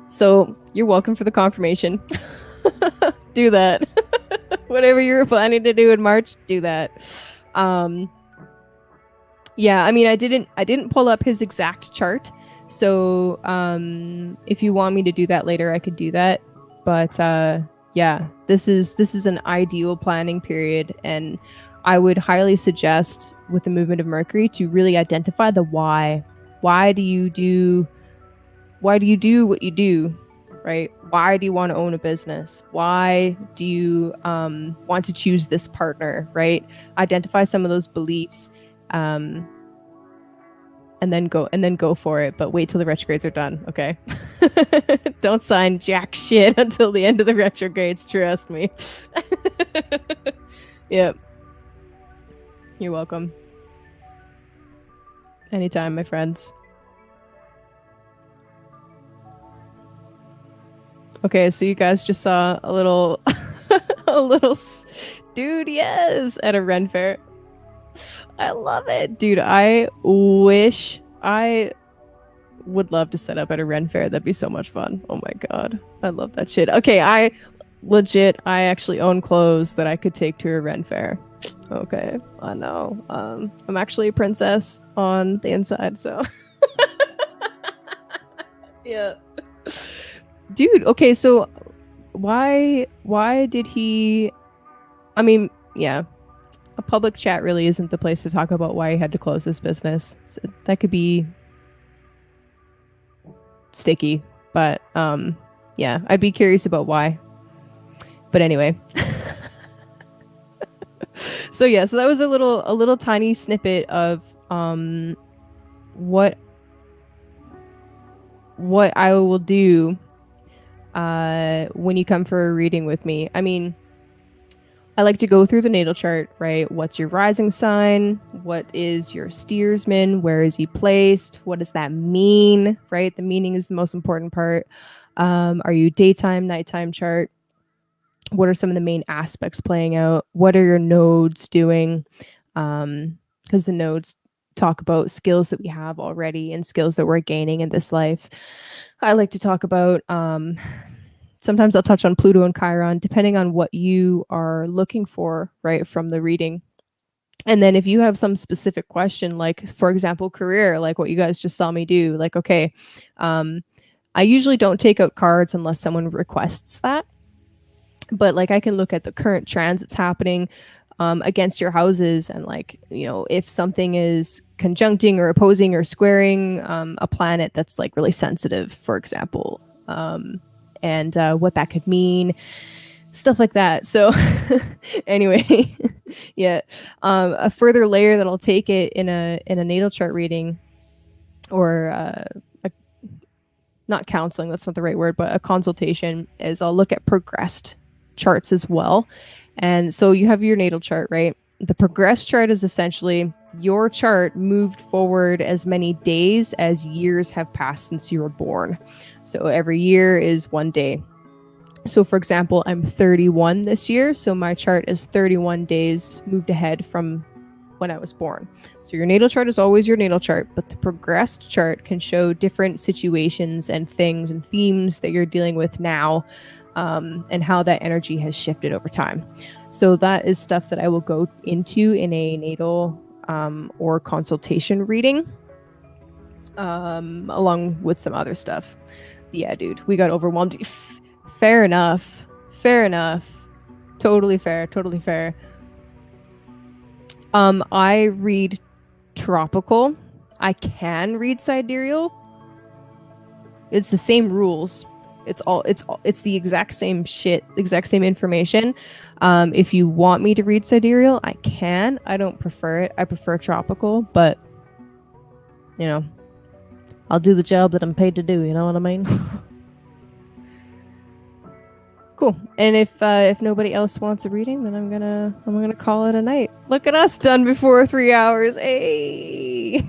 So you're welcome for the confirmation. Do that. Whatever you're planning to do in March, do that. Yeah, I mean, I didn't pull up his exact chart. So if you want me to do that later, I could do that. But yeah, this is an ideal planning period, and I would highly suggest with the movement of Mercury to really identify the why. Why do you do what you do, right? Why do you want to own a business? Why do you want to choose this partner, right? Identify some of those beliefs, and then go for it. But wait till the retrogrades are done, okay? Don't sign jack shit until the end of the retrogrades. Trust me. Yep. You're welcome. Anytime, my friends. Okay, so you guys just saw a little, dude, yes, at a Ren Fair. I love it, dude. I wish I would love to set up at a Ren Fair. That'd be so much fun. Oh my god, I love that shit. Okay, I actually own clothes that I could take to a Ren Fair. Okay, I know. I'm actually a princess on the inside, so yeah. Dude, okay, so why did he... I mean, yeah, a public chat really isn't the place to talk about why he had to close his business. So that could be sticky, but yeah, I'd be curious about why. But anyway. So yeah, so that was a little tiny snippet of what I will do when you come for a reading with me. I mean, I like to go through the natal chart, right? What's your rising sign? What is your steersman? Where is he placed? What does that mean, right? The meaning is the most important part. Are you daytime, nighttime chart? What are some of the main aspects playing out? What are your nodes doing? Because the nodes talk about skills that we have already and skills that we're gaining in this life. I like to talk about, sometimes I'll touch on Pluto and Chiron, depending on what you are looking for, right, from the reading. And then if you have some specific question, like, for example, career, like what you guys just saw me do, like, okay, I usually don't take out cards unless someone requests that. But like I can look at the current transits happening against your houses, and like, you know, if something is conjuncting or opposing or squaring a planet that's like really sensitive, for example, and what that could mean, stuff like that. So anyway, yeah, a further layer that I'll take it in a natal chart reading, or not counseling, that's not the right word, but a consultation, is I'll look at progressed charts as well. And so you have your natal chart, right? The progressed chart is essentially your chart moved forward as many days as years have passed since you were born. So every year is one day. So for example, I'm 31 this year, so my chart is 31 days moved ahead from when I was born. So your natal chart is always your natal chart, but the progressed chart can show different situations and things and themes that you're dealing with now, and how that energy has shifted over time. So that is stuff that I will go into in a natal or consultation reading, along with some other stuff. Yeah, dude, we got overwhelmed. Fair enough. Totally fair. I read tropical. I can read sidereal. It's the same rules. It's the exact same shit, exact same information. If you want me to read sidereal, I can. I don't prefer it. I prefer tropical, but you know, I'll do the job that I'm paid to do, you know what I mean? Cool. And if nobody else wants a reading, then I'm gonna call it a night. Look at us, done before 3 hours. Hey.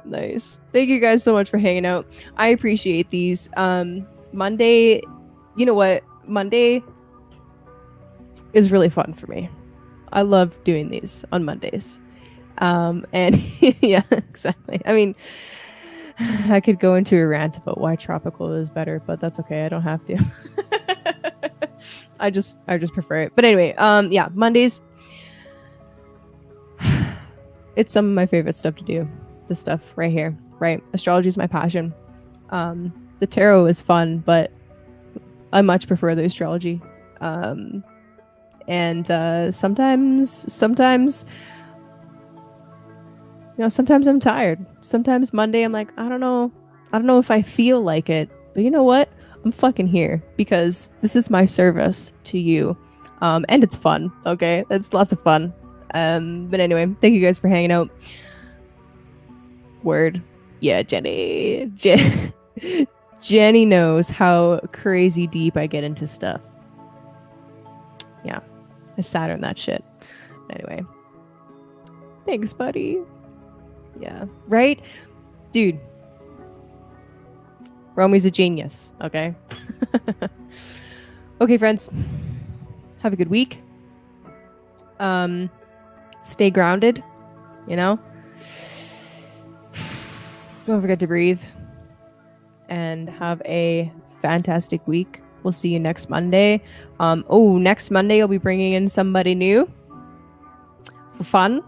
Nice. Thank you guys so much for hanging out. I appreciate these. Monday, you know what? Monday is really fun for me. I love doing these on Mondays. And yeah, exactly. I mean, I could go into a rant about why tropical is better, but that's okay. I don't have to. I just prefer it. But anyway, yeah, Mondays. It's some of my favorite stuff to do. This stuff right here, right? Astrology is my passion. The tarot is fun, but I much prefer the astrology. And sometimes, you know, sometimes I'm tired. Sometimes Monday I'm like, I don't know if I feel like it. But you know what? I'm fucking here because this is my service to you. And it's fun, okay? It's lots of fun. But anyway, thank you guys for hanging out. Word. Yeah, Jenny. Jenny knows how crazy deep I get into stuff. Yeah. I Saturn that shit. Anyway. Thanks, buddy. Yeah. Right? Dude. Romy's a genius, okay? Okay, friends. Have a good week. Stay grounded, you know? Don't forget to breathe. And have a fantastic week. We'll see you next Monday. Next Monday I'll be bringing in somebody new for fun.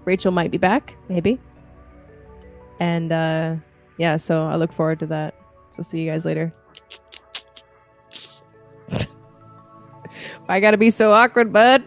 Rachel might be back, maybe. And yeah, so I look forward to that. So see you guys later. I gotta be so awkward, bud.